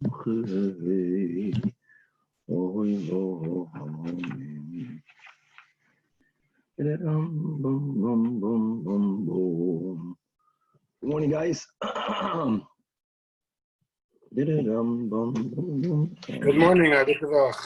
Good morning, guys. Good morning, Adikavach.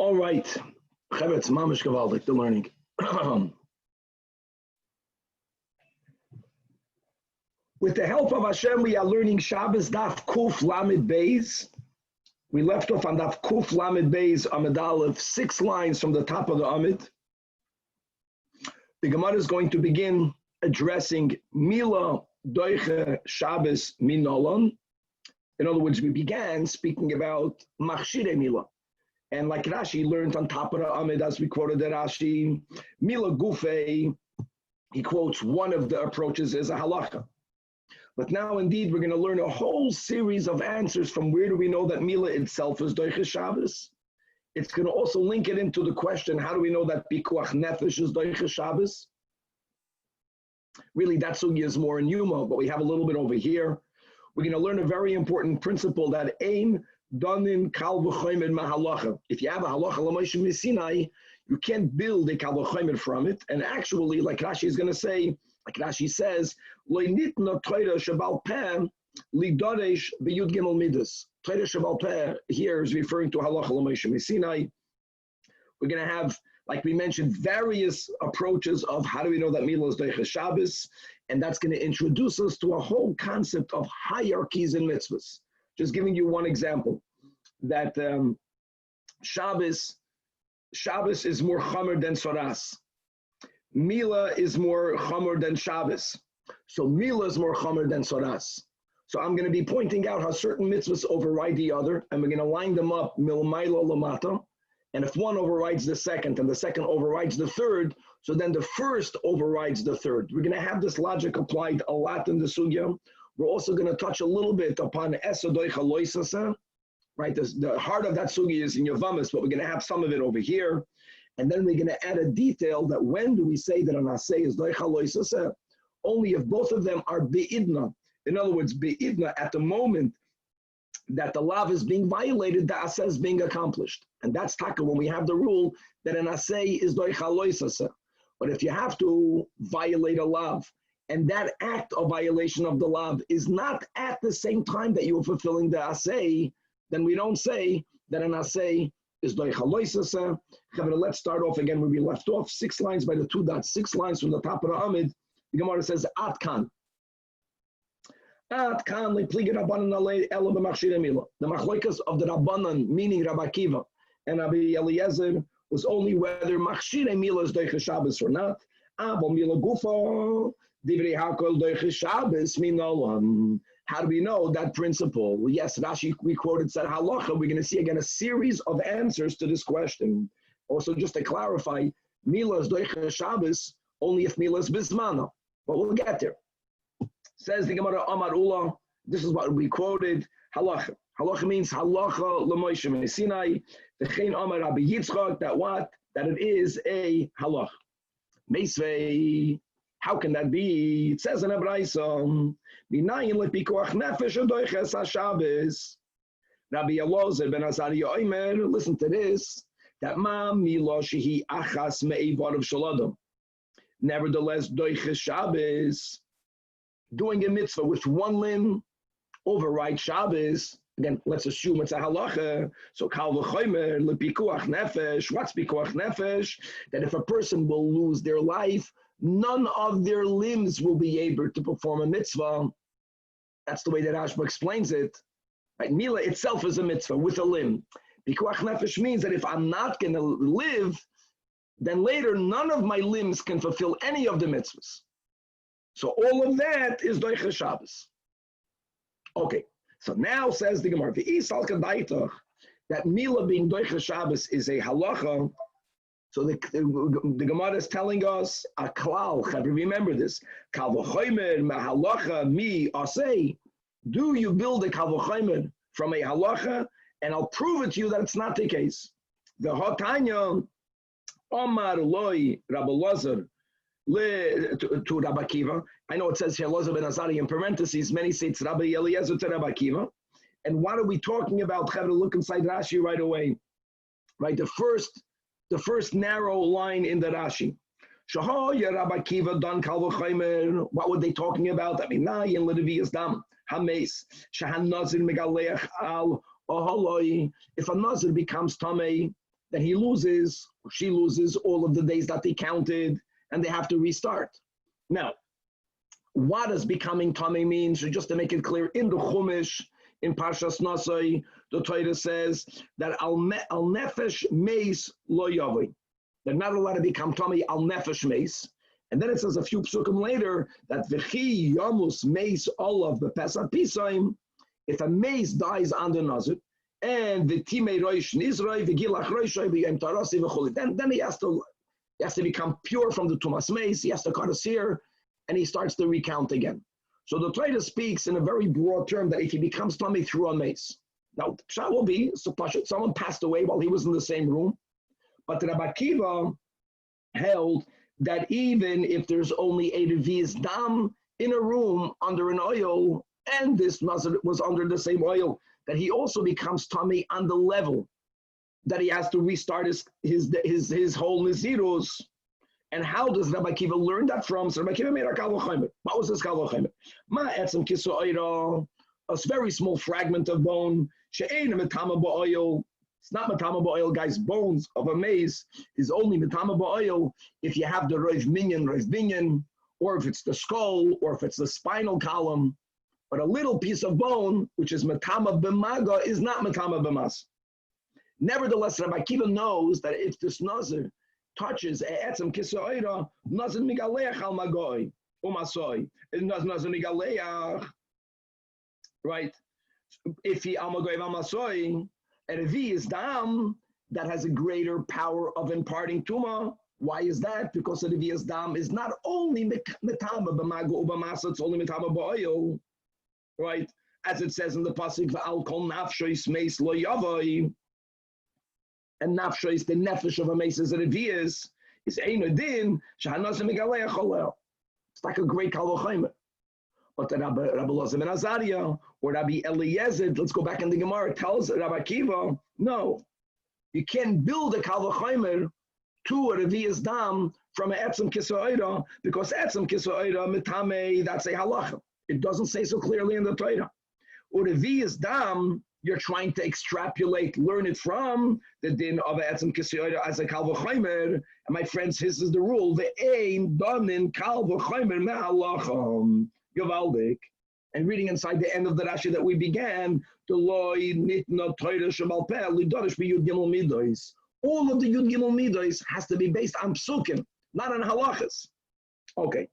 All right, Chevetz Mamish Gavaldik, the learning. With the help of Hashem, we are learning Shabbos Daf Kuf Lamed Beis. We left off on Daf Kuf Lamed Beis Amid Aleph, 6 lines from the top of the Amid. The Gemara is going to begin addressing Mila Doiche Shabbos Minolon. In other words, we began speaking about Machshire Mila. And like Rashi learned on top of the Amid, as we quoted the Rashi, Mila Gufei, he quotes one of the approaches as a halacha. But now indeed, we're going to learn a whole series of answers from where do we know that Mila itself is Doiche Shabbos. It's going to also link it into the question, how do we know that Pikuach Nefesh is Doiche Shabbos? Really, that sugya is more in Yuma, but we have a little bit over here. We're going to learn a very important principle that Ein Danin Kal V'Chomer Mahalacha. If you have a halacha l'Moshe Misinai, you can't build a Kal V'Chomer from it. And actually, like Rashi is going to say, like Rashi says, Lo nitna Torah Shabal Peh Lidoresh B'Yud Gimel Midas. Torah Shabal Peh here is referring to halacha l'Moshe Misinai. We're going to have, like we mentioned, various approaches of how do we know that Mila is Doiche Shabbos, and that's going to introduce us to a whole concept of hierarchies in mitzvahs. Just giving you one example, that Shabbos is more chomer than Soras. Mila is more chomer than Shabbos. So Mila is more chomer than Soras. So I'm going to be pointing out how certain mitzvahs override the other, and we're going to line them up milmaila lamata. And if one overrides the second, and the second overrides the third, so then the first overrides the third. We're going to have this logic applied a lot in the sugya. We're also going to touch a little bit upon Esadoicha Loisasa, right? The heart of that sugi is in Yavamis, but we're going to have some of it over here. And then we're going to add a detail that when do we say that an asay is Doicha Loisasa? Only if both of them are be'idna. In other words, be'idna, at the moment that the lav is being violated, the asay is being accomplished. And that's taka when we have the rule that an asay is Doicha Loisasa. But if you have to violate a lav, and that act of violation of the lav is not at the same time that you are fulfilling the asay, then we don't say that an asay is doicha loisasa. Let's start off again where we left off. 6 lines by the 2 dots, 6 lines from the top of the Amid. The Gemara says, At kan. At kan lepligi Rabbanan alei ela b'machshirei mila. The machlokas of the Rabbanan, meaning Rabbi Akiva and Rabbi Eliezer, was only whether machshirei mila is doicha Shabbos or not. Abo mila gufa. How do we know that principle? Well, yes, Rashi, we quoted, said halacha. We're going to see again a series of answers to this question. Also, just to clarify, Mila is Doiche Shabbos only if Mila is Bismana. But we'll get there. Says the Gemara Amar Ula, this is what we quoted, halacha. Halacha means halacha l'Moshe Mesinai. V'chein Amar Rabbi Yitzchak, that what? That it is a halacha. Meisvei. How can that be? It says in Ebraisa, "Minayin lepikuach nefesh doiches haShabbos." Rabbi Elazar ben Azariah Omer, listen to this. That ma milo shehi achas me'ivod of shaladam. Nevertheless, doiches Shabbos, doing a mitzvah with one limb overrides Shabbos. Again, let's assume it's a halacha. So kal v'chomer lepikuach nefesh. What's pikuach nefesh? That if a person will lose their life, none of their limbs will be able to perform a mitzvah. That's the way that Ashba explains it. Right? Mila itself is a mitzvah with a limb. Pikuach nefesh means that if I'm not going to live, then later none of my limbs can fulfill any of the mitzvahs. So all of that is doicha Shabbos. Okay. So now says the Gemara, that Mila being Doicha Shabbos is a halacha. So the Gemara is telling us a klal. Remember this. Kal v'chomer mahalacha mi asay. Do you build a kal v'chomer from a halacha? And I'll prove it to you that it's not the case. The Hotanya Omar loy Rabbi Lazar to Rabbi Akiva. I know it says here Lazar ben Azari in parentheses. Many say it's Rabbi Eliezer to Rabbi Akiva. And what are we talking about? Look inside Rashi right away. Right, the first narrow line in the Rashi. Shahoya Rabbi Akiva don kal v'chomer. What were they talking about? I mean, nayin l'revi'as dam hameis shahan nazir megaleach al oholoi. If a nazir becomes tamei, then he loses, or she loses all of the days that they counted, and they have to restart. Now, what does becoming tamei mean? So just to make it clear, in the Chumash, in Parshas Nasai, the Torah says that al nefesh meis lo yavoi. They're not allowed to become tamei al nefesh meis. And then it says a few psukim later that v'chi yamus meis olav b'pesach pisaim. If a meis dies on the nazir, and the timei roish nizroi v'gilach roishoi v'yem tarasi v'choli, then he has to become pure from the tumas meis. He has to cut a seer, and he starts to recount again. So the Torah speaks in a very broad term that if he becomes tamei through a meis. Now, pshat will be, someone passed away while he was in the same room, but Rabbi Akiva held that even if there's only a revi'as dam in a room under an oil, and this nazir was under the same oil, that he also becomes tamei on the level that he has to restart his whole nazirus. And how does Rabbi Akiva learn that from? So Rabbi Akiva made a kal v'chomer. What was this kal v'chomer? Ma etzem kiso oira, a very small fragment of bone. She'ein metama ba'oil. It's not metama ba'oil, guys. Bones of a maze is only metama ba'oil if you have the roiv binyan, or if it's the skull, or if it's the spinal column. But a little piece of bone, which is metama b'maga, is not metama b'mas. Nevertheless, Rabbi Akiva knows that if this nazir touches etzem kisoira, nazir migaleach al magoi umasoi, nazir migaleach, right? If he al magoi umasoi, and if he is dam, that has a greater power of imparting tuma. Why is that? Because the revi'as dam is not only metama b'maga ubamasa, it's only metama b'oil. Right, as it says in the pasuk, "V'al kol nafshois meis lo yavoi," and nafshois, the nefesh of a meis is a revi'as, is ein din shehanazim megaleach cholel. It's like a great kal v'chomer. But the Rabbi Lazar ben Azariah or Rabbi Eliezer, let's go back in the Gemara, tells Rabbi Akiva, no, you can't build a kal v'chomer to a revi'as dam from an etzem kisoira, because etzem kisoira mitame, that's a halacha. It doesn't say so clearly in the Torah. Or the revi'as dam, you're trying to extrapolate, learn it from the din of etzem kisoira as a kal v'chomer. And my friends, this is the rule: the ein danin kal v'chomer me'halacham gavaldik. And reading inside the end of the Rashi that we began, the loy nitna Torah shemal peh lidorish b'yud gimel midos. All of the yud gimel midos has to be based on psukim, not on halachas. Okay.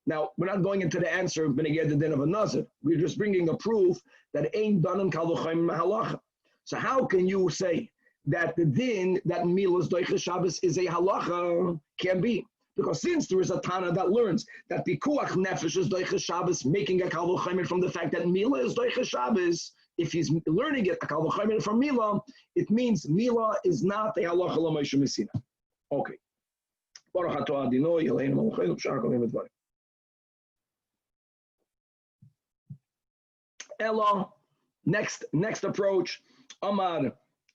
Now, we're not going into the answer of Beneged the din of a nazir. We're just bringing a proof that ain't done in kal v'chomer halacha. So how can you say that the din that milas doicha Shabbos is a halacha? Can be. Because since there is a Tana that learns that pikuach nefesh is doicha Shabbos, making a kal v'chomer from the fact that mila is doicha Shabbos, if he's learning it, a kal v'chomer from mila, it means mila is not a halacha l'moshe mesina. Okay. Baruch atah adinoi, Eloheinu malachenu, b'shar kol yom v'dvarim. Ella, next approach, Amar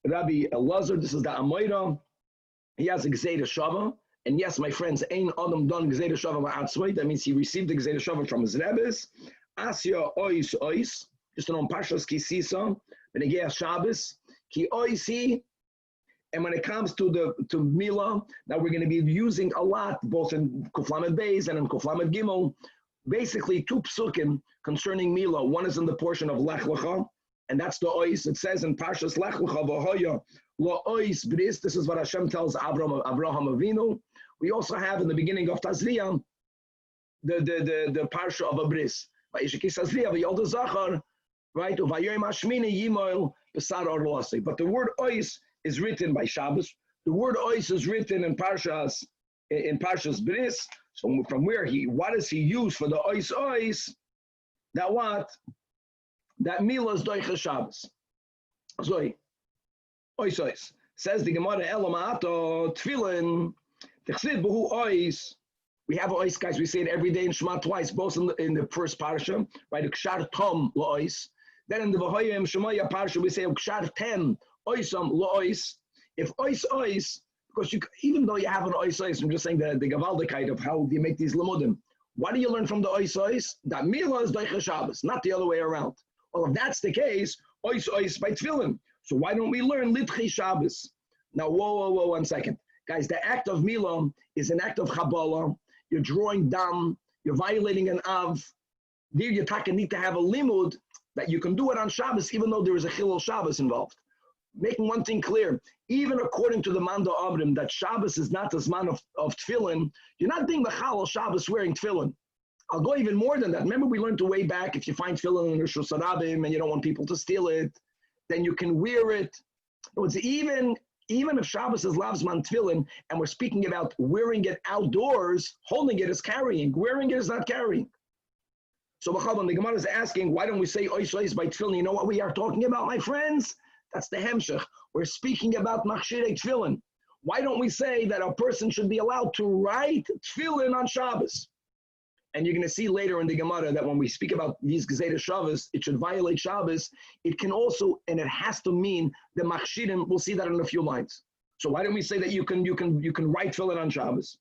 Rabbi Elazar, this is the Amoira. He has a Gzeira Shava, and yes, my friends, Ein Adam Don Gzeira Shava Ma'atzmai, that means he received the Gzeira Shava from his Rebbe's. Asya Ois, just on Pashas Kisisa, Benegea Shabbos, ki oisi. And when it comes to Mila, now we're going to be using a lot, both in Kuflamet Beis and in Kuflamet Gimel, basically two psukim concerning Mila. One is in the portion of Lech Lecha, and that's the ois. It says in Parshas Lech Lecha, V'hoya lo ois bris. This is what Hashem tells Abraham Avinu. We also have in the beginning of Tazria, the parsha of a bris. Vayishikis Tazria, v'yolda Zachar, right? Uvayoyim Hashmini Yimoil B'sar Orlasi. But the word ois is written by Shabbos. The word ois is written in Parshas Bris. So from what does he use for the ois? That what? That Mila is doicha Shabbos. So ois. Says the Gemara Elamaato Tefillin Techsid Behu ois. We have ois, guys. We say it every day in Shema twice, both in the first parsha, right? Ukshar Tom Lois. Then in the V'hoyim Shemaya parsha we say Ukshar Ten. Oisam lois. If ois, because even though you have an ois, I'm just saying the Gavaldikeit of how do you make these limudim. What do you learn from the ois? That Mila is doicha Shabbos, not the other way around. Well, if that's the case, ois by tefillin. So why don't we learn litchi Shabbos? Now, whoa, 1 second. Guys, the act of Mila is an act of Kabbalah. You're drawing dam, you're violating an av. There you need to have a limud that you can do it on Shabbos, even though there is a chilul Shabbos involved. Making one thing clear, even according to the Manda Avrim, that Shabbos is not the Zman of Tefillin, you're not being Mechal Shabbos wearing Tefillin. I'll go even more than that. Remember we learned a way back, if you find Tefillin in Rosh Hashanah and you don't want people to steal it, then you can wear it. No, it's even if Shabbos is Lav Zman Tefillin, and we're speaking about wearing it outdoors, holding it is carrying, wearing it is not carrying. So the Gemara is asking, why don't we say Ois by Tefillin? You know what we are talking about, my friends? That's the hemshech. We're speaking about machshirei tefillin. Why don't we say that a person should be allowed to write tefillin on Shabbos? And you're going to see later in the Gemara that when we speak about these Gezeidah Shabbos, it should violate Shabbos. It can also, and it has to mean the machshirim. We'll see that in a few lines. So why don't we say that you can write tefillin on Shabbos?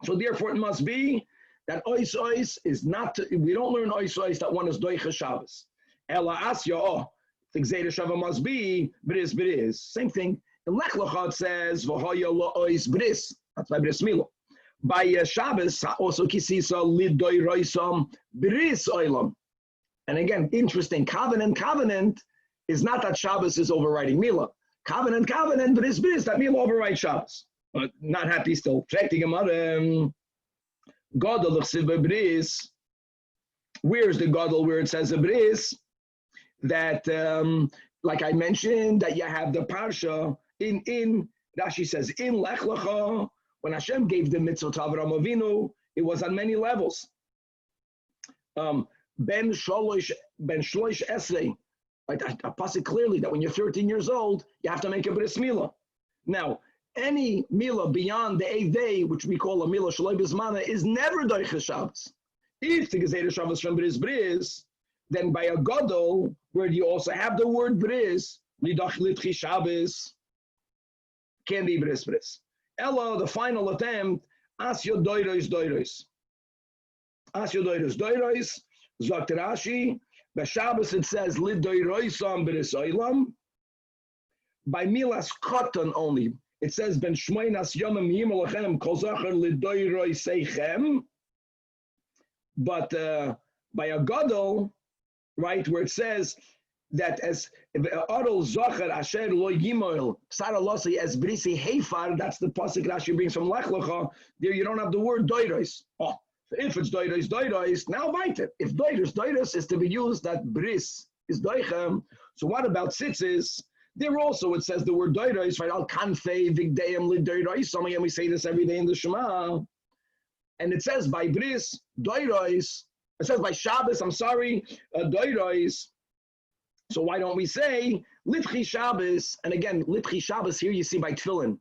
So therefore, it must be that ois is not. We don't learn ois that one is doicha Shabbos. Ela asya. The Gezeidah Shabbos must be bris. Same thing. In Lech Lecha it says v'hoya lo ois bris. That's by bris milo. By Shabbos also kisisa lidoi roisam bris oilam. And again, interesting. Covenant is not that Shabbos is overriding Mila. Covenant, bris. That Mila overrides Shabbos. But not happy still. Check the Gemara. Gadol l'chsiv bris. Where's the Gadol where it says a bris? That, like I mentioned, that you have the parsha in Rashi says in Lech Lecha, when Hashem gave the mitzvah to Avraham Avinu, it was on many levels. Ben Shloish Esrei, right? I pass it clearly that when you're 13 years old, you have to make a bris milah. Now, any milah beyond the 8th day, which we call a milah shaloi bismana, is never doicha Shabbos. If the Gezeidah Shabbos from bris, then by a gadol, where you also have the word bris, lidach litchi Shabbos, can be bris. Ella, the final attempt, asyo doiros. Asyo doiros, Zakt Rashi, by Shabbos it says lidoirosam bris oilam. By milas cotton only, it says ben shmoinas yomim yimolachem kol zacher lidoiroseichem. But by a gadol, right, where it says that as Adol Zacher Asher Lo Yimoil Saralosi as Brisi Heifar, that's the pasuk Rashi brings from Lech Lecha. There you don't have the word doiros. Oh, if it's doiros, now bite it. If doiros is to be used, that bris is doichem. So what about tzitzis? There also it says the word doiros, right? Al kanfei vigdeim lidoiros. Some of we say this every day in the Shema. And it says by bris doiros. It says by Shabbos, doiros. So why don't we say litchi Shabbos? And again, litchi Shabbos here you see by tefillin.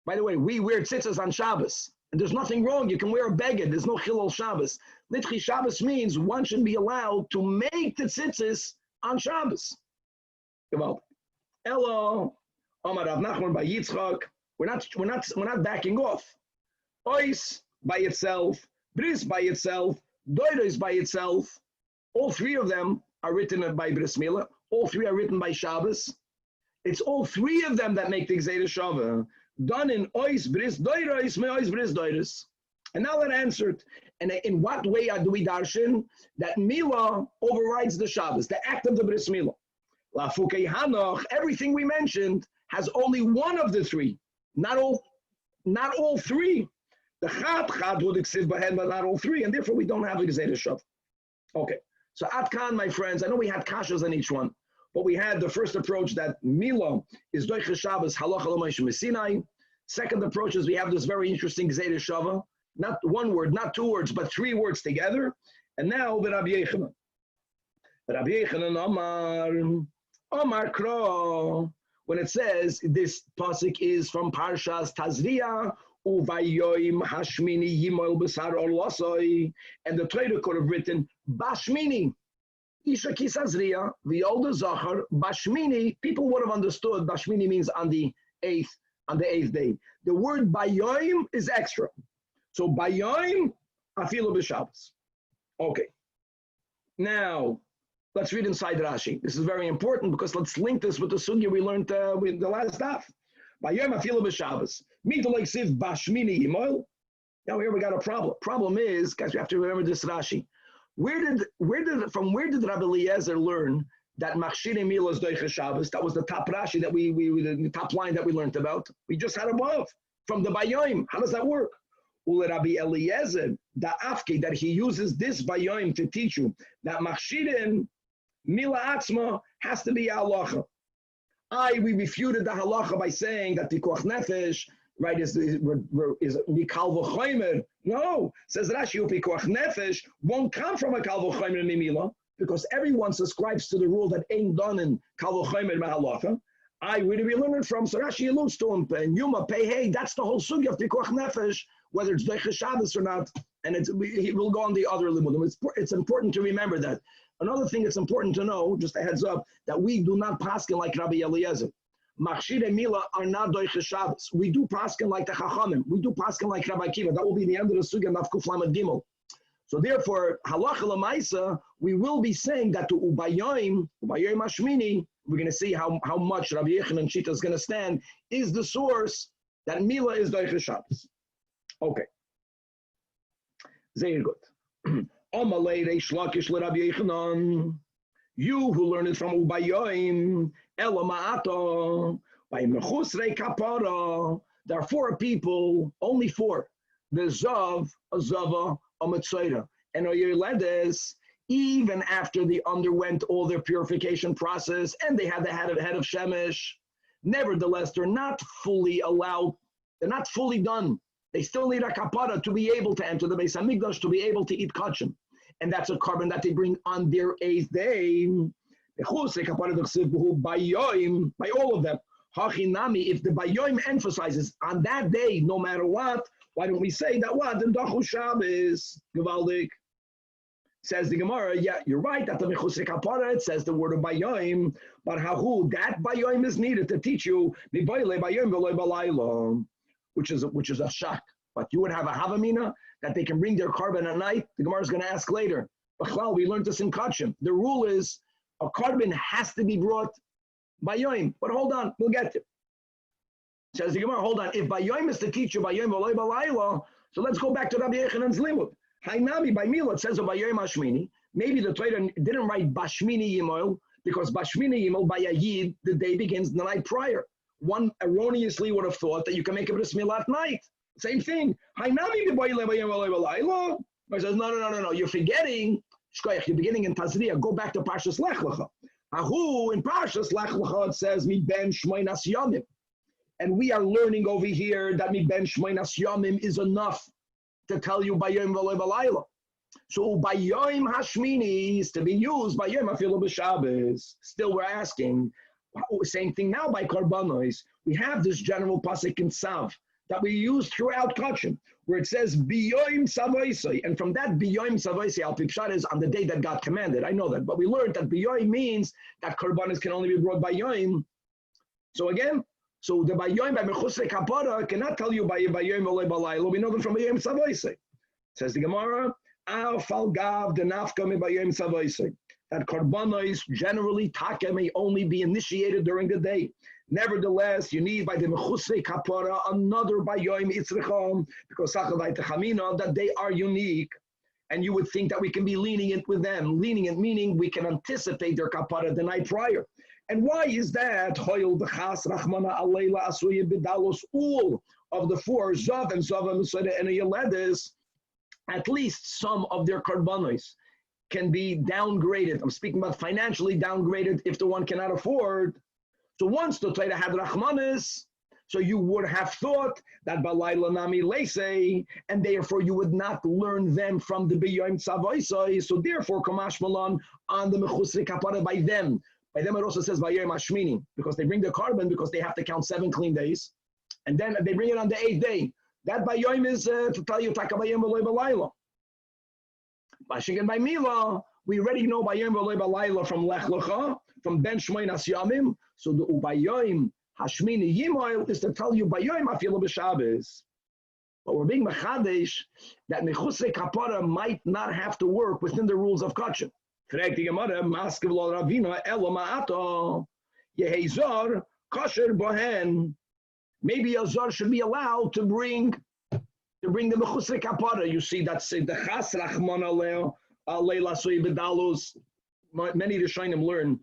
By the way, we wear tzitzis on Shabbos. And there's nothing wrong. You can wear a beged. There's no chilul Shabbos. Litchi Shabbos means one should be allowed to make the tzitzis on Shabbos. Well, Elo, Omar Rav Nachman by Yitzchak. We're not backing off. Ois by itself, bris by itself, doiros by itself. All three of them are written by bris milah. All three are written by Shabbos. It's all three of them that make the Gzeira Shava. Done in Ois Bris Doiros, me Ois Bris Doiros. And now that answered. And in what way do we darshan? That Milah overrides the Shabbos, the act of the Bris Milah. La Fukei Hanoch, everything we mentioned has only one of the three, not all three. The Chad would exist by head, but not all three, and therefore we don't have a Gzeira Shava. Okay, so Atkan, my friends, I know we had kashas on each one, but we had the first approach that Milah is Doicha Shabbos Halacha L'Moshe Messinai. Second approach is we have this very interesting Gzeira Shava, not one word, not two words, but three words together. And now the Rabbi Yechanan. Rabbi Yechanan Omar Kro. When it says this pasuk is from Parshas Tazria, Uvayoim Hashmini Yimol Besar Olosoi, and the Torah could have written Bashmini. Isha Kisazria, the older Zachar, Bashmini, people would have understood Bashmini means on the eighth day. The word Bayoim is extra. So Bayoim, Afilu B'Shabbos. Okay. Now, let's read inside Rashi. This is very important because let's link this with the sugya we learned with the last DAF. Bayoim Afilu B'Shabbos. Mitolek Siv Bashmini Yimol. Now here we got a problem. Problem is, guys, we have to remember this Rashi. Where did Rabbi Eliezer learn that Machshire Milah is Doicha Shabbos? That was the top Rashi that the top line that we learned about. We just had above from the Bayoim. How does that work? Rabbi Eliezer, the Afke, that he uses this Bayoim to teach you that Machshire Milah Atzma has to be halacha. We refuted the halacha by saying that the Koach Nefesh, right, is mikal v'chomer. No, says Rashi, Pikuach Nefesh won't come from a kal v'chomer mimila, because everyone subscribes to the rule that ain't done in kal v'chomer ma'alacha. Where do we learn it from? So Rashi alludes to him, and Yuma pay, hey, that's the whole sugya of Pikuach Nefesh, whether it's Doicha Shabbos or not, and he will go on the other limudim. It's important to remember that. Another thing that's important to know, just a heads up, that we do not paskin like Rabbi Eliezer. Machshire Milah are not Doicha Shabbos. We do paskin like the Chachamim. We do paskin like Rabbi Akiva. That will be the end of the sugya of Kuf Lamed Gimel. So therefore, halacha l'maisa, we will be saying that to Ubayoim Hashmini, we're going to see how much Rabbi Yechanan Shita is going to stand, is the source that Milah is Doicha Shabbos. Okay. Very good. Amalei Reish Lakish l'Rabbi Yechanan. You who learn it from Ubayoim, Ela Ma'ato, by Mechusrei Kapara, there are four people, only four. The Zav, a Zava, a Metzoira, and a Yerledes, even after they underwent all their purification process and they had the head of Shemesh, nevertheless, they're not fully allowed, they're not fully done. They still need a kapara to be able to enter the Beis HaMikdash, to be able to eat kachim. And that's a carbon that they bring on their eighth day. By all of them. If the Bayoim emphasizes on that day, no matter what, why don't we say that what? The Dachu Shabbos, Gevaldik. Says the Gemara, yeah, you're right, that the Mechusre Kapara, it says the word of Bayoim, but that Bayoim is needed to teach you, which is a shock. But you would have a Havamina that they can bring their carbon at night. The Gemara is going to ask later. But we learned this in Kachim. The rule is a carbon has to be brought by Yom. But hold on, we'll get to it. Says the Gemara, hold on. If by Yom is to teach you by Yom v'loy b'layla, so let's go back to Rabbi Yechanan's limud. Hainami by Milah, it says by Yom Hashmini. Maybe the Torah didn't write Bashmini Yimol, because Bashmini Yimol by Yid, the day begins the night prior. One erroneously would have thought that you can make a bris milah at night. Same thing. Hainami by Yom v'loy b'layla. But says, no. You're forgetting. You're beginning in Tazria. Go back to Parshas Lech Lecha. Ahu in Parshas Lech Lecha it says mi ben shmoinas yomim, and we are learning over here that mi ben shmoinas yomim is enough to tell you by Yom v'loy b'layla. So by Yom Hashmini is to be used by Yom Afilu b'Shabbos. Still, we're asking same thing now by Karbanos. We have this general pasuk in Sav that we use throughout Kachim, where it says Biyoim Savoisai, and from that Biyoim Savoisai al Pipshat is on the day that God commanded. I know that, but we learned that Biyoim means that Karbanos can only be brought by Yoim. So again, so the Bayoim by Mechusre Kapara cannot tell you by Bayoim v'loy b'layla. We know them from Biyoim Savoisai. Says the Gemara, Al Fal Gav the Nafka mi Bayoim Savoisai. that karbanos generally taka may only be initiated during the day. Nevertheless, you need by the mechusrei kapara another by yoim itzrecham, because that they are unique. And you would think that we can be lenient with them. Lenient meaning we can anticipate their kapara the night prior. And why is that? All of the four, Zav and Zav and Yeledes, at least some of their karbanos can be downgraded. I'm speaking about financially downgraded if the one cannot afford. So once the Torah had Rachmanis, so you would have thought that Balayla Nami Leisei, and therefore you would not learn them from the B'Yom Tzavoisoi. So therefore, Kamash Malan on the Mechusri Kapara by them. By them it also says Bayom Hashmini, because they bring the carbon because they have to count 7 clean days. And then they bring it on the 8th day. That Bayom is to tell you Takabayom V'Loi Balayla. By Mila, we already know Bayom V'Loi Balayla from Lech Lecha, from Ben Shmoin As Yamim. So the Ubayom Hashmini Yimoil is to tell you Bayom Afilu B'Shabbos. But we're being Mechadesh that Mechusrei Kapara might not have to work within the rules of Kachim. Fragt die Gemara, Maskiv lo Ravina Elo Ma'ato Yehezor Kosher Bohen. Maybe a Zor should be allowed to bring the Mechusrei Kapara. You see, that's the Chas Rachman Leila Sui Bedalus. Many Rishonim learn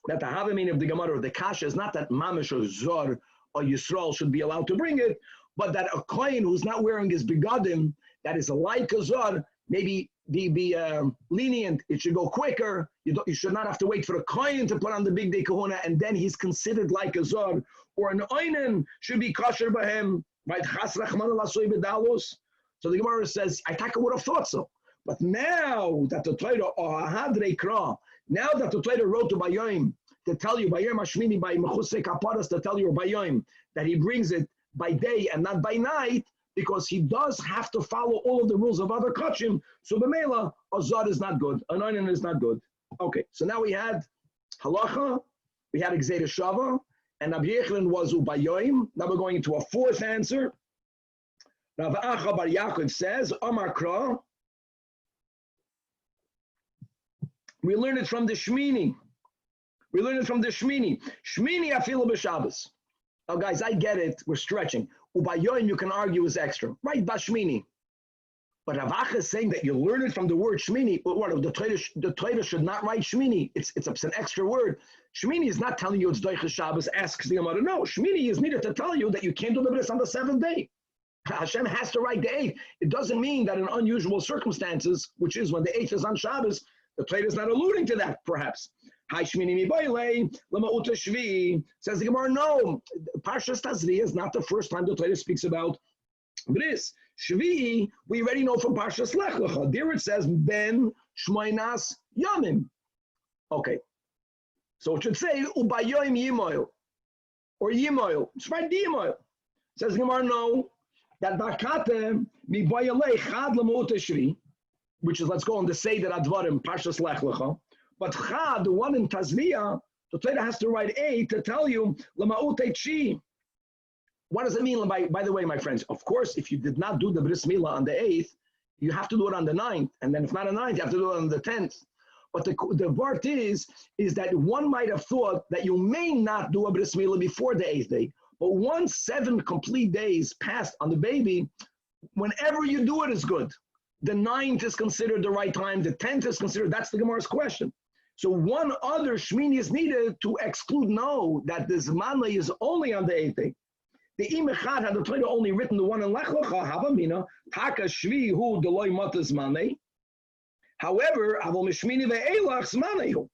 that the Havamin of the Gemara, or the Kasha, is not that Mamish or Zor or Yisrael should be allowed to bring it, but that a Kohen who's not wearing his begadim, that is like a Zor, maybe be lenient. It should go quicker. You should not have to wait for a Kohen to put on the big day kahuna, and then he's considered like a Zor. Or an Oinen should be kosher by him, right? Chas Rachman Lasoi Bedalos. So the Gemara says, I would have thought so. But now that the Torah, or Hadrei Kra, now that the Torah wrote to Bayom to tell you, Bayom Hashmini by Mechusrei Kaparas, to tell you, Bayom, that he brings it by day and not by night, because he does have to follow all of the rules of other kachim. So b'meila, a zod is not good, an oinen is not good. Okay, so now we had halacha, we had Gzeira Shava, and Rabbi Yechon was ubayoim. Now we're going into a fourth answer. Rav Acha Bar Yaakov says, Amar Kra. We learn it from the Shmini. Shmini afilu b'Shabbos. Now, guys, I get it. We're stretching. Ubayoim, you can argue, is extra. Right, Bashmini. But Rav Acha is saying that you learn it from the word Shmini. What, the Torah should not write Shmini. It's an extra word. Shmini is not telling you it's Doiches Shabbos, asks the Gemara. No, Shmini is needed to tell you that you can't do the bris on the 7th day. Hashem has to write the 8th. It doesn't mean that in unusual circumstances, which is when the 8th is on Shabbos, the Torah is not alluding to that, perhaps. Says the Gemara, no, Parshas Tazri is not the first time the Torah speaks about bris. Shvi, we already know from Parshas Lech Lecha. There it says Ben Shmoinas Yamim. Okay, so it should say Ubayoim Yimoil or Yimoil. It's right, Yimoil. Says the Gemara, no, that Bakate mi Boyalei Chad Lamot Shvi, which is, let's go on the Seder Advarim Parshas Lech Lecha. But Chad, the one in Tazria, the Torah has to write 8 to tell you Lama'ut Chi. What does it mean? By the way, my friends, of course, if you did not do the Bris Milah on the 8th, you have to do it on the 9th. And then if not on the 9th, you have to do it on the 10th. But the part is that one might have thought that you may not do a Bris Milah before the 8th day. But once 7 complete days passed on the baby, whenever you do it is good. The 9th is considered the right time. The 10th is considered, that's the Gemara's question. So one other Shmini is needed to exclude, no, that the Zmanle is only on the 8th day. The Imechad had the Torah only written the one in Lech Lecha, Havamina, Taka Shvi Hu Deloy Mata Zmanle. However, Aval Mishmini Ve'elach Zmanehu.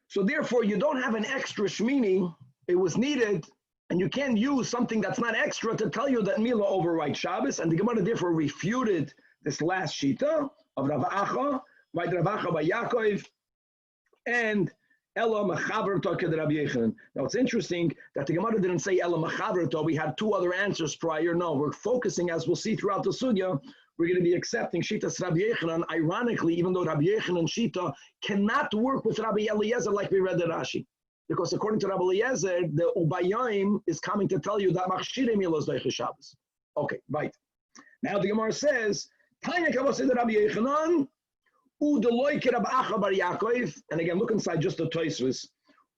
So therefore, you don't have an extra Shmini. It was needed, and you can't use something that's not extra to tell you that Mila overrides Shabbos, and the Gemara therefore refuted this last Shita of Rav Acha, by Rav Acha by Yaakov, and Ela Mechaver Toked Rabbi Yechon. Now it's interesting that the Gemara didn't say Ela Mechaver To. We had 2 other answers prior. No, we're focusing, as we'll see throughout the Sugya, we're going to be accepting Shita's Rabbi Yechon. Ironically, even though Rabbi Yechon and Shita cannot work with Rabbi Eliezer like we read the Rashi. Because according to Rabbi Eliezer, the Ubayayim is coming to tell you that Machshirei Milos Doiches Shabbos. Okay, right. Now the Gemara says, Tanya Kavos said Rabbi Yechanan, And again, look inside just the Tosfos.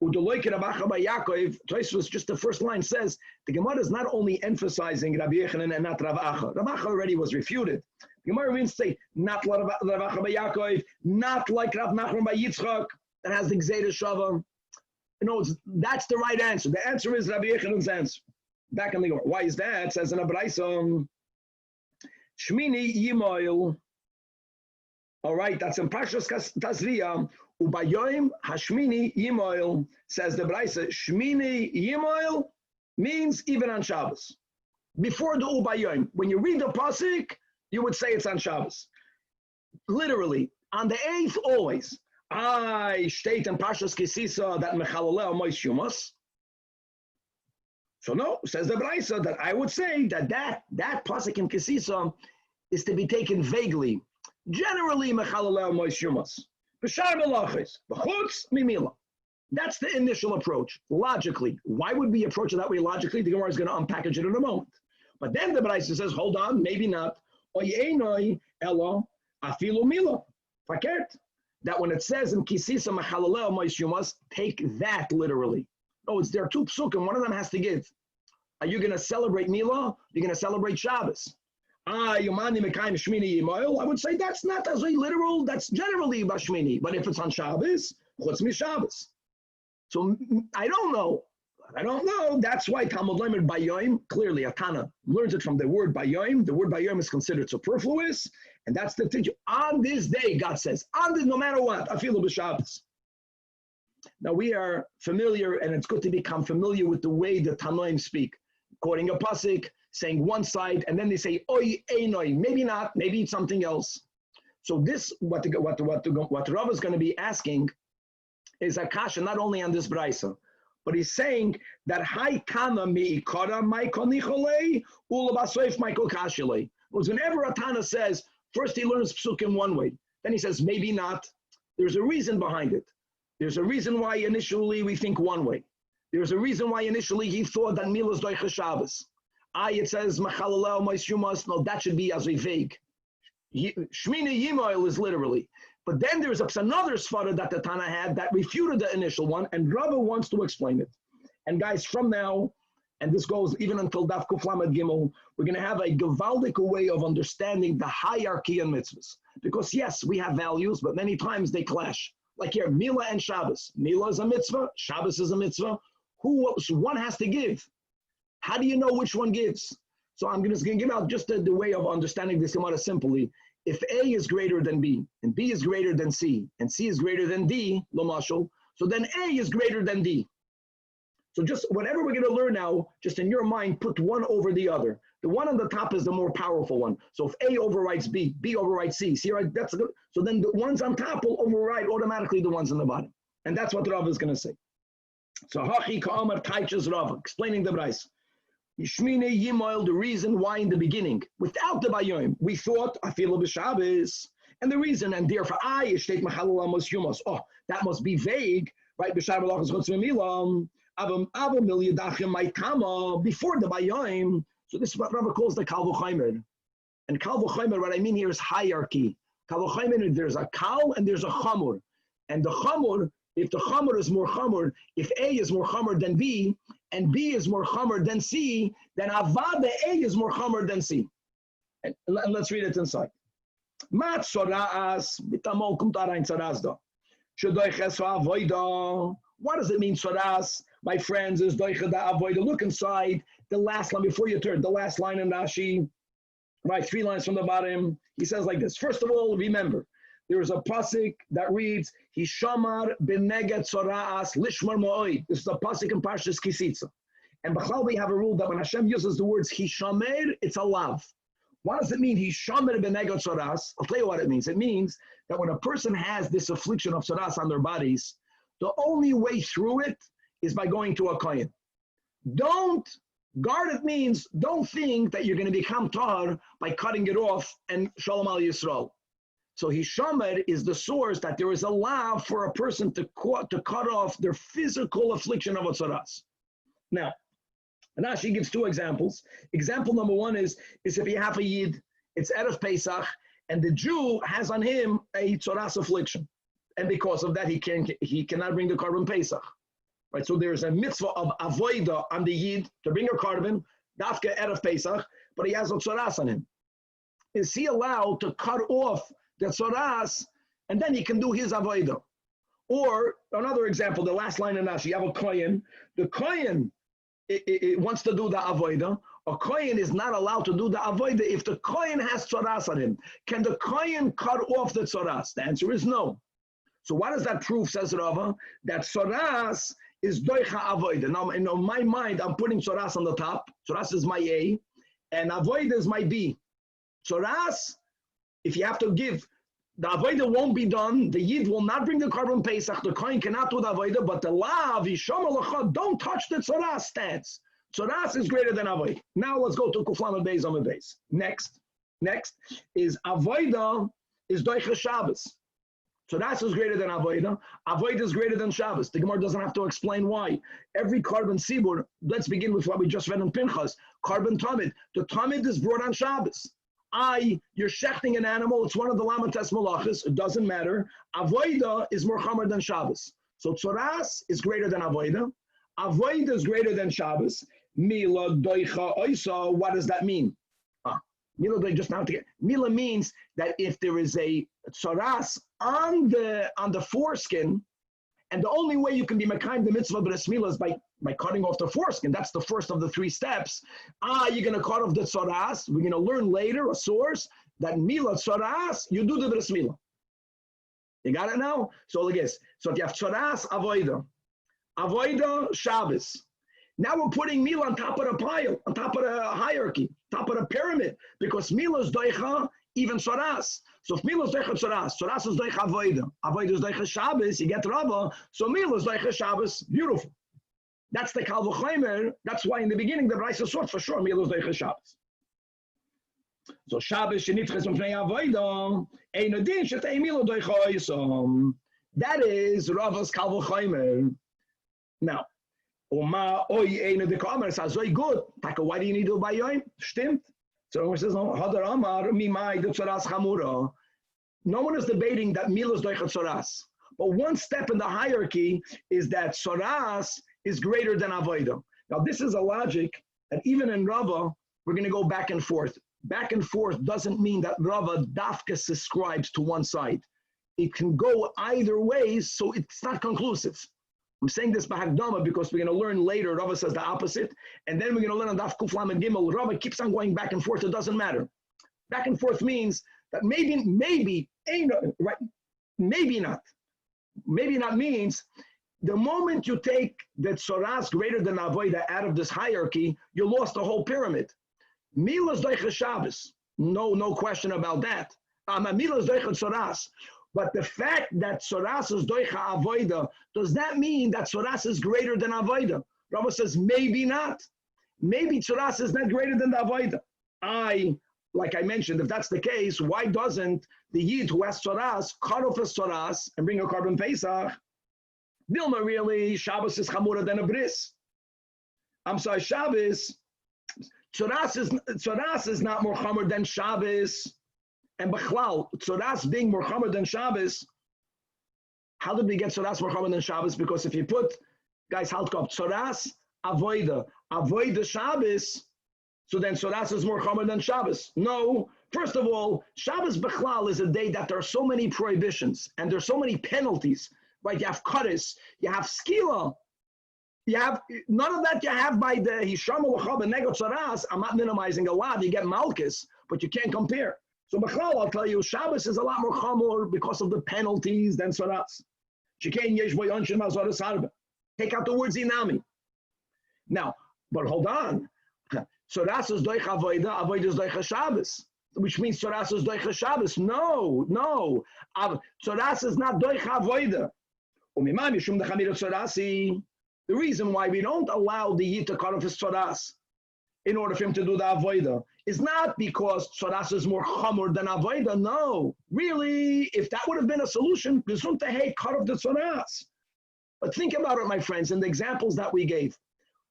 Tosfos, just the first line says, the Gemara is not only emphasizing Rabbi Yechanan and not Rav Acha. Rav Acha already was refuted. The Gemara means say, not like Rav Acha by Yaakov, not like Rav Nachman by Yitzchak, that has the Gzeira Shava. That's the right answer. The answer is Rabbi Yechanan's answer. Back in the Gemara. Why is that? It says in Abraisa, Shmini Yimoil. All right, that's in Parshas Tazria. Ubayoim Hashmini Yimoil, says the Braisa. Shmini Yimoil means even on Shabbos. Before the Ubayoim, when you read the pasuk, you would say it's on Shabbos. Literally, on the 8th, always. I state in Parshas Kisisa that Mechalalel Mois Shumas. So no, says the Braisa, that I would say that pasuk in Kisisa is to be taken vaguely. Generally, Mechalalel Mois Shumas. That's the initial approach, logically. Why would we approach it that way logically? The Gemara is going to unpackage it in a moment. But then the Braisa says, hold on, maybe not. That when it says in Kisisa Mechalalel Mois Shumas, take that literally. No, there are two psukim, one of them has to give. Are you going to celebrate Milah? You're going to celebrate Shabbos. I would say that's not as literal, that's generally Bashmini. But if it's on Shabbos, chutz mi Shabbos. So I don't know. That's why Talmud learned Bayoim, clearly Atana learns it from the word Bayoim. The word Bayoim is considered superfluous. And that's the thing. On this day, God says, on this, no matter what, afilu b'Shabbos. Now we are familiar, and it's good to become familiar with the way the Tanoim speak. Quoting a pasuk, saying one side, and then they say, oy, einoi, maybe not, maybe it's something else. So this, what Rav is going to be asking is a kasha not only on this brisa, but he's saying that hai kana mi'ikara my konichole ulabasoif Michael kashile. Because whenever Atana says, first he learns psukim one way, then he says maybe not. There's a reason behind it. There's a reason why initially we think one way. There's a reason why initially he thought that Milah is doicha Shabbos. It says Mechalalel Mois Shumas. No, that should be as a vague. Shmini Yimoil is literally. But then there's another svara that the Tana had that refuted the initial one, and Rabbi wants to explain it. And guys, from now, and this goes even until Daf Kuf Lamed Gimel, we're going to have a gewaldic way of understanding the hierarchy in mitzvahs. Because yes, we have values, but many times they clash. Like here, Milah and Shabbos. Milah is a mitzvah, Shabbos is a mitzvah. One has to give. How do you know which one gives? So I'm just going to give out just the way of understanding this Gemara simply. If A is greater than B, and B is greater than C, and C is greater than D, lo mashal, so then A is greater than D. So just whatever we're going to learn now, just in your mind, put one over the other. The one on the top is the more powerful one. So if A overrides B, B overrides C. See, right? That's good. So then the ones on top will override automatically the ones on the bottom. And that's what Rav is going to say. So Hachi Ka'amar Taichas Rav, explaining the Brais. Yishmine Yimoil, the reason why in the beginning, without the Bayoim, we thought Afilu b'Shabbos, and the reason, and therefore I state Machalal Amos Yumos. Oh, that must be vague, right? B'Shabbos Lachos Chutz Milam, Avam Mil Yadachim Maitama, before the Bayoim. So this is what Rabbi calls the Kal V'Chaimer. And Kal V'Chaimer, what I mean here is hierarchy. Kal V'Chaimer, there's a Kal and there's a Chamur. And the Chamur, if the Chamur is more Chamur, if A is more Chamur than B, and B is more Chamur than C, then Avad A is more Chamur than C. And let's read it inside. Mat Soras, Bitamol Kumtarain Soras. What does it mean, Soras? My friends, is Doicha da Avoida. Look inside the last line before you turn, the last line in Rashi, right? 3 lines from the bottom. He says like this. First of all, remember, there is a pasuk that reads, Hishamar b'neget soraas lishmar mo'oid. This is a pasuk in Parshas Kisitza. And b'chlal we have a rule that when Hashem uses the words Hishamer, it's a lav. What does it mean, Hishamer b'neget soraas? I'll tell you what it means. It means that when a person has this affliction of soraas on their bodies, the only way through it is by going to a kohen. Guard means don't think that you're going to become tar by cutting it off and shalom al Yisrael. So Hishamer is the source that there is a law for a person to cut off their physical affliction of a tzaras. Now, Rashi gives 2 examples. Example number 1 is if you have a Yid, it's Erev Pesach, and the Jew has on him a tzoras affliction, and because of that he cannot bring the korban Pesach. Right, so there's a mitzvah of avoida on the Yid to bring a korban, dafka erev Pesach, but he has a tzoras on him. Is he allowed to cut off the tzoras and then he can do his avoida? Or another example, the last line in Nash, you have a kohen. The kohen it wants to do the avoida. A kohen is not allowed to do the avoida if the kohen has tzoras on him. Can the kohen cut off the tzoras? The answer is no. So what does that prove, says Rava? That tzoras is doicha avoida. Now, in my mind, I'm putting tzoras on the top. Tzoras is my A, and avoida is my B. Tzoras, if you have to give, the avoida won't be done. The Yid will not bring the korban Pesach. The kohen cannot do the avoida, but the lav, yishom alacha, don't touch the tzoras stance. Tzoras is greater than avoida. Now let's go to kuflam and beis on the base. Next is avoida is doicha Shabbos. Tzoras is greater than avoida. Avoida is greater than Shabbos. The Gemara doesn't have to explain why. Every korban sibur, let's begin with what we just read in Pinchas, korban tamid. The tamid is brought on Shabbos. You're shechting an animal, it's one of the lamates malachas, it doesn't matter. Avoida is more chamer than Shabbos. So tzoras is greater than avoida. Avoida is greater than Shabbos. Mila doicha oisa, what does that mean? Mila just now to get. Mila means that if there is a tzoras on the foreskin, and the only way you can be mekayim the mitzvah b'res mila is by cutting off the foreskin. That's the first of the three steps. You're going to cut off the tzoras. We're going to learn later a source that mila tzoras, you do the b'res mila. You got it now? So like this. So if you have tzoras, avoida, Shabbos. Now we're putting mila on top of the pile, on top of the hierarchy, top of the pyramid, because mila is doicha, even tzoras. So if mila is doicha tzoras, tzoras is doicha avoida is doicha Shabbos, you get Rabba, so mila is doicha Shabbos, beautiful. That's the Kal V'chomer. That's why in the beginning the Brisa saw for sure mila is doicha Shabbos. So Shabbos shenitches mipnei avoida, ein adin shetei mila doicha oisom. That is Rava's Kal V'chomer. Now, Oma oy eine de kamer says so good. Why do you need to buy yoim? Stimmt. So he says no. Hadar amar mi mai de tzoras chamura. No one is debating that milos doichat tzoras. But one step in the hierarchy is that tzoras is greater than avoida. Now this is a logic that even in Rava we're going to go back and forth. Back and forth doesn't mean that Rava dafka subscribes to one side. It can go either way, so it's not conclusive. I'm saying this by Hagdama because we're going to learn later. Rava says the opposite, and then we're going to learn on Daf Kuf Lamed Gimel. Rava keeps on going back and forth. It doesn't matter. Back and forth means that maybe ain't right, maybe not means the moment you take the tzoras greater than avoida out of this hierarchy, you lost the whole pyramid. Milas doicha Shabbos, no question about that. Milas doicha tzoras. But the fact that tzoras is doicha avoida, does that mean that tzoras is greater than avoida? Rabbi says maybe not. Maybe tzoras is not greater than the avoida. Like I mentioned, if that's the case, why doesn't the Yid who has tzoras cut off his tzoras and bring a korban Pesach? Dilma really, Shabbos is chamura than a bris. I'm sorry, Shabbos, tzoras is not more chamur than Shabbos. And Bechlal, tzoras being more chamer than Shabbos, how did we get tzoras more chamer than Shabbos? Because if you put, guys, haltkop, tzoras, avoida Shabbos, so then tzoras is more chamer than Shabbos. No, first of all, Shabbos Bechlal is a day that there are so many prohibitions and there's so many penalties, right? You have kares, you have skila, you have, none of that you have by the hisham ulacha and nego tzoras. I'm not minimizing a lot, you get malchus, but you can't compare. So Bechlal, I'll tell you, Shabbos is a lot more chamor because of the penalties than tzoras. Take out the words inami. Now, but hold on. Tzoras is doicha avoida is doicha Shabbos, which means tzoras is doicha Shabbos. No. Tzoras is not doicha avoida. The reason why we don't allow the Yid to cut off his tzoras in order for him to do the avoida is not because tzoras is more chamor than avoida. No, really, if that would have been a solution, cut off the tzoras. But think about it, my friends, in the examples that we gave.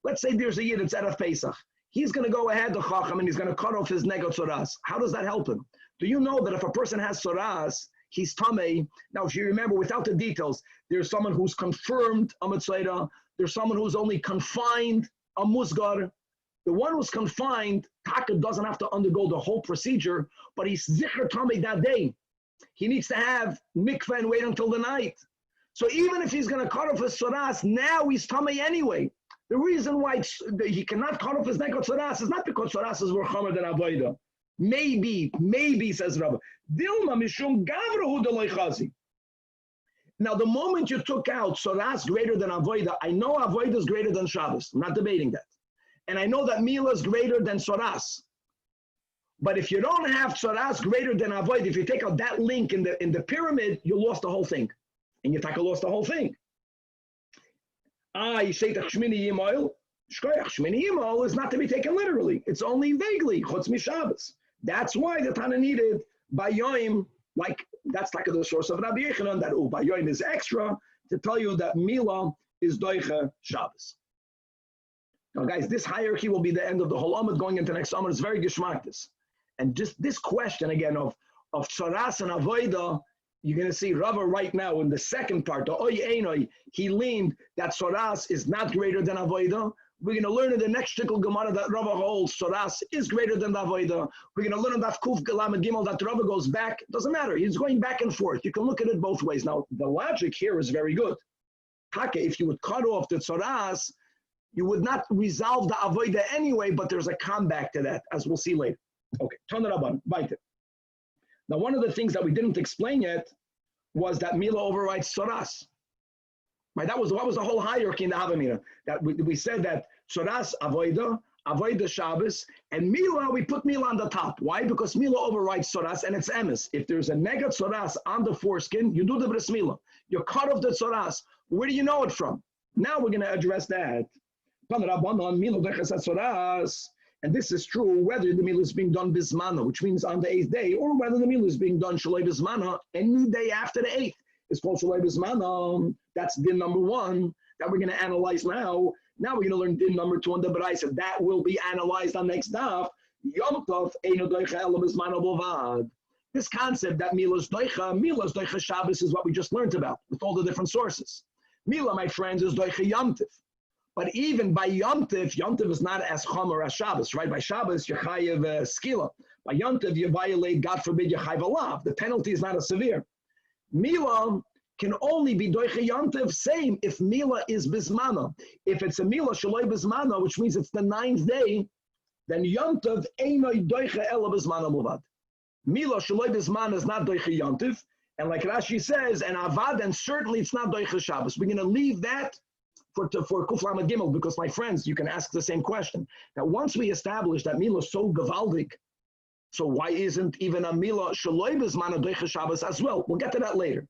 Let's say there's a Yid that's at a Pesach. He's going to go ahead to Chacham and he's going to cut off his nego tzoras. How does that help him? Do you know that if a person has soras, he's tamei? Now, if you remember, without the details, there's someone who's confirmed a mitzvah, there's someone who's only confined a musgar. The one who's confined, taka doesn't have to undergo the whole procedure, but he's zikr tamei that day. He needs to have mikveh and wait until the night. So even if he's going to cut off his soras, now he's tamei anyway. The reason why he cannot cut off his neck of soras is not because soras is more chomer than avodah. Maybe, says Rabbi. Dilma mishum gavrahu deloi chazi. Now, the moment you took out soras greater than avodah, I know avodah is greater than Shabbos. I'm not debating that. And I know that Mila is greater than soras. But if you don't have soras greater than avodah, if you take out that link in the pyramid, you lost the whole thing. And you lost the whole thing. Shmini Yimol is not to be taken literally. It's only vaguely. Chutz mi-Shabbos. That's why the Tana needed by Yom, like that's like the source of Rabbi Yechanan, that by Yom is extra to tell you that Mila is doicha Shabbos. Now, guys, this hierarchy will be the end of the whole Amud going into next Amud. It's very geschmacktes. And just this question again of tzaras and avodah, you're going to see Rava right now in the second part, the oy einoi, he leaned that tzaras is not greater than avodah. We're going to learn in the next shtickle Gemara that Rava holds tzaras is greater than the avodah. We're going to learn in Daf Kuf Gelam Gimel that Rava goes back. It doesn't matter. He's going back and forth. You can look at it both ways. Now, the logic here is very good. Taka, if you would cut off the tzaras, you would not resolve the avodah anyway, but there's a comeback to that, as we'll see later. Okay, Tana Rabban, weiter. Now, one of the things that we didn't explain yet was that Mila overrides Tzaras. Right? That was the whole hierarchy in the Havamina. That we said that Tzaras, Avodah Shabbos, and Mila, we put Mila on the top. Why? Because Mila overrides Tzaras, and it's emes. If there's a nega Tzaras on the foreskin, you do the bris Mila. You cut off the Tzaras. Where do you know it from? Now we're going to address that. And this is true whether the meal is being done bismana, which means on the 8th day, or whether the meal is being done shalei bismana any day after the 8th. It's called shalei bismana. That's din number 1 that we're going to analyze now. Now we're going to learn din number 2 on the Baraisa. That will be analyzed on next DAF. Yom Tov eino doicha ela bismana bovad. This concept that milas doicha Shabbos is what we just learned about with all the different sources. Mila, my friends, is doicha Yom Tov. But even by Yom Tov is not as chomer as Shabbos, right? By Shabbos, you chayev skila. By Yom Tov, you violate, God forbid, you chayev alav. The penalty is not as severe. Mila can only be doiche Yom Tov, same if Mila is bismana. If it's a Mila shaloi bismana, which means it's the 9th day, then Yom Tov einoi doiche ela bismana muvad. Mila shaloi bismana is not doiche Yom Tov, and like Rashi says, and avad, and certainly it's not doiche Shabbos. We're going to leave that for Kuf Lamed Gimel, because my friends, you can ask the same question. Now, once we establish that Mila is so gavaldik, so why isn't even a Mila shaloi b'zman doicha Shabbos as well? We'll get to that later.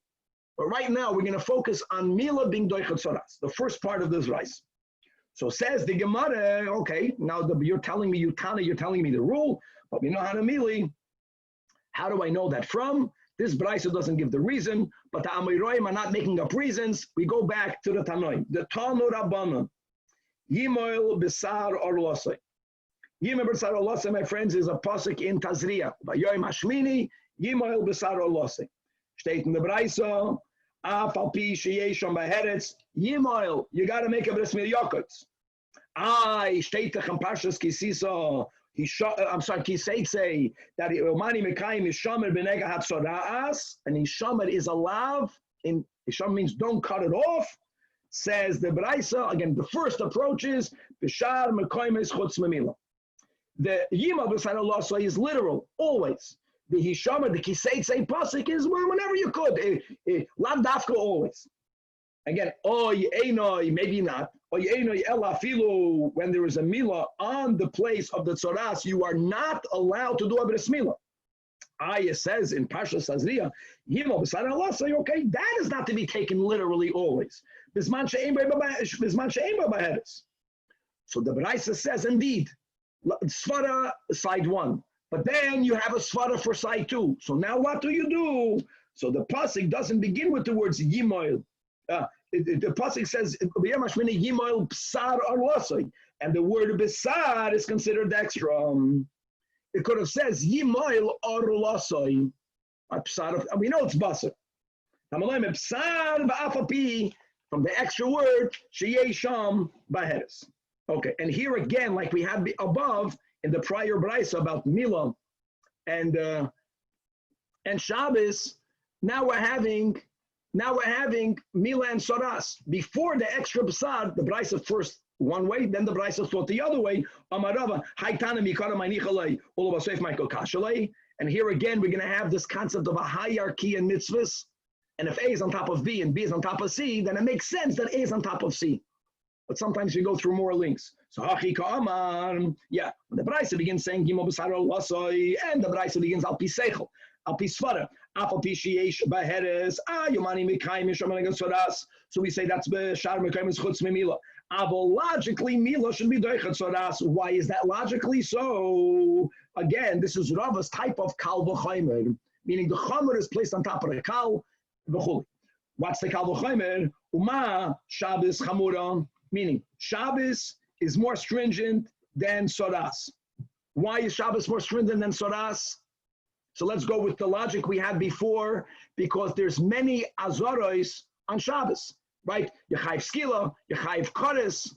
But right now, we're going to focus on Mila being doicha tzaras, the first part of this rice. So says the Gemara, okay, now you're telling me, you're telling me the rule, but we know how to Mili. How do I know that from? This Braisa doesn't give the reason, but the Amoraim are not making up reasons. We go back to the Tanoi. The Talmud Rabbanan. Yimoil Besar Orlosai. Yimoil Besar Orlosai, my friends, is a pasuk in Tazria. Vayoim Hashmini, Yimoil Besar Orlosai. Steht in the Braisa, Af al pi sheyeshon b'heretz, Yimoil, you got to make a bris milyokotz. Steht in Parshas Kisisa, Kiseitse, that Omani Mekayim is Shomer Benega Hatzoraas, and Shomer is allowed, in Shomer means don't cut it off, says the Braisa. Again, the first approach is Bishar Mekayim is Chutz Memila. The Yima B'Sar Allah is literal, always. The Hishomer, the Kiseitse Pasik is whenever you could, Lav Dafka always. Again, oy einoi, maybe not. Oy einoi ela filu, when there is a mila on the place of the tzoras, you are not allowed to do a bris mila. It says in Parshas Tazria, Yimo b'sar Allah, say, okay, that is not to be taken literally always. Bisman she'ein b'heres. So the Braisa says, indeed, Svara side 1. But then you have a Svara for side 2. So now what do you do? So the pasuk doesn't begin with the words Yimoil. The pasuk says, and the word besar is considered extra. It could have says Yimoil Orulasoi. We know it's Basar. From the extra word, Sheyesham Baheres. Okay, and here again, like we had above in the prior brisa about Mila and Shabbos, now we're having Mila and Soras. Before the extra Basar, the brisa first one way, then the brisa thought the other way. Amarava, Haitana Mikara Mainichalei, Ulabasef Michael Kashalei. And here again, we're going to have this concept of a hierarchy in mitzvahs. And if A is on top of B and B is on top of C, then it makes sense that A is on top of C. But sometimes you go through more links. So Hachi Ka'amar, yeah, the Braisa begins saying Gimo B'Saro Lasoi, and the Braisa begins Al Pi Seichel, Al Pi Svara, Afal Pi Sheyesh Baheres, Yomani Mikayim Yishaman Soras. So we say that's B'Shar Mikayim Chutz Mimila. But logically, Mila should be Doichet Soras. Why is that logically so? Again, this is Rava's type of Kal V'Chaymer, meaning the Chomer is placed on top of the Kal. What's the Kal V'Chaymer? Uma Shabbos Chamura, meaning Shabbos is more stringent than Soras. Why is Shabbos more stringent than Soras? So let's go with the logic we had before, because there's many Azaros on Shabbos, right? Yechayiv Skila, Yechayiv Kodes.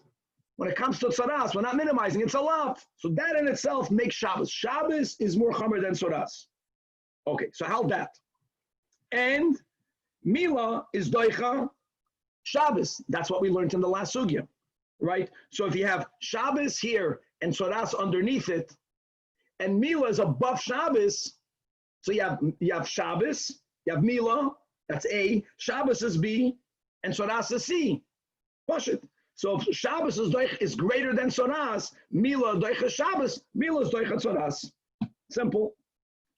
When it comes to Soras, we're not minimizing, it's a lot. So that in itself makes Shabbos. Shabbos is more Chomer than Soras. Okay, so how that? And Mila is Doicha Shabbos. That's what we learned in the last sugya, right? So if you have Shabbos here and Soras underneath it, and Mila is above Shabbos, so you have Shabbos, you have Mila, that's A, Shabbos is B, and Soras is C. Push it. So if Shabbos is greater than Soras, Mila Doicha Shabbos, Mila is Doicha Soras. Simple.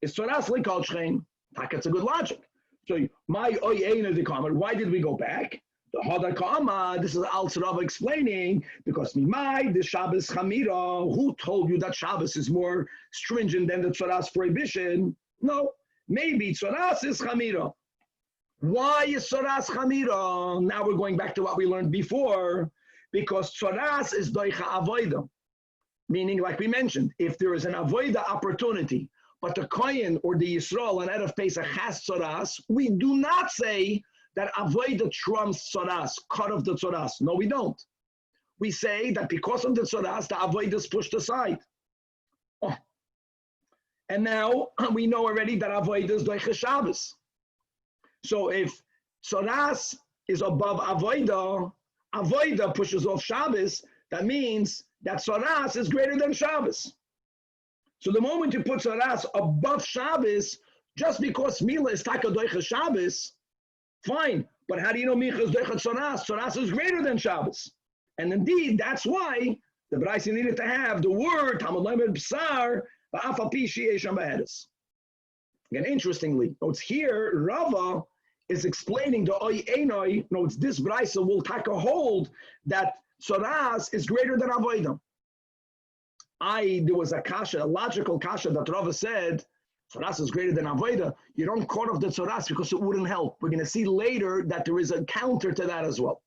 It's Soras Likal Shchein. That's a good logic. So my Oyena the comment. Why did we go back? The Hadakama, this is Al Tzarava explaining, because Mimai, the Shabbos Chamira, who told you that Shabbos is more stringent than the Tzoras prohibition? No, maybe Tzoras is Chamira. Why is Tzoras Chamira? Now we're going back to what we learned before, because Tzoras is Doicha Avoida. Meaning, like we mentioned, if there is an Avoida opportunity, but the Kohen or the Yisrael on Erev Pesach has Tzoras, we do not say that Avodah trumps Tzoras, cut off the Tzoras. No, we don't. We say that because of the Tzoras, the Avodah is pushed aside. Oh. And now we know already that Avodah is Doicha Shabbos. So if Tzoras is above Avodah, Avodah pushes off Shabbos, that means that Tzoras is greater than Shabbos. So the moment you put Tzoras above Shabbos, just because Mila is Taka Doicha Shabbos, fine. But how do you know Micha is Doicha Tzoras? Tzoras is greater than Shabbos. And indeed, that's why the Braisa needed to have the word Talmud Lamed B'Sar Ba'afal Pi Sheyesh Baheres. Again, interestingly, notes here, Rava is explaining the Oy Einoi, notes this Braisa will take a hold that Tzoras is greater than Avodah. There was a kasha, a logical kasha that Rava said, Tzoras is greater than Avodah. You don't cut off the Tzoras because it wouldn't help. We're going to see later that there is a counter to that as well.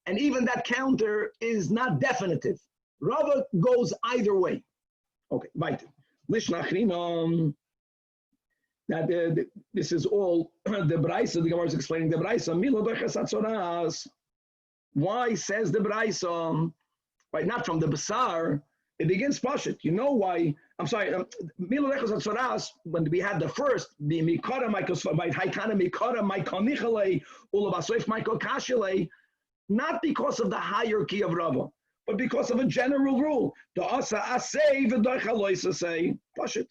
And even that counter is not definitive. Rava goes either way. Okay, right. That this is all the Braisa, the Gemara is explaining the Braisa. Milo doichas Tzoras. Why says the Braisa? Right, not from the Basar. It begins Pashit. You know why? I'm sorry. Milo doichas Tzoras. When we had the first, the Mikara Michael by Haikana Mikara Michael Nichalei Ulabasoif Michael Kashilei, not because of the hierarchy of Rava, but because of a general rule. The Asa Asay v'Doichaloisa say Pashit.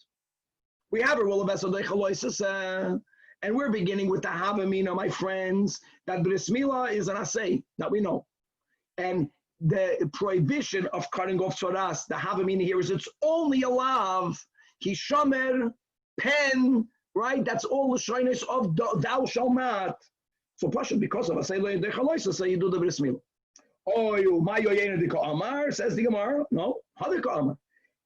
We have a rule of Asa Doichaloisa, and we're beginning with the Havamina, my friends, that Bris Milah is an Asay, that we know. And the prohibition of cutting off Tzoras, the Havamina here is it's only a lav, Hishomer, pen, right? That's all the shyness of thou shall not. So Pashit, because of Asay Doichaloisa, say you do the Bris Milah. Oh, you, my yoyena de Amar, says the Gemara. No, Hadika Amar.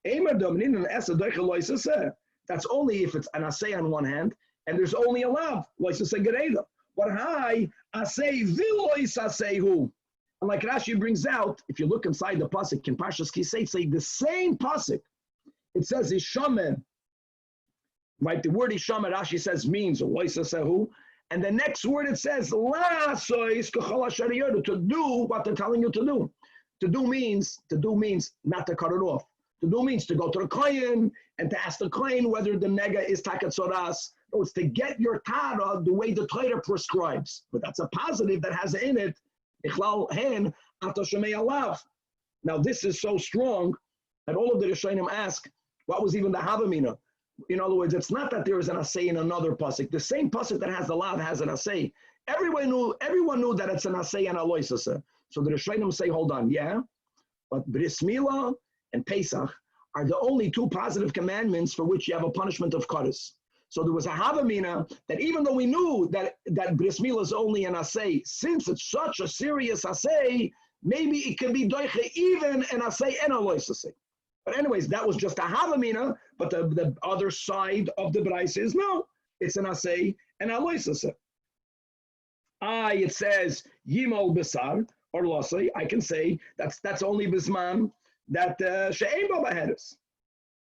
Emer dominin and Asa Doichaloisa say. That's only if it's an asay on one hand, and there's only a lav, like to say gereda. But hi, asay vilois asayhu. And like Rashi brings out, if you look inside the pasuk in Parshas Kisei, say the same pasuk. It says Ishomer Right? The word Ishama, Rashi says, means loisasehu. And the next word it says, la sois k'chol asher yodu, to do what they're telling you to do. To do means not to cut it off. To do means to go to the kohen and to ask the kohen whether the nega is takat soras. No, it's to get your tara the way the Torah prescribes. But that's a positive that has in it, ichlal hen ato shemei alav. Now this is so strong that all of the Rishonim ask, what was even the havamina? In other words, it's not that there is an assay in another pasuk. The same pasuk that has the lav has an assay. Everyone knew that it's an assay and a loisasa. So the Rishonim say, hold on, yeah, but Bris Milah and Pesach are the only two positive commandments for which you have a punishment of kares. So there was a havamina that even though we knew that Bris Milah is only an assay, since it's such a serious assay, maybe it can be doiche even an assay and a loisasa. But anyways, that was just a havamina, but the other side of the Brais is no, it's an assay and a loisasa. It says yimol besar or losay. I can say that's only bisman that she'ein bo b'heres.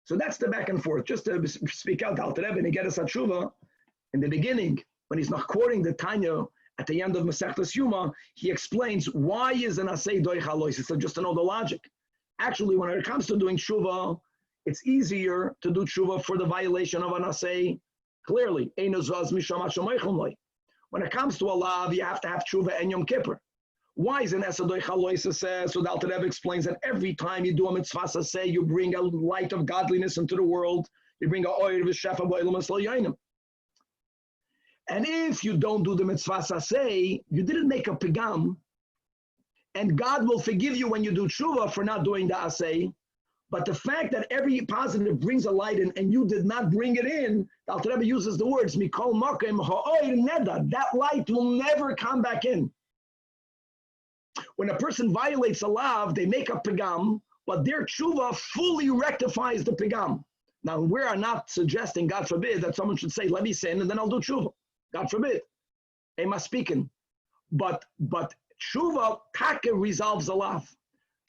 So that's the back and forth. Just to speak out, Alter Rebbe and get us a tshuva in the beginning when he's not quoting the Tanya at the end of Masechtas Yuma, he explains why is an assay doich halois. So just to know the logic. Actually, when it comes to doing tshuva, it's easier to do tshuva for the violation of an assay. Clearly, when it comes to Allah, you have to have tshuva and Yom Kippur. Why is an esadoy chaloisa says? So the Alter Rebbe explains that every time you do a mitzvah say, you bring a light of godliness into the world. You bring a oir v'shefa b'olam esloyainim. And if you don't do the mitzvah say, you didn't make a pigam, and God will forgive you when you do tshuva for not doing the asay. But the fact that every positive brings a light in and you did not bring it in, the Alter Rebbe uses the words, mikol makom ha'oir neda, that light will never come back in. When a person violates a lav, they make a pigam, but their tshuva fully rectifies the pigam. Now, we are not suggesting, God forbid, that someone should say, let me sin, and then I'll do tshuva. God forbid. Ema speaking. But tshuva taka resolves a lav.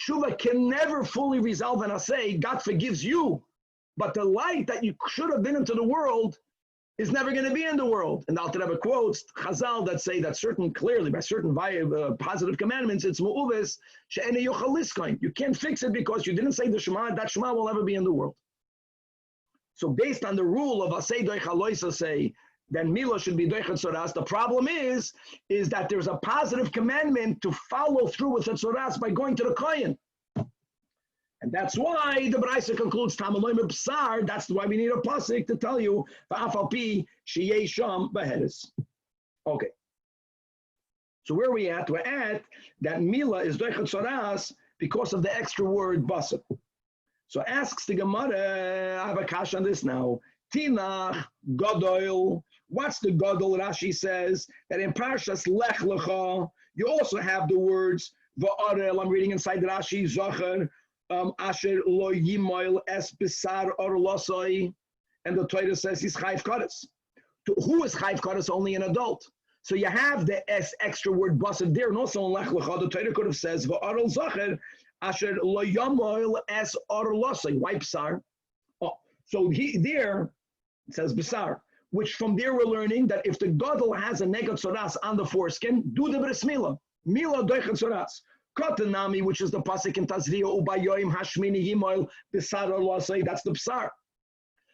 Tshuva can never fully resolve an assay. God forgives you. But the light that you should have been into the world is never going to be in the world. And the Alter Rebbe quotes Chazal that say that clearly by certain positive commandments, it's mu'uves she'ene yochal liskain. You can't fix it because you didn't say the Shema. That Shema will never be in the world. So based on the rule of asay doich haloisa say, then Mila should be doichet soras. The problem is that there's a positive commandment to follow through with the soras by going to the kohen. And that's why the Braisa concludes Tamaloy B'sar. That's why we need a pasuk to tell you va'afalpi sheyei sham b'heres. Okay. So where are we at? We're at that Mila is doichet soras because of the extra word basar. So asks the Gemara, I have a kash on this now. Tanach Gadol. What's the Gadol? Rashi says that in Parshas Lech Lecha, you also have the words Va'arel. I'm reading inside the Rashi Zajac. Asher lo yimoil es besar or losoi, and the Torah says he's chayv kares. Who is chayv kares? Only an adult. So you have the s extra word basar there, and also in Lech Lecha, the Torah could have says va'arel zacher asher lo yimoil es or losoi. Why besar? So there it says besar, which from there we're learning that if the gadol has a negat soras on the foreskin, do the bris milah. Milah doichet soras. Kotanami, which is the pasuk in Tazria, Ubayoim Hashmini Himoil Bisar Losai, that's the Psar.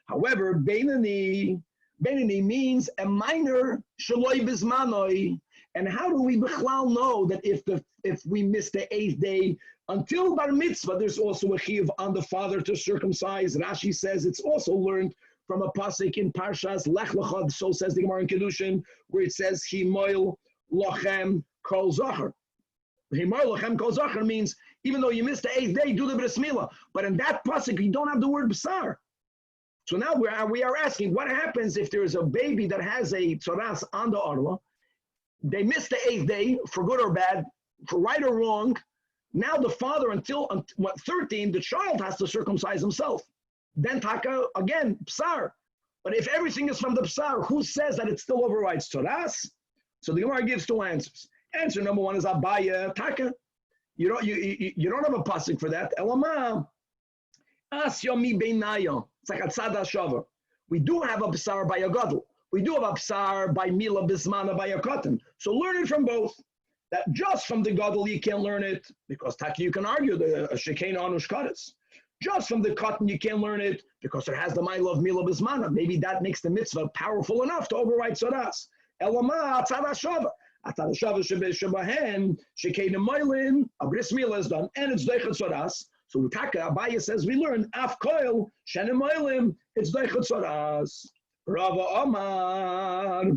However, Benini means a minor Shaloi Bismanoi. And how do we Bichlal know that if we miss the 8th day until Bar Mitzvah, there's also a chiyuv on the father to circumcise? Rashi says it's also learned from a pasuk in Parshas Lech Lecha, so says the Gemara in Kedushin, where it says Himoil Lochem Kol Zachar. Himar Lochem Kol Zachar means even though you missed the 8th day, do the bris milah. But in that pasuk, you don't have the word b'sar. So now we are asking, what happens if there is a baby that has a tzoras on the arla? They missed the 8th day, for good or bad, for right or wrong. Now the father, until 13, the child has to circumcise himself. Then taka, again, b'sar. But if everything is from the b'sar, who says that it still overrides tzoras? So the Gemara gives two answers. Answer number one is Abaya Taka. You don't have a pasuk for that. Elama As Yomi Beinayo. It's like a tzad hashava. We do have a b'sar by a gadol. We do have a b'sar by mila bismana by a katan. So learn it from both. That just from the gadol you can't learn it, because taki you can argue the shekena anush kares. Just from the katan you can't learn it, because it has the mila of mila bismana. Maybe that makes the mitzvah powerful enough to override sodas. Elama atzad hashava. Atzad hashava shebahen shekena moilin, a bris mila is done, and it's deichet sodas. So Taka Abaya says we learn af koil shenem moilim, it's deichet sodas. Rava Omar.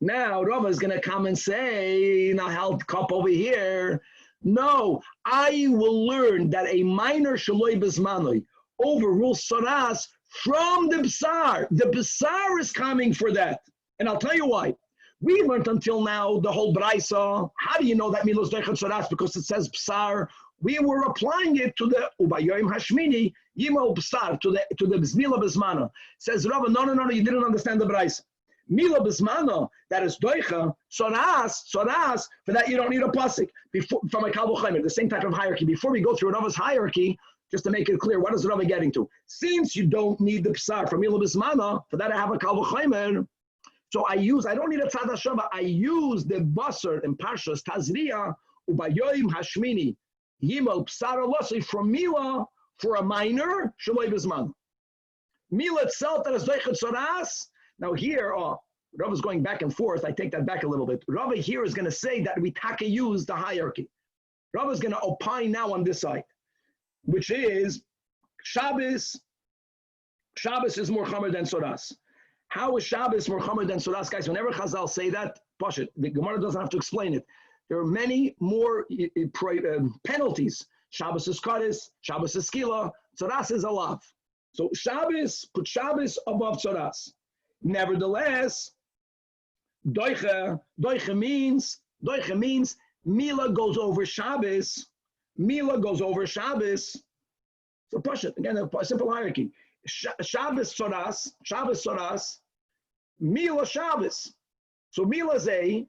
Now Rava is going to come and say, now held cup over here. No, I will learn that a minor shaloi bismanoi overrules sodas from the b'sar. The b'sar is coming for that. And I'll tell you why. We learned until now the whole braisa. How do you know that milos deichet sodas? Because it says b'sar. We were applying it to the ubayoim hashmini yimol b'sar, to the mila bismana. Says Rava, no, you didn't understand the braisa. Mila bismana, that is doicha, soras, for that you don't need a pasuk. From a kal v'chomer, the same type of hierarchy. Before we go through Rava's hierarchy, just to make it clear, what is Rava getting to? Since you don't need the psar for mila bismana, for that I have a kal v'chomer, so I don't need a tzad hashava, I use the basar in Parshas Tazria, ubayoim hashmini, yimel psar alosei from mila, for a minor, shaloi bismana. Mila itself, that is doicha soras. Now here, Rav is going back and forth. I take that back a little bit. Rav here is going to say that we taka use the hierarchy. Rav is going to opine now on this side, which is Shabbos. Shabbos is more chamer than sodas. How is Shabbos more chamer than sodas, guys? Whenever Chazal say that, push it. The Gemara doesn't have to explain it. There are many more penalties. Shabbos is kadis, Shabbos is skila, sodas is alav. So Shabbos, put Shabbos above sodas. Nevertheless, doicha means mila goes over Shabbos. Mila goes over Shabbos. So push it again. A simple hierarchy. Shabbos sodas. Mila Shabbos. So mila is A.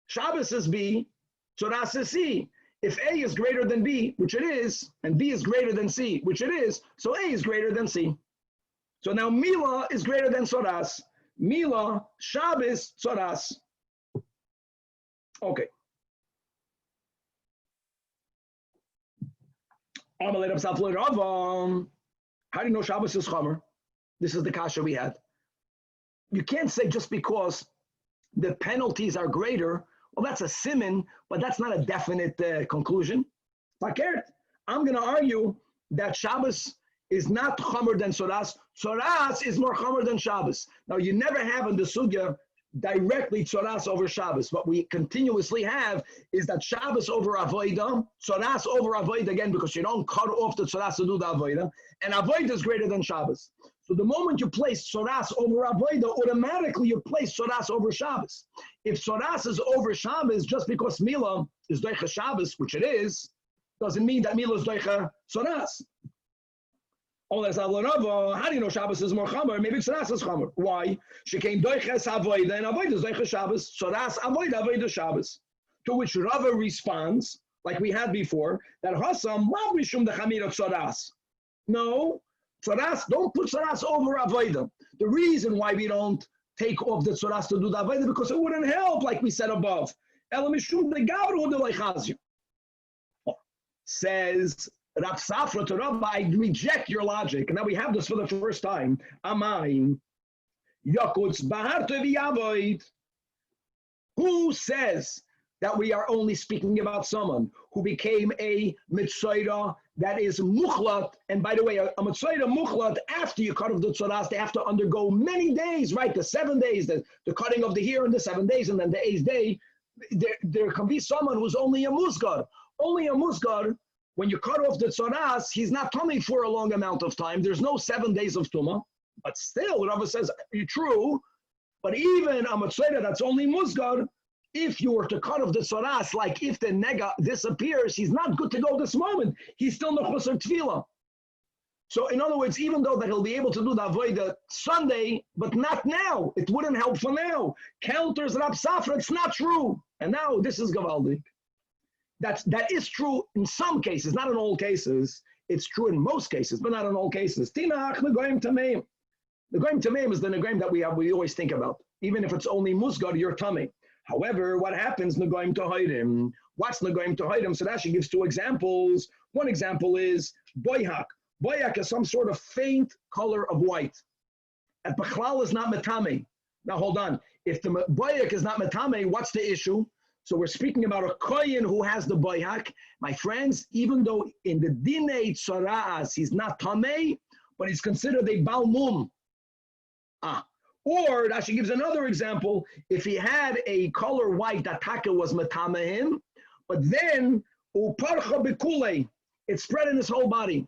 Shabbos is B. Sodas is C. If A is greater than B, which it is, and B is greater than C, which it is, so A is greater than C. So now Mila is greater than Sodas. Mila, Shabbos, Sodas. Okay. How do you know Shabbos is Chomer? This is the kasha we had. You can't say just because the penalties are greater, well, that's a siman, but that's not a definite conclusion. I'm going to argue that Shabbos is not chomer than Sodas. Sodas is more chomer than Shabbos. Now, you never have in the sugya directly Sodas over Shabbos. What we continuously have is that Shabbos over Avodah, Sodas over Avodah, again, because you don't cut off the Sodas to do the Avodah, and Avodah is greater than Shabbos. So the moment you place Sodas over Avodah, automatically you place Sodas over Shabbos. If Sodas is over Shabbos, just because Mila is Doicha Shabbos, which it is, doesn't mean that Mila is Doicha Sodas. How do you know Shabbos is more chamer? Maybe Sodas is chamer. Why? She came doiches avoida and avoida is doiches Shabbos. Sodas avoida Shabbos. To which Rava responds, like we had before, that Hassan mishum the chamir of Sodas. No, Sodas, don't put Sodas over avoida. The reason why we don't take off the Sodas to do the avoida because it wouldn't help, like we said above. Ela mishum the gavru de leichazio. Says Rav Safra to Rabbi, I reject your logic. And now we have this for the first time. Amain. Yakutz bahar tevi. Who says that we are only speaking about someone who became a mitzayda that is muchlat? And by the way, a mitzayda muchlat, after you cut off the tzoras, they have to undergo many days, right? The 7 days, the cutting of the hair in the 7 days, and then the 8th day. There can be someone who's only a musgar. Only a musgar. When you cut off the tzoras, he's not coming for a long amount of time. There's no 7 days of tumah. But still, Rava says, true. But even a mitzvah that's only musgar, if you were to cut off the tzoras, like if the nega disappears, he's not good to go this moment. He's still nechusar tefillah. So in other words, even though that he'll be able to do the avodah Sunday, but not now. It wouldn't help for now. Counters Rab Safra, it's not true. And now this is gavaldik. That is true in some cases, not in all cases. It's true in most cases, but not in all cases. Tanach, we're going to me. Negoim Tameim is the Negoim that we always think about. Even if it's only Musgar, you're Tamei. However, what happens, Negoim Tahoidim? What's Negoim Tahoidim? So Rashi gives two examples. One example is Boyhak. Boyhak is some sort of faint color of white. And Bechlal is not Metame. Now hold on. If the Boyhak is not Metame, what's the issue? So we're speaking about a Kohen who has the Boyhak. My friends, even though in the Dinei Tzoras he's not Tamei, but he's considered a Balmum. Or Rashi gives another example. If he had a color white that Taka was Metamehim, but then Uparcha Bekule, it spread in his whole body.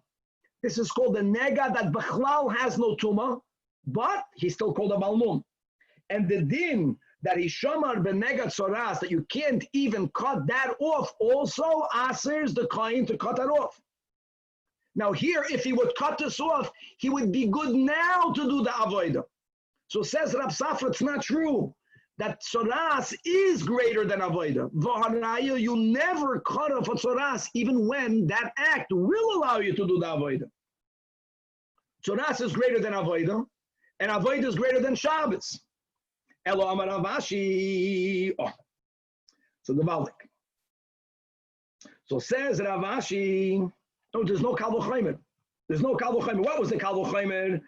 This is called the Nega that Bechlal has no Tuma, but he's still called a Balmum. And the din that he shamar benega tzoras, that you can't even cut that off, also asers the kohen to cut that off. Now here, if he would cut this off, he would be good now to do the avodah. So says Rab Safra, it's not true that tzoras is greater than avodah. V'hanaya, you never cut off a tzoras, even when that act will allow you to do the avodah. Tzoras is greater than avodah, and avodah is greater than Shabbos. Elo Amar Ravashi. So the Valdik. So says Ravashi, no, there's no Kal V'chomer. There's no Kal V'chomer. What was the Kal V'chomer?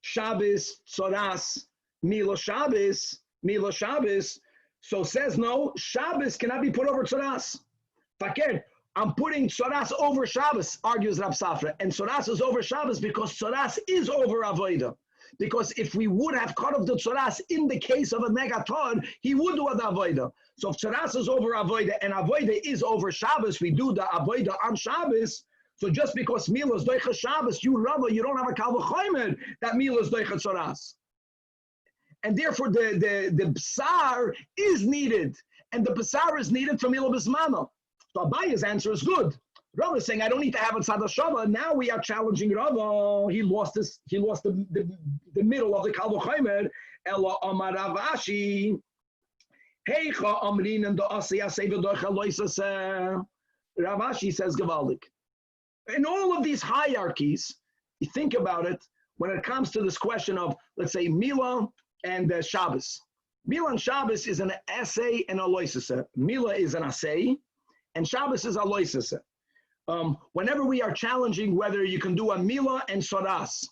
Shabbos, Tzoras, Milo Shabbos, Milo Shabbos. So says no, Shabbos cannot be put over Tzoras. Fakir, I'm putting Tzoras over Shabbos, argues Rab Safra. And Tzoras is over Shabbos because Tzoras is over Avodah. Because if we would have cut off the tzoras in the case of a megaton, he would do the avodah. So if tzoras is over avodah and avodah is over Shabbos, we do the avodah on Shabbos. So just because Mila is doicha Shabbos, you Rabbi, you don't have a kal v'chomer that Mila is doicha tzoras. And therefore the b'sar is needed. And the b'sar is needed for Mila b'zmano. So Abaya's answer is good. Rabbi is saying, I don't need to have a tzad hashava. Now we are challenging Rabbi. He lost the middle of the kal v'chomer. Ela amar Ravashi. Heicha amrin and the asiyah sevedocha loisase. Ravashi says Gavaldik. In all of these hierarchies, you think about it, when it comes to this question of, let's say, Mila and Shabbos. Mila and Shabbos is an essay and a loisase. Mila is an assay, and Shabbos is a loisase. Whenever we are challenging whether you can do a Mila and Soras.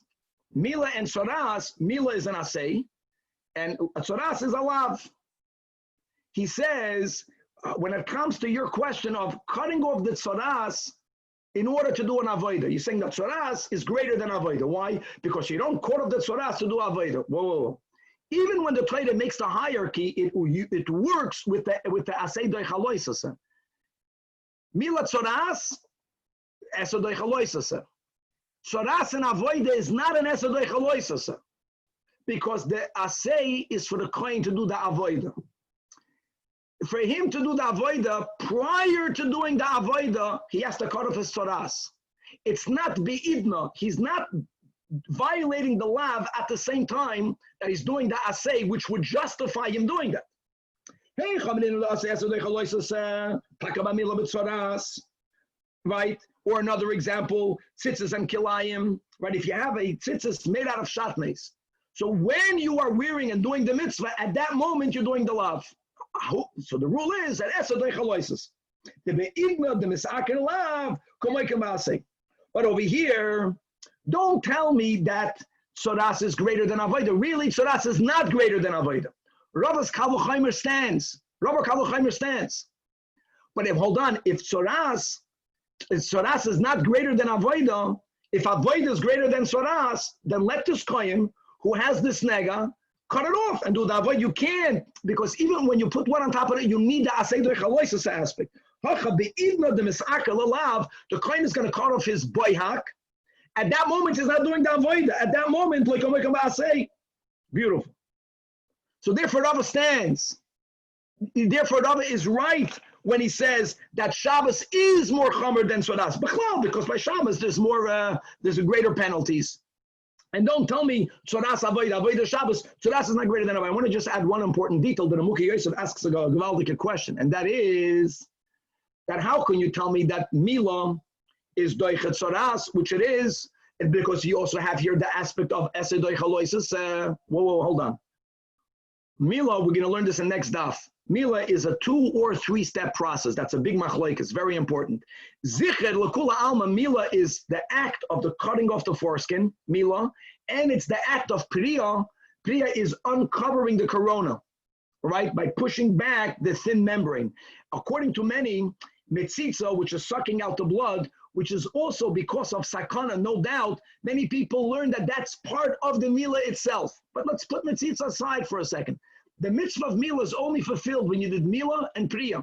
Mila and Soras, Mila is an Asay, and Soras is a Lav. He says, when it comes to your question of cutting off the Soras in order to do an Avodah, you're saying that Soras is greater than Avodah. Why? Because you don't cut off the Soras to do Avodah. Whoa. Even when the Torah makes the hierarchy, it works with the Asay Doich HaLoisase. Mila Soras, Esodoich HaLoisase. Tzoras and Avodah is not an Esodoich HaLoisase because the Asay is for the Kohen to do the Avodah. For him to do the Avodah, prior to doing the Avodah, he has to cut off his Tzoras. It's not Be'idna. He's not violating the Lav at the same time that he's doing the Asay, which would justify him doing that. Hey, right? Or another example, tzitzis and kilayim, right? If you have a tzitzis made out of shatnez, so when you are wearing and doing the mitzvah, at that moment you're doing the lav. So the rule is that esadei chaloises. The be'igna, the misakin lav, komoikim ba'asei. But over here, don't tell me that tzoras is greater than avodah. Really, tzoras is not greater than avodah. Rava's kal v'chomer stands. Rava kal v'chomer stands. But if tzoras is not greater than avodah, if avodah is greater than tzoras, then let this kohen who has this nega cut it off and do the avodah. You can't, because even when you put one on top of it, you need the asay doich haloisus aspect. The kohen is going to cut off his boyhak. At that moment, he's not doing the avodah. At that moment, like asay. Beautiful. So therefore, Rava stands. Therefore, Rava is right when he says that Shabbos is more chomer than Tzoras. Because by Shabbos there's greater penalties. And don't tell me Tzoras Avodah Shabbos. Tzoras is not greater than Avodah. I want to just add one important detail that Amuki Yosef asks a Gavaldik question, and that is that how can you tell me that Mila is Doichet Tzoras, which it is, And because you also have here the aspect of Esedoi Chaloisis. Whoa, hold on. Mila, we're going to learn this in next daf. Mila is a 2 or 3 step process. That's a big machlok. It's very important. Zicher lekula alma. Mila is the act of the cutting off the foreskin. Mila, and it's the act of priya. Priya is uncovering the corona, right, by pushing back the thin membrane. According to many, metzitza, which is sucking out the blood, which is also because of sakana, no doubt, many people learn that that's part of the Mila itself. But let's put metzitza aside for a second. The mitzvah of Mila is only fulfilled when you did Mila and Priya.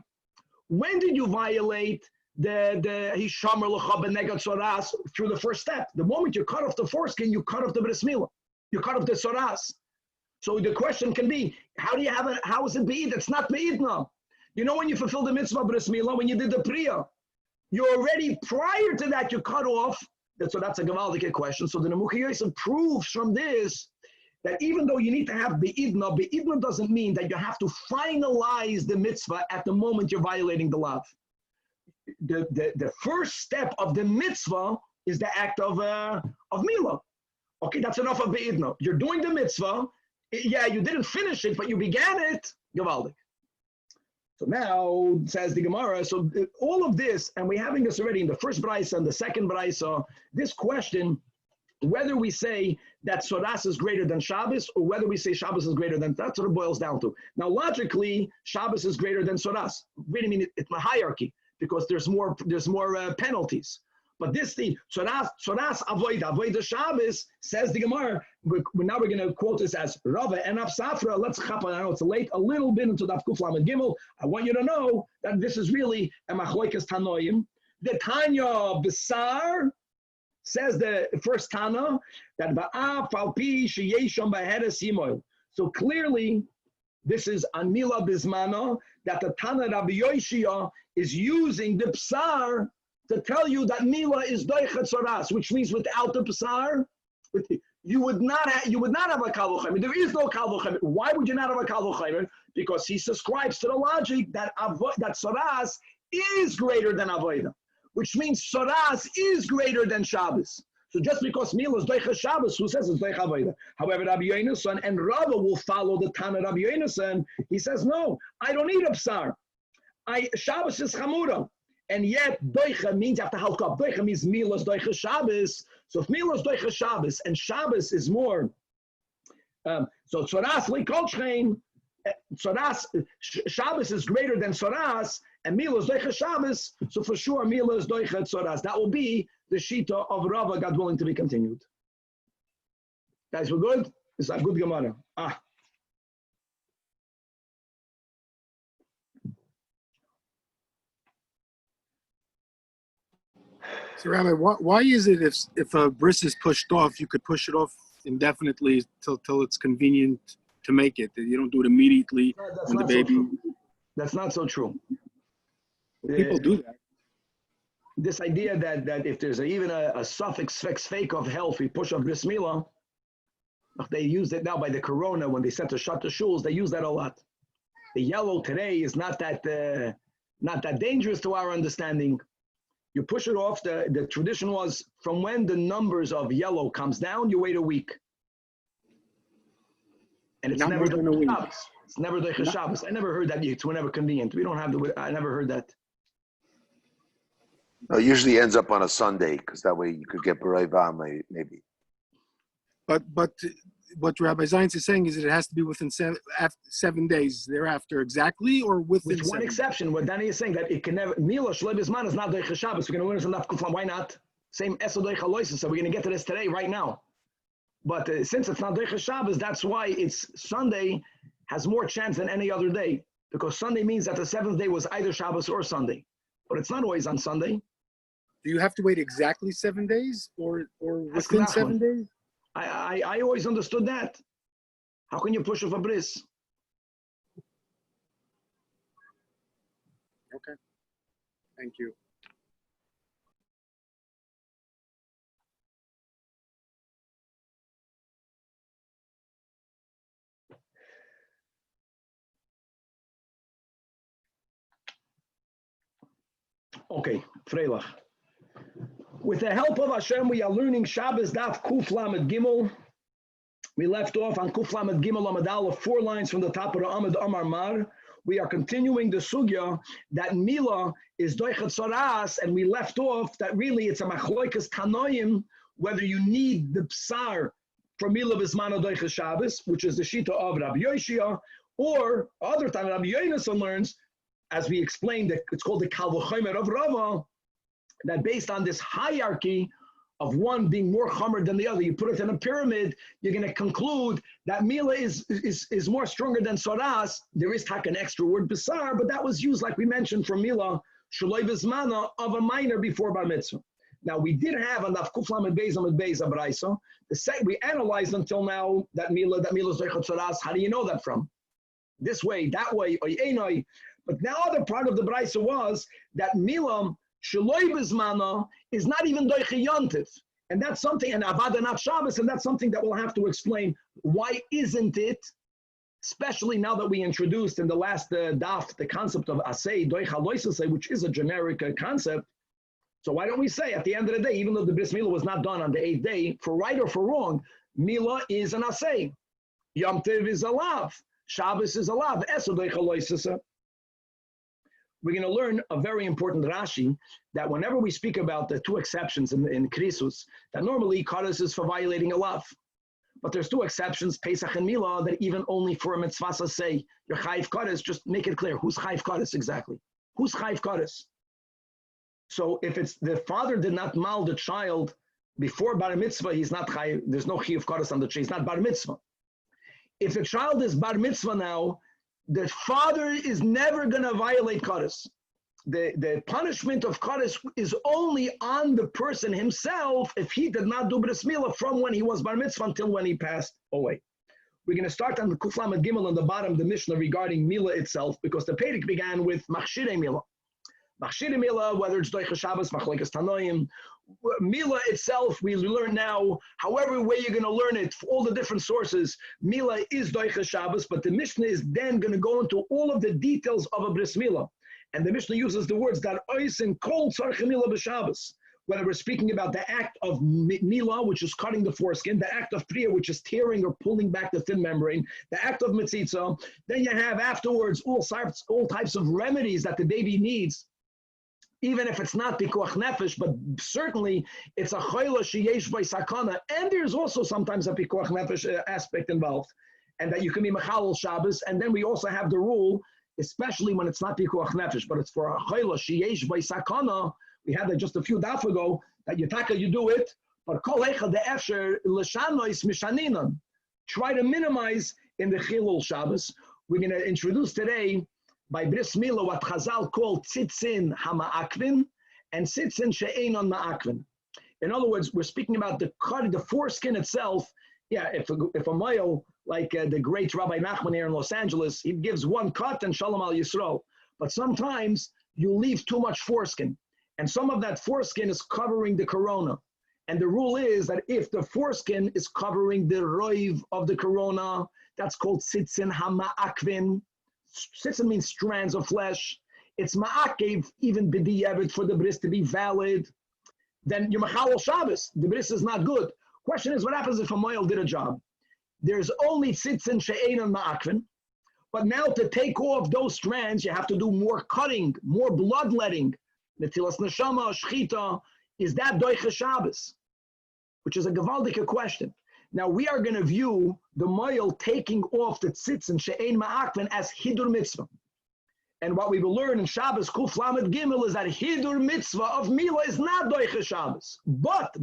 When did you violate the Hishamar L'cha B'Negat Soras through the first step? The moment you cut off the foreskin, you cut off the Bris Mila. You cut off the Soras. So the question can be, how is it Be'id? It's not Be'id now. You know when you fulfill the mitzvah Bris Mila, when you did the Priya, you already, prior to that, you cut off. So that's a Gavaldic question. So the Nemuchi Yosef proves from this that even though you need to have Be'idna doesn't mean that you have to finalize the mitzvah at the moment you're violating the law. The first step of the mitzvah is the act of Mila. Okay, that's enough of Be'idna. You're doing the mitzvah. Yeah, you didn't finish it, but you began it. Gavaldic. So now, says the Gemara, so all of this, and we're having this already in the first Braisa and the second Braisa, this question, whether we say that Soras is greater than Shabbos, or whether we say Shabbos is greater than, that's what it boils down to. Now, logically, Shabbos is greater than Soras. Really mean it's a hierarchy, because there's more penalties. But this thing, Soras Avoida Shabbos, says the Gemara, now we're going to quote this as Rava and Safra. Let's chapa. I know it's late, a little bit into Daf Kuf Lamed Gimel. I want you to know that this is really a Machloikas Tanoim. The Tanya Besar says the first Tana that Ba'af Alpi Sheyesham Ba'heres Yimoil. So clearly, this is Anmila Bismana that the Tana Rabbi Yoshia is using the Psar to tell you that Mila is Doichet Soras, which means without the Psar, you would not have a Kal V'Chomer. There is no Kal V'Chomer. Why would you not have a Kal V'Chomer? Because he subscribes to the logic that Soras is greater than Avodah, which means Soras is greater than Shabbos. So just because Mila is Doichet Shabbos, who says it's Doichet Avodah? However, Rabbi Yonasan and Rava will follow the Tana Rabbi Yonasan. He says, no, I don't need a Psar. Shabbos is Chamura. And yet, doicha means you have to help up. Doicha means milas doicha Shabbos. So if milas doicha Shabbos and Shabbos is more, so tzoras lekolchein, tzoras Shabbos is greater than tzoras, and milas doicha Shabbos. So for sure, milas doicha tzoras. That will be the shita of Rava. God willing to be continued. Guys, we're good. It's a good Gemara. So, Rabbi, why is it if a bris is pushed off, you could push it off indefinitely till it's convenient to make it? You don't do it immediately when the baby. So that's not so true. People do that. This idea that if there's even a suffix fake of health, we push off bris milah. They use it now by the corona when they set to shut the shuls. They use that a lot. The yellow today is not that dangerous to our understanding. You push it off. The tradition was from when the numbers of yellow comes down, you wait a week. And it's Not never more than a week. Shabbos. It's never Doicha Shabbos. I never heard that. It's whenever convenient. We don't have I never heard that. No, it usually ends up on a Sunday because that way you could get B'rei V'am maybe. But what Rabbi Zions is saying is that it has to be within 7 days thereafter exactly, or within With one exception, what Danny is saying that it can never. Mila Shloi Bisman is not Doicha Shabbos. We're going to learn some Daf Kuflam. Why not? Same Esod Doicha Loises. So we're going to get to this today, right now. But since it's not Doicha Shabbos, that's why it's Sunday has more chance than any other day, because Sunday means that the seventh day was either Shabbos or Sunday, but it's not always on Sunday. Do you have to wait exactly 7 days, or within 7 days? I always understood that. How can you push off a bris? Okay. Thank you. Okay, Freilach. With the help of Hashem, we are learning Shabbos DAF Kuf Lamed Gimel. We left off on Kuf Lamed Gimel Amud Aleph, 4 lines from the top of the Amud Amar Mar. We are continuing the sugya that Mila is Doichet Soras, and we left off that really it's a Machloikas Tanoim, whether you need the Psar for Mila Bismana Doichet Shabbos, which is the Shita of Rabbi Yoshia, or other time Rabbi Yonason learns, as we explained, that it's called the Kal V'chomer of Rava, that based on this hierarchy of one being more chomer than the other, you put it in a pyramid, you're going to conclude that Mila is more stronger than Soras. There is an extra word, Besar, but that was used, like we mentioned, for Mila, Shaloi Vizmana, of a minor before Bar Mitzvah. Now, we did have enough Kuflam and Beis Amud Beis Abraisa. We analyzed until now that Mila is Doichet Soras. How do you know that from? This way, that way, or Einoi. But now other part of the Braisa was that Mila, Shaloi Bizmana, is not even Doiche Yontif. And that's something, and Avada not Shabbos, and that's something that we'll have to explain. Why isn't it, especially now that we introduced in the last DAF the concept of Asay, Doicha Loisasay, which is a generic concept. So why don't we say at the end of the day, even though the Bris Mila was not done on the 8th day, for right or for wrong, Mila is an Asay. Yom Tiv is a lav. Shabbos is a lav. Eso Doicha Loisasay. We're going to learn a very important Rashi that whenever we speak about the 2 exceptions in Krisus, that normally Karas is for violating a lav. But there's 2 exceptions, Pesach and Mila, that even only for a mitzvah say, you're Chayiv Karas, just make it clear, who's Chayiv Karas exactly? Who's Chayiv Karas? So if it's the father did not mal the child before Bar Mitzvah, he's not Chayiv, there's no Chayiv Karas on the child, he's not Bar Mitzvah. If the child is Bar Mitzvah now, the father is never going to violate Karas. The punishment of Karas is only on the person himself if he did not do Bris Milah from when he was Bar Mitzvah until when he passed away. We're going to start on the Kuf Lamed Gimel on the bottom, the Mishnah regarding Milah itself, because the Perek began with Machshirei Milah. Machshirei Milah, whether it's Doicha Shabbos, Machlokas Tanoim, Mila itself, we learn now, however way you're going to learn it, all the different sources, Mila is Doicha Shabbos, but the Mishnah is then going to go into all of the details of a Bris Mila. And the Mishnah uses the words that Oisin Kol Tzarech Mila B'Shabbos. Whether we're speaking about the act of Mila, which is cutting the foreskin, the act of Priya, which is tearing or pulling back the thin membrane, the act of Mitzitza, then you have afterwards all types of remedies that the baby needs. Even if it's not pikuach nefesh, but certainly it's a chayla sheyesh by sakana, and there's also sometimes a pikuach nefesh aspect involved, and that you can be mechalel Shabbos. And then we also have the rule, especially when it's not pikuach nefesh, but it's for a chayla sheyesh by sakana. We had that just a few daf ago that you do it, but kol echad de'efsher l'shanois mishaninan. Try to minimize in the chilul Shabbos. We're going to introduce today, by Bris Milah, what Chazal called tzitzin hama'akvin and tzitzin she'enon ma'akvin. In other words, we're speaking about the foreskin itself. Yeah, if a male, like the great Rabbi Nachman here in Los Angeles, he gives 1 cut and Shalom al Yisrael. But sometimes you leave too much foreskin, and some of that foreskin is covering the corona. And the rule is that if the foreskin is covering the roiv of the corona, that's called tzitzin hama'akvin. Tzitzin means strands of flesh. It's ma'akev, even b'di'evet, for the bris to be valid. Then you're mechalel Shabbos. The bris is not good. Question is, what happens if a moel did a job? There's only tzitzin she'enon ma'akvin, but now to take off those strands, you have to do more cutting, more bloodletting. Netilas neshama, shchita, is that doicha Shabbos? Which is a gewaldige question. Now we are going to view the moel taking off the tzitzin she'ein ma'akvin as hidur mitzvah. And what we will learn in Shabbos Kuf Lamed Gimel is that hidur mitzvah of Mila is not doicha Shabbos. But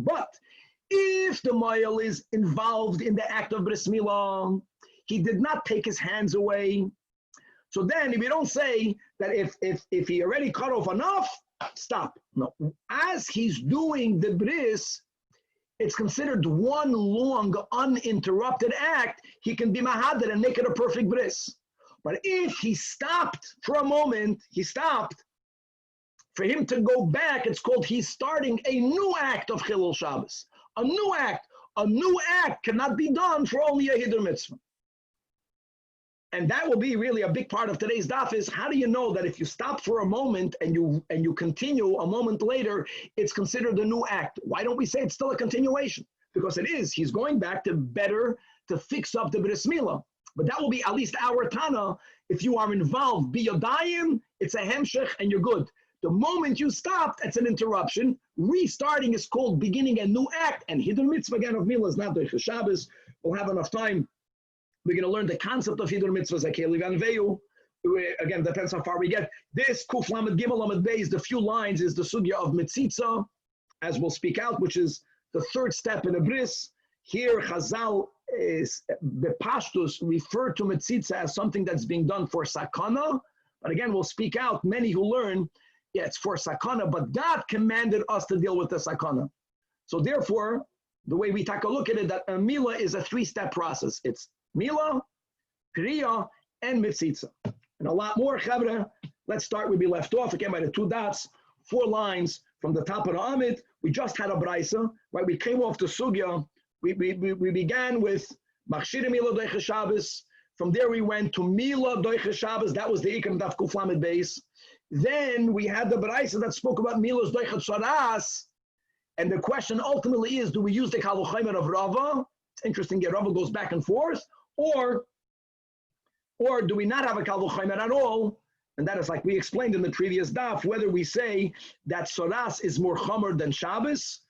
if the moel is involved in the act of Bris Milah, he did not take his hands away. So then if you don't say that if he already cut off enough, stop. No. As he's doing the bris, it's considered one long, uninterrupted act. He can be mahader and make it a perfect bris. But if he stopped for a moment, for him to go back, it's called he's starting a new act of Chilul Shabbos. A new act. A new act cannot be done for only a Hidur Mitzvah. And that will be really a big part of today's daf is how do you know that if you stop for a moment and you continue a moment later, it's considered a new act? Why don't we say it's still a continuation? Because it is. He's going back to fix up the bris milah. But that will be at least our Tana. If you are involved, be yodayim, it's a hemshech and you're good. The moment you stopped, it's an interruption. Restarting is called beginning a new act. And hiddur mitzvah again of milah is not the Shabbos. We'll have enough time. We're going to learn the concept of hiddur mitzvahs. Again, depends how far we get. This kuf lamed gimel lamed beis, the few lines is the sugya of mitzitza, as we'll speak out, which is the third step in a bris. Here, Chazal is the pashtus refer to mitzitza as something that's being done for sakana. But again, we'll speak out. Many who learn, yeah, it's for sakana, but God commanded us to deal with the sakana. So therefore, the way we take a look at it, that a milah is a three-step process. It's milah, kriya, and mitzitza. And a lot more, chavre. Let's start where we left off, again, by the 2 dots, 4 lines from the top of the Amid. We just had a braisa, right? We came off the sugya. We began with machshir milah doiche Shabbos. From there we went to milah doiche Shabbos. That was the ikam daf kuf lamed beis. Then we had the braisa that spoke about milah doiche tzoras. And the question ultimately is, do we use the kal v'chomer of Rava? It's interesting, yeah, Rava goes back and forth. Or do we not have a kal v'chomer at all? And that is like we explained in the previous daf, whether we say that tzoras is more chomer than Shabbos.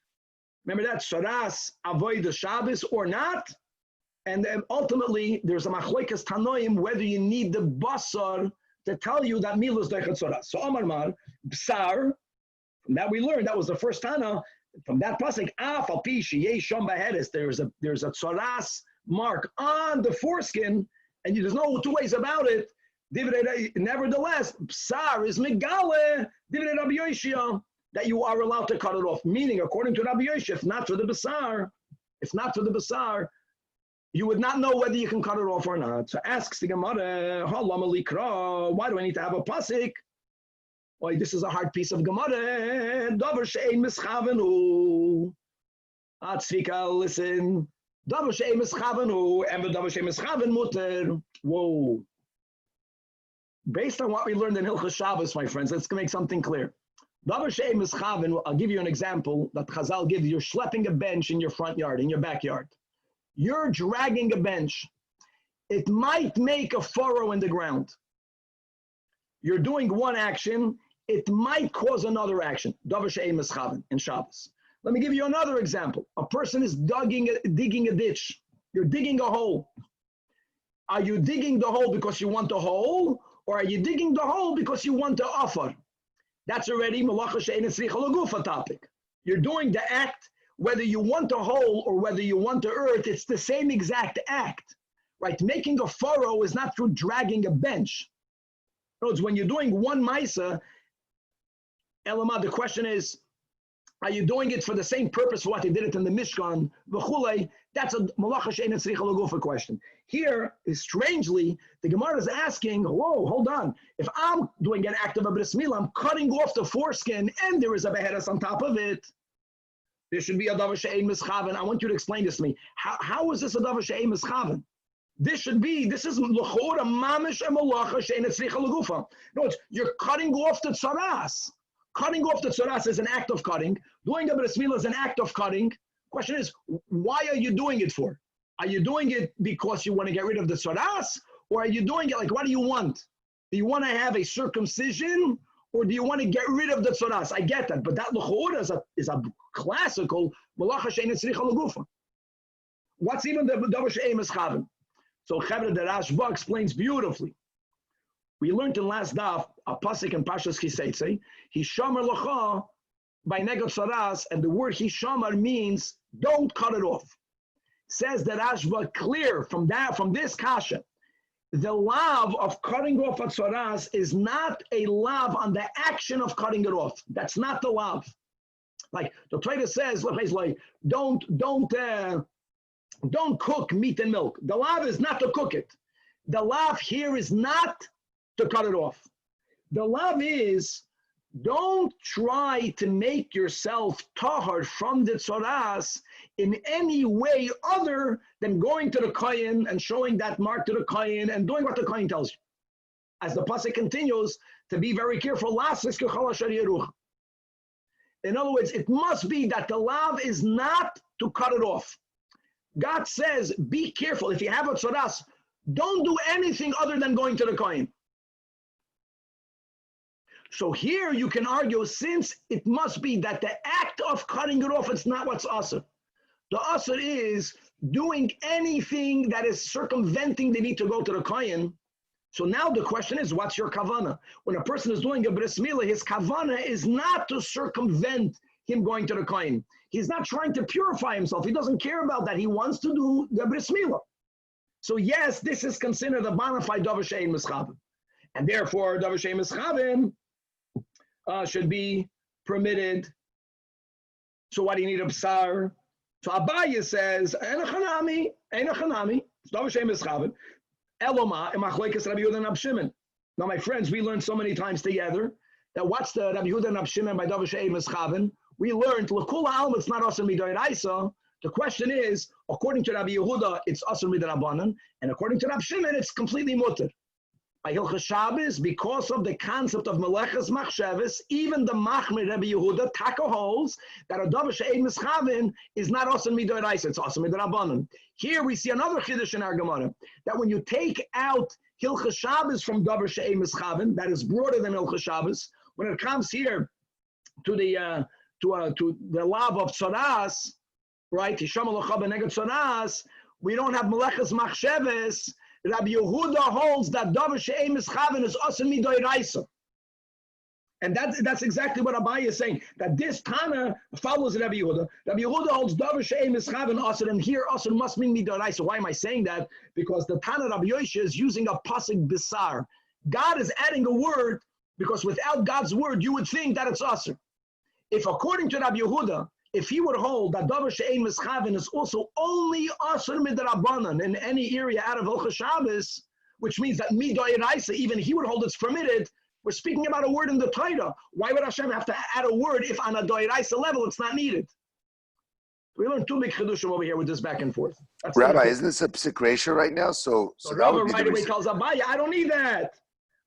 Remember that, tzoras avoid the Shabbos or not? And then ultimately, there's a machlokes tanoim whether you need the basar to tell you that milah is doichet tzoras. So Amar Mar, bsar, from that we learned, that was the first Tana. From that pasuk, af al pi sheyeh sham b'heres, there's a tzoras mark on the foreskin, and there's no 2 ways about it. Nevertheless, bsar is megale, divrei Rabbi Yoshia, that you are allowed to cut it off. Meaning, according to Rabbi Yoshia, if not for the bsar, you would not know whether you can cut it off or not. So asks the Gemara, why do I need to have a pasuk? Well, this is a hard piece of Gemara. Davar she'ein mischavenu. Tzvika, listen. Davar she'ein mischavenu, and davar she'ein mischaven muter. Whoa. Based on what we learned in Hilchos Shabbos, my friends, let's make something clear. Davar she'ein mischaven, I'll give you an example that Chazal gives you. You're schlepping a bench in your front yard, in your backyard. You're dragging a bench. It might make a furrow in the ground. You're doing one action. It might cause another action. Davar she'ein mischaven in Shabbos. Let me give you another example. A person is digging a ditch. You're digging a hole. Are you digging the hole because you want a hole, or are you digging the hole because you want to offer? That's already malacha she'ein tzricha lagufa topic. You're doing the act, whether you want a hole or whether you want the earth, it's the same exact act, right? Making a furrow is not through dragging a bench. In other words, when you're doing one maisa, Elama, the question is, are you doing it for the same purpose for what they did it in the Mishkan? That's a malacha she'ein tzricha lagufa question. Here, strangely, the Gemara is asking, whoa, hold on. If I'm doing an act of a bris milah, I'm cutting off the foreskin and there is a beheres on top of it. There should be a davar she'ein mischaven. I want you to explain this to me. How is this a davar she'ein mischaven? This is l'chora mamish and malacha she'ein tzricha lagufa. No, you're cutting off the tzaras. Cutting off the tzaras is an act of cutting. Doing a bris milah is an act of cutting. Question is, why are you doing it for? Are you doing it because you want to get rid of the tzaras? Or are you doing it like, what do you want? Do you want to have a circumcision? Or do you want to get rid of the tzaras? I get that, but that l'chora is a classical malacha she'ein tzricha lagufa. What's even the davar she'ein mischaven? So Chavre the Rashba explains beautifully. We learned in last daf a pasuk in Parshas Kiseitze, Hishamar lacha by neged tzaras, and the word Hishamar means don't cut it off. Says the Rashba clear from this kasha. The lav of cutting off a tzaras is not a lav on the action of cutting it off. That's not the lav. Like the Torah says, like don't cook meat and milk. The lav is not to cook it. The lav here is not to cut it off. The lav is Don't try to make yourself tahar from the tzoras in any way other than going to the kohen and showing that mark to the kohen and doing what the kohen tells you. As the pasuk continues, to be very careful. In other words, it must be that the lav is not to cut it off. God says, be careful. If you have a tzoras, don't do anything other than going to the kohen. So here you can argue, since it must be that the act of cutting it off, it's not what's asur. The asur is doing anything that is circumventing the need to go to the kohen. So now the question is, what's your kavana? When a person is doing a bris milah, his kavana is not to circumvent him going to the kohen. He's not trying to purify himself. He doesn't care about that. He wants to do the bris milah. So yes, this is considered a bona fide davar she'ein mischaven. And therefore, davar she'ein mischaven should be permitted. So why do you need a b'sar? So Abaye says, "Ein chanami, it's davar she'ein mischaven." Eloma and machlokes Rabbi Yehuda and Rabbi Shimon. Now, my friends, we learned so many times together that what's the Rabbi Yehuda and Rabbi Shimon by davar she'ein mischaven? We learned l'kula alma it's not asur midoraisa. The question is, according to Rabbi Yehuda, it's asur midrabanan, and according to Rabbi Shimon, it's completely mutter. By Hilchas Shabbos, because of the concept of Meleches Machshavos, even the Machmir Rabbi Yehuda taka holds that a davar she'ein mischaven is not asur midoraisa, it's asur midrabanan. Here we see another chiddush in our Gemara, that when you take out Hilchas Shabbos from davar she'ein mischaven, that is broader than Hilchas Shabbos, when it comes here to the lav of tzoras, right? We don't have Meleches Machshavos. Rabbi Yehuda holds that davar she'ein mischaven is asur midoraisa. And that's exactly what Abaye is saying, that this Tana follows Rabbi Yehuda. Rabbi Yehuda holds davar she'ein mischaven asur, and here asur must mean midoraisa. Why am I saying that? Because the Tana Rabbi Yoshe is using a pasuk bisar. God is adding a word, because without God's word, you would think that it's asur. If according to Rabbi Yehuda, if he would hold that davar she'ein mischaven is also only asur midrabanan in any area out of Hilchas Shabbos, which means that midoraisa, even he would hold it's permitted. We're speaking about a word in the Torah. Why would Hashem have to add a word if on a doiraisa level it's not needed? We learned two big chidushim over here with this back and forth. That's Rabbi, isn't this a psik ratio right now? So Rabbi right away tells Abaye, I don't need that.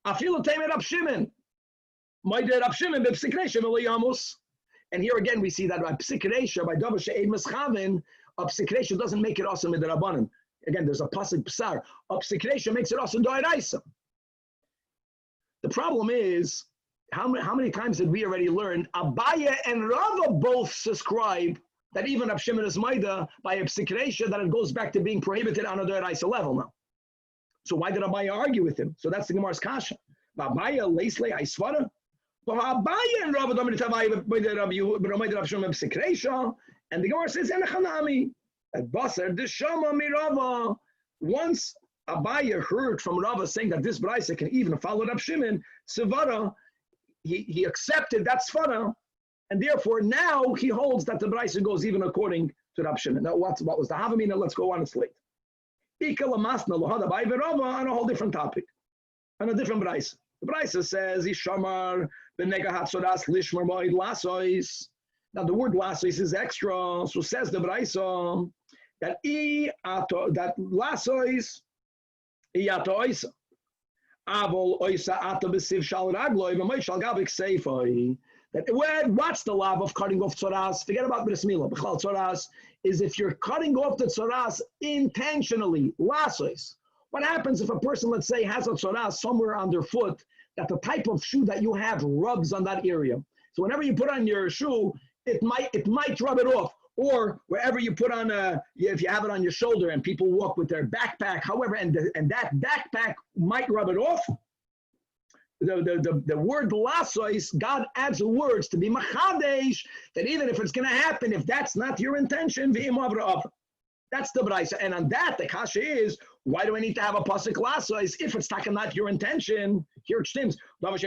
Afilu teimei Rab Shimon. Moide Rab Shimon b'psik ratio v'lo. And here again, we see that by psik reisha, by davar she'ein mischaven, a psik reisha doesn't make it asur midrabanan. Again, there's a pasuk psar. A psik reisha makes it asur doiraisa. The problem is, how many times did we already learn? Abaye and Rava both subscribe that even Rab Shimon is maida by a psik reisha, that it goes back to being prohibited on a doiraisa level now. So why did Abaye argue with him? So that's the Gemara's kasha. Abaye leisle aisvara. And the Gemara says, once Abaye heard from Rava saying that this Braisa can even follow Rab Shimon, Sevara, he accepted that Svara, and therefore now he holds that the Braisa goes even according to Rab Shimon. Now what was the Havamina? Let's go on a slate. On a whole different topic, on a different Braisa. The Braisa says, Ishamar b'negahat sodas lishmar ba'id lasois. Now the word lasois is extra, so says the Braisa that that lasois iyato oisa. Avol oisa ata b'siv shal ragloi v'moy shal gavik seifoi. That what's the lav of cutting off tzoras? Forget about bris milah. B'chlal tzoras is if you're cutting off the tzoras intentionally, lasois. What happens if a person, let's say, has a tzoras somewhere on their foot, that the type of shoe that you have rubs on that area? So whenever you put on your shoe, it might rub it off. Or wherever you put on if you have it on your shoulder and people walk with their backpack, however, and that backpack might rub it off. The word lasois, God adds the words to be machadesh, that even if it's going to happen, if that's not your intention, that's the Braisa. And on that, the kasha is, why do I need to have a pasuk lasois if it's not your intention? Here it stems. And it was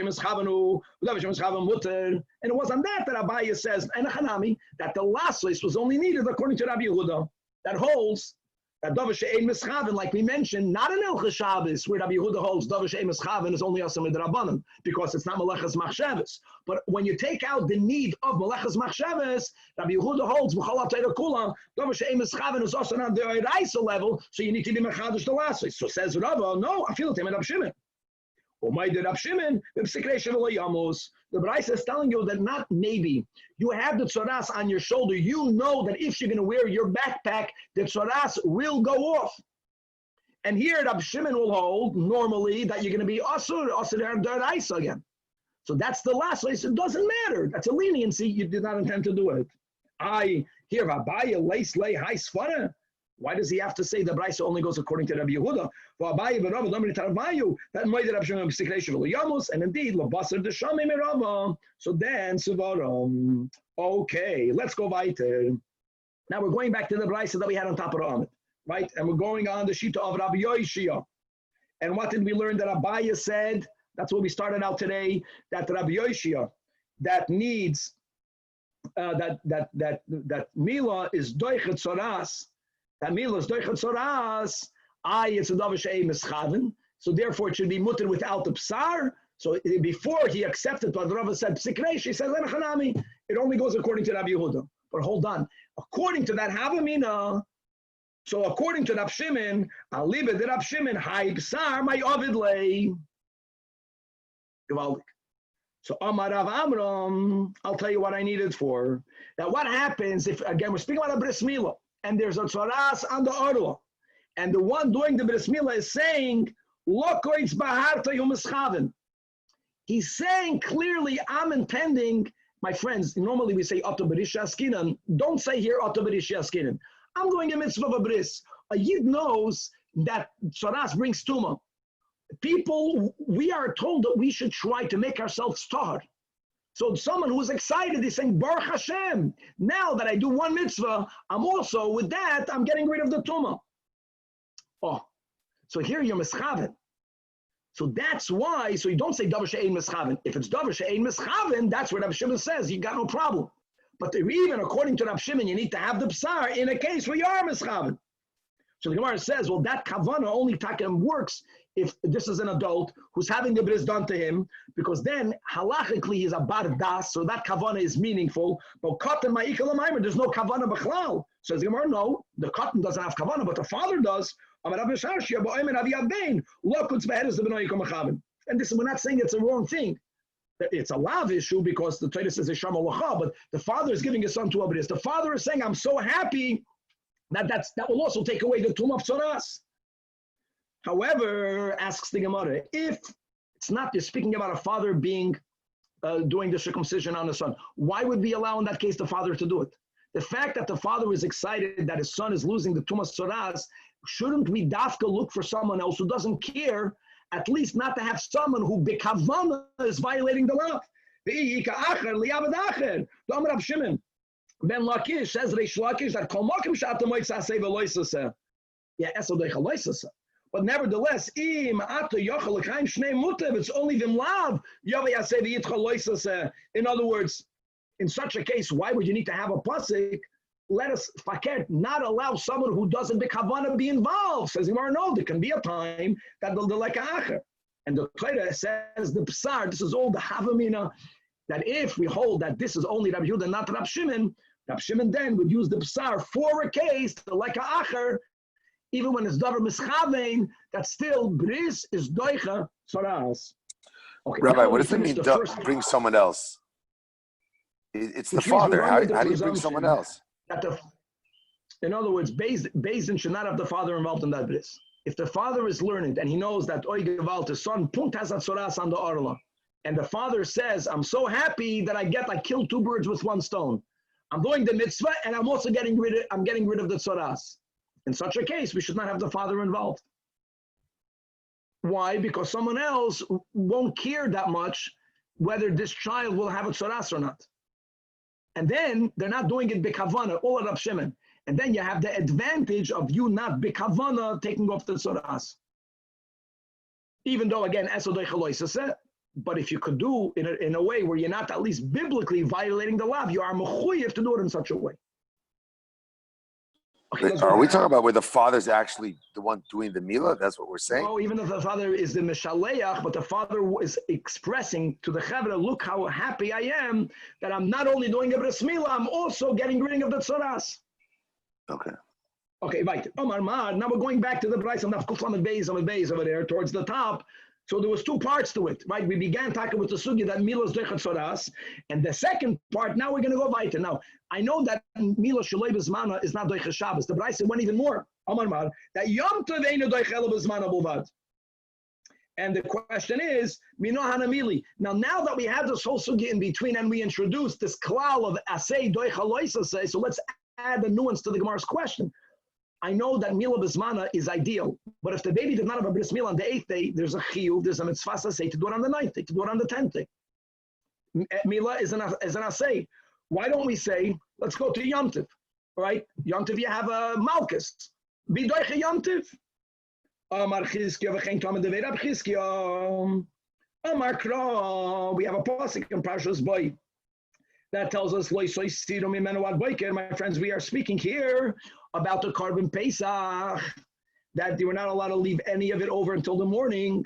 on that Abaye says, that the lasois was only needed according to Rabbi Yehuda, that holds That davar she'ein mischaven, like we mentioned, not an Hilchos Shabbos, where Rabbi Yehuda holds davar she'ein mischaven is only asam midrabanan, because it's not melechas machshavos. But when you take out the need of melechas machshavos, Rabbi Yehuda holds b'chol ha'teira kula, davar she'ein mischaven is also on the oraisa level, so you need to be mechadish the last. So says Rava, no, I feel it him and Rab Shimon. The Bryce is telling you that not maybe. You have the tzoras on your shoulder. You know that if you're going to wear your backpack, the tzoras will go off. And here, Rab Shimon will hold normally that you're going to be asur deraisa again. So that's the last place. It doesn't matter. That's a leniency. You did not intend to do it. I hear Abaya lace lay high svara. Why does he have to say the Brisa only goes according to Rabbi Yehuda? And indeed, so then, okay, let's go weiter. Now we're going back to the Brisa that we had on top of the Amid, right? And we're going on the Shita of Rabbi Yoshia. And what did we learn that Abaya said? That's what we started out today, that Rabbi Yoshia, that needs, that Mila is doichet soras. That Mila is doichet soras. It's a davar she'ein mischaven. So therefore, it should be mutter without the psar. So before he accepted what Rava said, psikreish, he says, it only goes according to Rabbi Yehuda. But hold on. According to that Havamina, so according to Rab Shimon, Aliyah de Rab Shimon, hai psar, my ovid lay. Gewaldig. So Amar Rav Amram, I'll tell you what I need it for. Now what happens if, again, we're speaking about a bris milah, and there's a tzoras on the orla, and the one doing the bris milah is saying, Lokoitz baharta yumischaven. He's saying clearly, I'm intending, my friends, normally we say Oto Berisha Askinan. Don't say here Oto Berisha Askinan. I'm doing a mitzvah of a bris. A yid knows that tzoras brings tumah. People, we are told that we should try to make ourselves tahor. So someone who's excited is saying, Baruch Hashem, now that I do one mitzvah, I'm also, with that, I'm getting rid of the tumah. Oh, so here you're mischaven. So that's why, so you don't say davar she'ein mischaven. If it's davar she'ein mischaven, that's what Rab Shimon says, you got no problem. But even according to Rab Shimon, you need to have the psar in a case where you are mischaven. So the Gemara says, well, that kavana only takem works if this is an adult who's having the bris done to him, because then halachically he's a bar das, so that kavana is meaningful. But katan ma'ikal maimer, there's no kavana b'chlal. Says the Gemara, no, the katan doesn't have kavana, but the father does. And this, we're not saying it's a wrong thing. It's a lav issue because the Torah says Yisham Alacha, but the father is giving his son to a bris. The father is saying, I'm so happy that will also take away the tum of tzoras. However, asks the Gemara, if it's not just speaking about a father being doing the circumcision on the son, why would we allow in that case the father to do it? The fact that the father is excited that his son is losing the tumas tzoras, shouldn't we dafka look for someone else who doesn't care, at least not to have someone who bekavana is violating the law? Ben Lakish says Reish Lakish that kol makim she'atam moitzasei v'loisaseh. Yeah, esodei chaloisaseh. But nevertheless, im ato yochel l'chaim shnei mutev, it's only v'mlav yavei yasei v'yit chaloisaseh. In other words, in such a case, why would you need to have a pasuk? Let us fakir not allow someone who doesn't bekavana be involved. Says Gemara, no, there can be a time that the leka acher. And the Torah says the psar. This is all the havamina. That if we hold that this is only Rabbi Yehuda, not Rab Shimon then would use the psar for a case, the leka acher, even when it's davar mischavein, that still bris is doicha tzoras. Okay, Rabbi, what does it mean bring someone else? It's the father. How do you bring someone else? In other words, Bezdin should not have the father involved in that bris. If the father is learned and he knows that Oy Gewalt, his son, punkt has a tzoras on the orla, and the father says, I'm so happy that I killed two birds with one stone. I'm doing the mitzvah and I'm also getting rid of the tzoras. In such a case, we should not have the father involved. Why? Because someone else won't care that much whether this child will have a tzoras or not. And then they're not doing it bekavana, all at Rab Shimon. And then you have the advantage of you not bekavana taking off the tzoras. Even though, again, esodei chaloisaseh, but if you could do in a way where you're not at least biblically violating the law, you are mechuyev to do it in such a way. Are we talking about where the father's actually the one doing the milah? That's what we're saying? No, even if the father is the meshaleach, but the father is expressing to the chavra, look how happy I am that I'm not only doing a bris milah, I'm also getting rid of the tzoras. Okay. Okay, right. Omar Mar. Now we're going back to the price of Nafkuflam Beis over there towards the top. So there was two parts to it, right? We began talking with the sugi that milah is dechat tzoras, and the second part. Now we're going to go weiter. Now I know that milah shaloi b'zmana is not dechat Shabbos. The price went even more. Omar Mar. That Yom Tov einu dechat b'zmana bulvad. And the question is, Mino Hanamili. Now that we have this whole sugi in between, and we introduced this klal of asay doich haloisasay, so let's add a nuance to the Gemara's question. I know that milah b'zmana is ideal, but if the baby did not have a bris milah on the 8th day, there's a chiyuv, there's a mitzvah say to do it on the 9th day, to do it on the 10th day. Milah is an asay. Why don't we say, let's go to Yom Tov, right? Yom Tov, you have a malchus. B'doiche Yom Tov. Amar Chizkiya v'chein Tamid Devei Rab Chizkiya. Amar Kra. We have a pasuk in Parshas Boy that tells us, my friends, we are speaking here about the Koren Pesach, that you were not allowed to leave any of it over until the morning,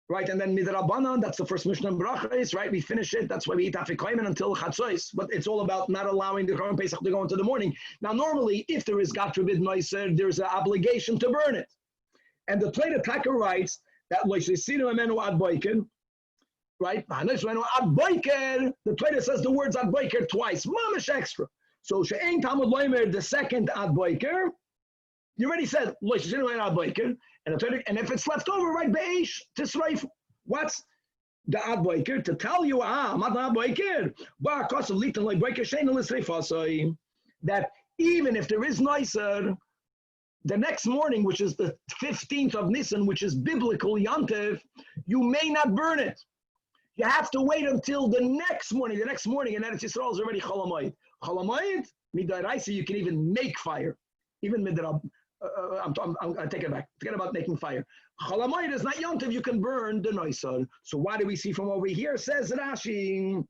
right? And then Midrabanan, that's the first Mishnah in Brachos, right? We finish it, that's why we eat Afikoyim until Chatzos, but it's all about not allowing the Koren Pesach to go into the morning. Now, normally, if there is, God forbid, noiser, there's an obligation to burn it. And the Torah Taka writes that, right? The Torah says the words ad boiker twice, mamish extra. So she'ein Talmud loimer, the second ad boiker, you already said ad boiker, and if it's left over, right, beish tisreif. What's the ad boiker? To tell you, mad ad boiker, ba kosav litan like boiker shein l'sreifasoi, that even if there is nicer, the next morning, which is the 15th of Nisan, which is biblical Yontif, you may not burn it. You have to wait until the next morning. The next morning, and Eretz Yisrael is already Cholamoid. Cholamoid, midaraisa, you can even make fire. Even midrab. I take it back. Forget about making fire. Cholamoid is not Yontiv. You can burn the noisar. So what do we see from over here? Says Rashi.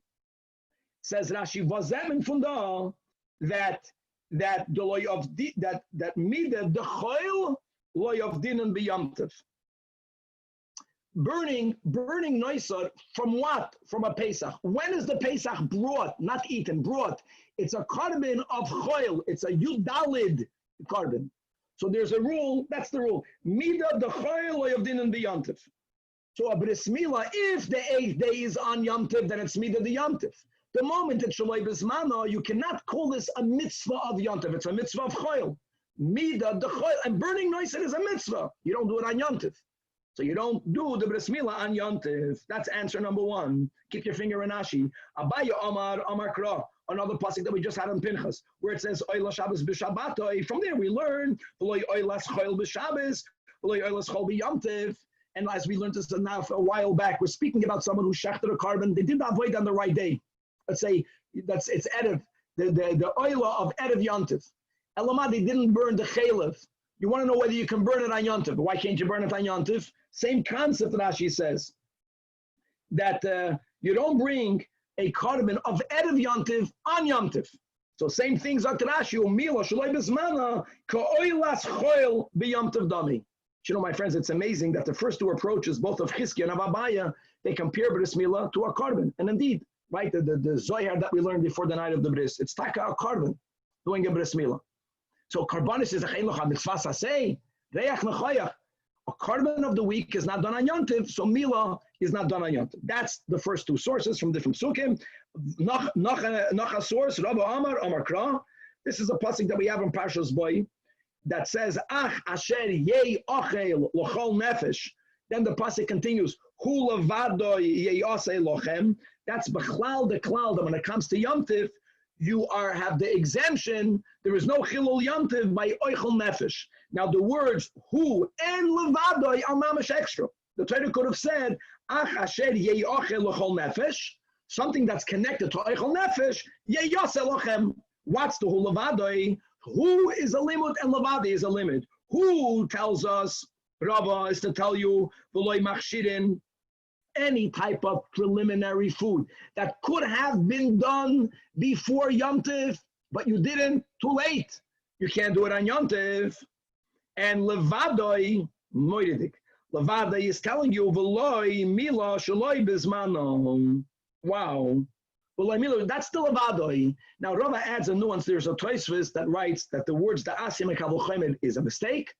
Vazem and Funda that the loy of that mida the choil loy of din and biyamtiv. Burning noisar from what? From a Pesach. When is the Pesach brought? Not eaten, brought. It's a carbon of choil. It's a yudalid carbon. So there's a rule. That's the rule. Mida the choil of din and biyamtiv. So a bris milah, if the 8th day is on Yom Tov, then it's mida the Yom Tov. The moment it's shaloi b'zmano, you cannot call this a mitzvah of Yom Tov. It's a mitzvah of choil. Mida the choil, and burning noisar is a mitzvah. You don't do it on Yom Tov. So you don't do the bris milah on Yom Tov. That's answer number one. Keep your finger in Ashi. Abaya Amar Kra, another pasuk that we just had in Pinchas, where it says Oyla Shabbos b'Shabbatoi. From there we learn V'loi Oylas Choil b'Shabbos, V'loi Oylas Chol b'Yom Tov. And as we learned this now a while back, we're speaking about someone who shechted a carbon. They did not avoid on the right day. Let's say it's Erev, the Oyla of Erev Yom Tov. Elamad, they didn't burn the Chalev. You want to know whether you can burn it on Yom Tov. Why can't you burn it on Yom Tov? Same concept, Rashi says, that you don't bring a carbon of Erev Yom Tov on Yom Tov. So same things are Rashi, Umila, Shaloi B'Zmana, Ka'oilas Choil B'Yom Tov Dami. You know, my friends, it's amazing that the first two approaches, both of Chizkiya and Abaya, they compare Bris Milah to a carbon. And indeed, right, the Zajac that we learned before the night of the Bris, it's taka a carbon, doing a Bris Milah. So Karbanis is a chayluch mitzvah sasei, reach nechoyach. A carbon of the week is not done on Yom Tov, so Milah is not done on Yom Tov. That's the first two sources from different psukim. Noch a source, Rabbi Amar Kra. This is a pasuk that we have in Parshas Boy that says, Ach asher yei ochel lochol nefesh. Then the pasuk continues, Hu levado yei osei lochem. That's bechlal de klal, that when it comes to Yom Tov, you have the exemption. There is no chilul Yom Tov by oichel nefesh. Now the words hu and levadoi are mamash extra. The Torah could have said ach asher yei ochel l'chol nefesh, something that's connected to oichel nefesh yei yosel lochem. What's the hu levadoi? Hu is a limit and levadi is a limit. Who tells us Rabbi is to tell you v'loi machshirin, any type of preliminary food that could have been done before Yom Tov, but you didn't, too late. You can't do it on Yom Tov. And Levadoi Moiridik. Levadoi is telling you, V'loi Mila Shaloi Bizmano. Wow. V'loi Mila, that's still Levadoi. Now, Rava adds a nuance. There's a Tosfos that writes that the words Da'asim and Kavul is a mistake.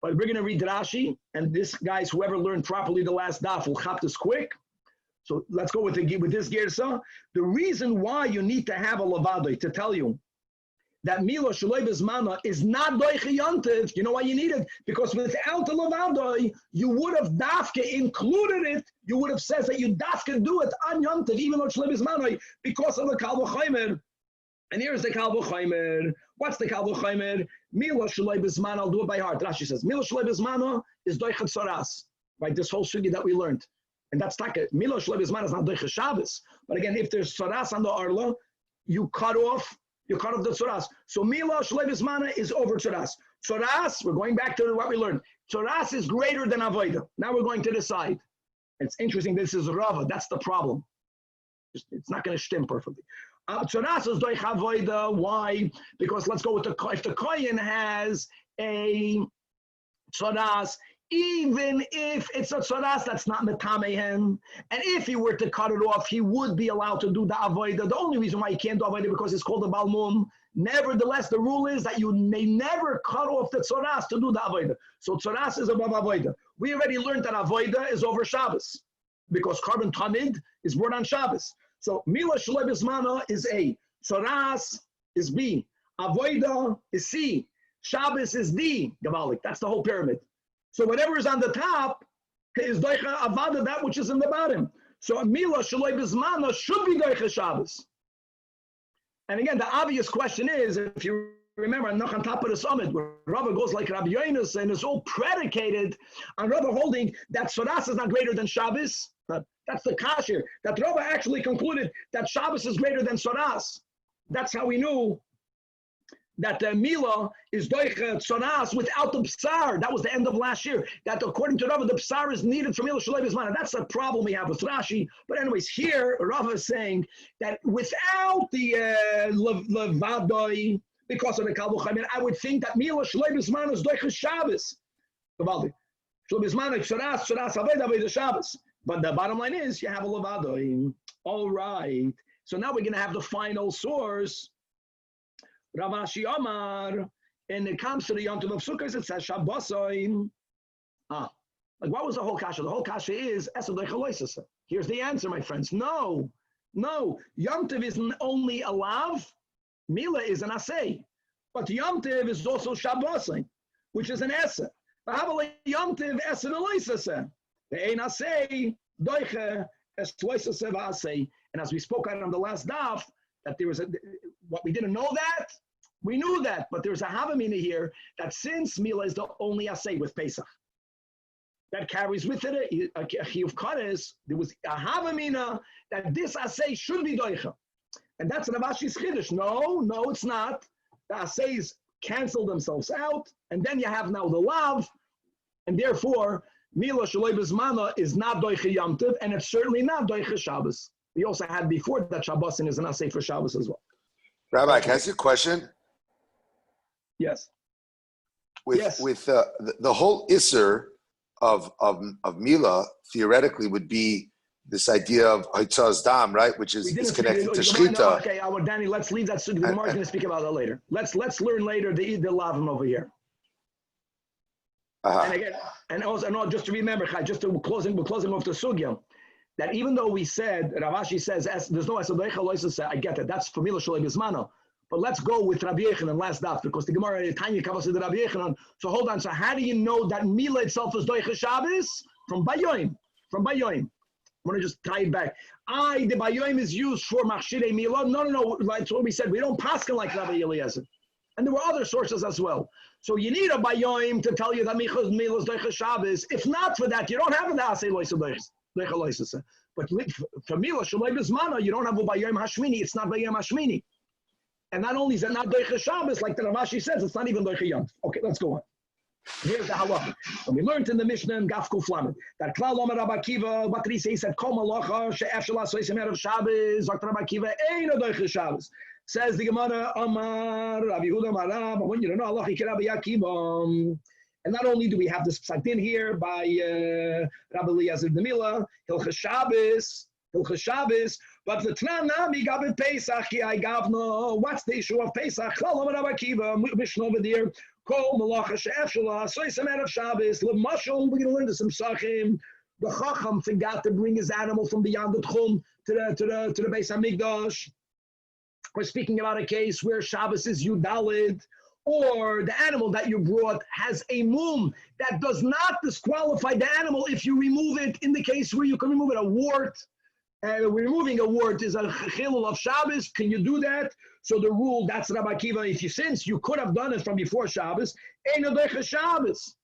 But we're going to read Rashi, and this guy's whoever learned properly the last daf will chop this quick. So let's go with this Gersa. The reason why you need to have a Levadoi to tell you that Mila Shaloi Bizmana is not Doiche Yontiv. You know why you need it? Because without the Levadoi, you would have dafke included it. You would have said that you dafke do it on Yontiv, even though Shaloi Bizmana, because of the Kal V'Chaimer. And here's the Kal V'Chaimer. What's the Kal V'Chaimer? Mila Shaloi Bizmana, I'll do it by heart. Rashi says, Mila Shaloi Bizmana is Doiche Tzoras. Right, this whole sugi that we learned. And that's taka. Mila Shaloi Bizmana is not Doiche Shabbos. But again, if there's Tzoras on the Arla, you cut off the Tzoras. So Mila Shaloi Bizmana is over Tzoras. Tzoras, we're going back to what we learned. Tzoras is greater than Avodah. Now we're going to decide. It's interesting, this is Rava. That's the problem. It's not going to stem perfectly. Tzoras is Doich Avodah. Why? Because let's go with if the Kohen has a Tzoras, even if it's a Tzoras that's not Metamehen, and if he were to cut it off, he would be allowed to do the Avodah. The only reason why he can't do Avodah is because it's called the Balmum. Nevertheless, the rule is that you may never cut off the Tzoras to do the Avodah. So Tzoras is above Avodah. We already learned that Avodah is over Shabbos, because Carbon Tamid is born on Shabbos. So Mila Shaloi Bizmana is A, Tzoras is B, Avodah is C, Shabbos is D, Gavalik. That's the whole pyramid. So whatever is on the top is Doicha Avada, that which is in the bottom. So Mila Shaloi Bizmana should be Doicha Shabbos. And again, the obvious question is, if you remember, I'm not on top of the summit, where Rabbi goes like Rabbi Yonis, and it's all predicated on Rabbi holding that Tzoras is not greater than Shabbos. That's the kasher. That Rabbi actually concluded that Shabbos is greater than Tzoras. That's how we knew that the Mila is Doicha Tzoras without the Psar. That was the end of last year. That according to Rava, the Psar is needed for Mila Shaloi Bizmana. That's the problem we have with Rashi. But anyways, here Rava is saying that without the Levadoi, because of the Kal V'Chaimer, I would think that Mila Shaloi Bizmana is Doicha Shabbos. Shaloi Bizmana, Tzoras, Avodah, Shabbos. But the bottom line is you have a Levadoi. All right. So now we're going to have the final source. Rav Ashi Omar, and it comes to the Yom Tov of Sukkot, it says Shabbosoim. Like what was the whole kasha? The whole kasha is here's the answer, my friends. No. Yom Tov isn't only a lav, Mila is an asay. But Yom Tov is also Shabbosoim, which is an essa. Yom Tov essa v'loisase. The ein asay, doiche, es tloisase v'asay. And as we spoke on the last daf, that there was what we didn't know that, we knew that, but there's a Havamina here that since Mila is the only Asay with Pesach, that carries with it a Chiyuv Kares, there was a Havamina that this Asay should be Doicha. And that's Rav Ashi's Chiddush. No, it's not. The Asays cancel themselves out, and then you have now the Lav, and therefore Mila Shaloi Bizmana is not Doicha Yom Tov, and it's certainly not Doicha Shabbos. We also had before that Shabbosin is an Asay for Shabbos as well. Rabbi, can I ask you a question? Yes. With the whole Isser of Mila, theoretically, would be this idea of Haitzaz Dam, right? Which is connected to Shchita. Okay, Danny, let's leave that. The Gemara is going to speak about that later. Let's learn later the Lavim over here. And again, and also just to remember, just to closing off the Sugya, that even though we said, Rav Ashi says, there's no Esadoicha Loisa, I get it, that's for Mila Shaloi Bizmana. But let's go with Rabbi Yechanan last daf, because the Gemara, Tanya covers the Rabbi Yechanan. So hold on, so how do you know that Mila itself is Doicha Shabbos? From Bayoim. I'm going to just tie it back. The Bayoim is used for Machshirei Mila. No, that's what we said. We don't paskin like Rabbi Eliezer. And there were other sources as well. So you need a Bayoim to tell you that Mila is Doicha Shabbos. If not for that, you don't have an Asay Loisa Doicha. But for Mila Shaloi Bizmana, you don't have a Bayom Hashmini. It's not Bayom Hashmini. And not only is it not Doicha Shabbos, like the Rav Ashi says, it's not even Doicha Yom. Okay, let's go on. Here's the halacha. And we learned in the Mishnah in Gaf Kuf Lamed that Klal Omer Rabbi Akiva, what did he say? He said, Kol malacha she'ef shel asoysim erev Shabbos, Dr. Rabbi Akiva, eino doiche Shabbos. Says the Gemara, Amar, Rabbi Yehuda Amar Rab, I want you to know, halacha ke Rabbi Akiva. And not only do we have this psak din here by Rabbi Eliezer Demila, Hilchas Shabbos, but the Tanach Gabe Pesach, I gavno. What's the issue of Pesach? Klal Omer Rabbi Akiva, Mishnah over there. Kol malacha she'ef shel asoysim erev Shabbos. L'mashal, we're going to learn this from Sachim. The Chacham forgot to bring his animal from beyond the Tchum to the Beis Hamikdash. We're speaking about a case where Shabbos is Yudalid, or the animal that you brought has a mum that does not disqualify the animal if you remove it. In the case where you can remove it, a wart. Removing a wart is a chilul of Shabbos. Can you do that? So the rule, that's Rabbi Akiva, since you could have done it from before Shabbos, eino doiche Shabbos.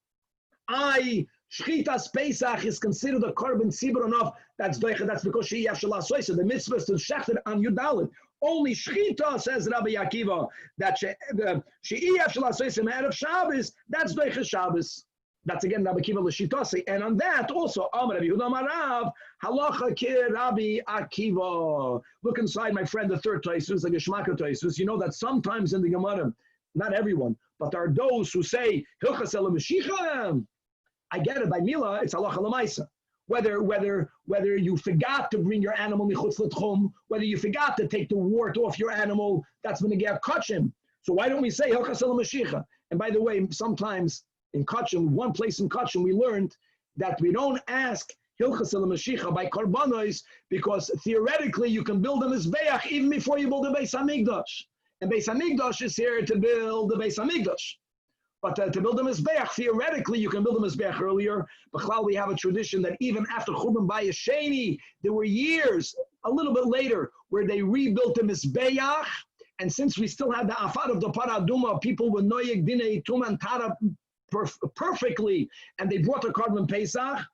Shchitas Pesach is considered a korban tzibur enough. That's doiche, that's because she'ef shel asoysim. The mitzvah is to shecht it on Yudalid. Only shchita, says Rabbi Akiva, that she'ef shel asoysim erev Shabbos, that's doiche Shabbos. That's again Rabbi Akiva l'shitasi. And on that also, Rabbi Yehuda Amar Rav, halacha ke Rabbi Akiva. Look inside, my friend, the third Tosfos, the Geshmaka Tosfos. You know that sometimes in the Gemara, not everyone, but there are those who say, Hilchas el Mashiach. I get it, by Mila, it's halacha l'maisa. Whether you forgot to bring your animal michutz l'tchum, whether you forgot to take the wart off your animal, that's when they get kachim. So why don't we say Hilchas el Mashiach? And by the way, sometimes in Kachim, one place in Kachim, we learned that we don't ask Hilchas el Mashiach by Karbanos because theoretically you can build a Mizbeach even before you build a Beis Hamikdash. And Beis Hamikdash is here to build the Beis Hamikdash. But to build a Mizbeach, theoretically you can build a Mizbeach earlier. But we have a tradition that even after Churban Bayis Sheni, there were years, a little bit later, where they rebuilt the Mizbeach. And since we still have the Afad of the Paraduma, people with Noyeg Dinei Tum and Tara perfectly, and they brought the korban Pesach.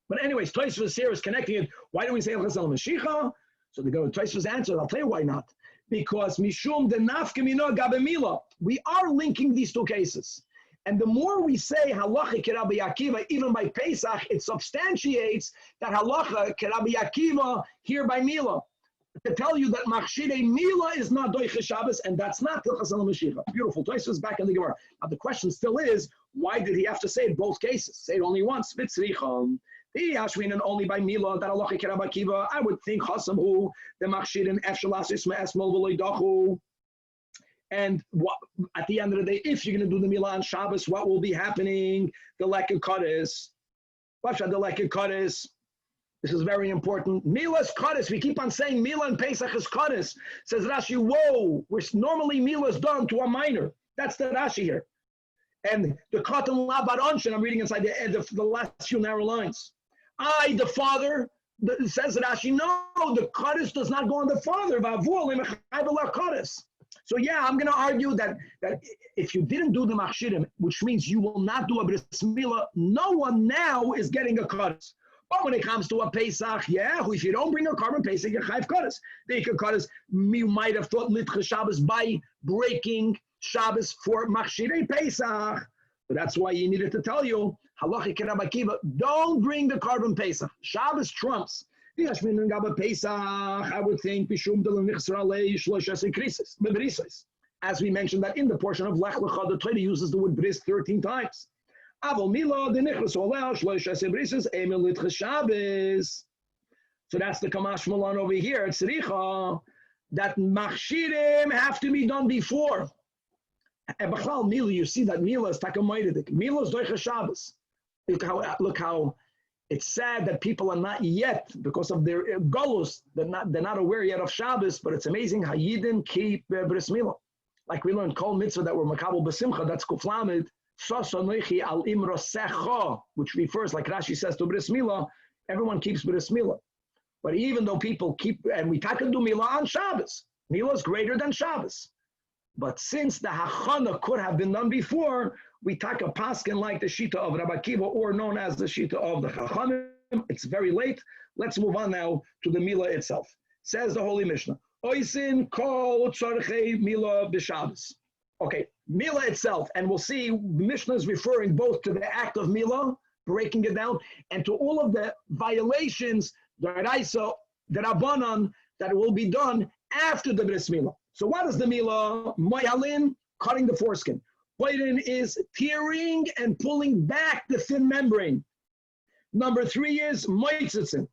But anyways, Tosfos here is connecting it. Why do we say Hilchas el Mashiach? So the Tosfos answers, I'll tell you why not. Because Mishum de Nafke Mino Gabe Mila. We are linking these two cases. And the more we say halacha ke Rabbi Akiva, even by Pesach, it substantiates that halacha ke Rabbi Akiva here by Mila. To tell you that Machshirei Mila is not doiche Shabbos, and that's not Hilchas el Mashiach. Beautiful. Tosfos back in the Gemara. Now the question still is, why did he have to say it both cases? Say it only once. Vitzricham. The Ashwin only by Mila that halacha ke Rabbi Akiva. I would think Hassan who the Machshirin ef shel asoysim esmol v'lo ydachu. And at the end of the day, if you're going to do the Mila on Shabbos, what will be happening? The Lekek Kodesh. What's the Lekek Kodesh? This is very important. Mila's Kodesh. We keep on saying Mila and Pesach is Kodesh. Says Rashi, whoa, where normally Mila is done to a minor. That's the Rashi here. And the Katan Labar Onshin, I'm reading inside the end of the last few narrow lines. The father, says Rashi, no, the Kodesh does not go on the father. So yeah, I'm going to argue that if you didn't do the Machshirim, which means you will not do a Bris Milah, no one now is getting a Kodesh. But when it comes to a Pesach, yeah, if you don't bring a korban Pesach, you chayv Kodesh. The Kodesh, you might have thought Litcha Shabbos by breaking Shabbos for Machshirei Pesach. But that's why he needed to tell you, halacha ke Rabbi Akiva, don't bring the korban Pesach. Shabbos trumps. I would think, as we mentioned that in the portion of Lech Lecha, the Torah uses the word bris 13 times. So that's the Kamash Malan over here at Tzricha, that Machshirim have to be done before. And B'chlal Mila, you see that Mila is Takamoididik. Mila is Doicha Shabbos. Look how it's sad that people are not yet, because of their golus, they're not aware yet of Shabbos, but it's amazing how Yidden keep Bris Milah. Like we learned Kol Mitzvah that were Makabel B'Simcha, that's Kuflamid, Sosonoichi al Imrosecha, which refers, like Rashi says, to Bris Milah. Everyone keeps Bris Milah. But even though people keep, and we can do Milah on Shabbos, Milah is greater than Shabbos. But since the Hachana could have been done before, we take a paskin like the Shita of Rabbi Akiva, or known as the Shita of the Chachanim. It's very late. Let's move on now to the Milah itself. Says the Holy Mishnah, Oisin kol tzorchei Milah b'Shabbos. Okay, Mila itself, and we'll see Mishnah is referring both to the act of Mila, breaking it down, and to all of the violations, the Raisa, the Rabbanan, that will be done after the Bris Mila. So what is the Mila? Moyalin, cutting the foreskin. Poirin is tearing and pulling back the thin membrane. Number 3 is Moitzitzin.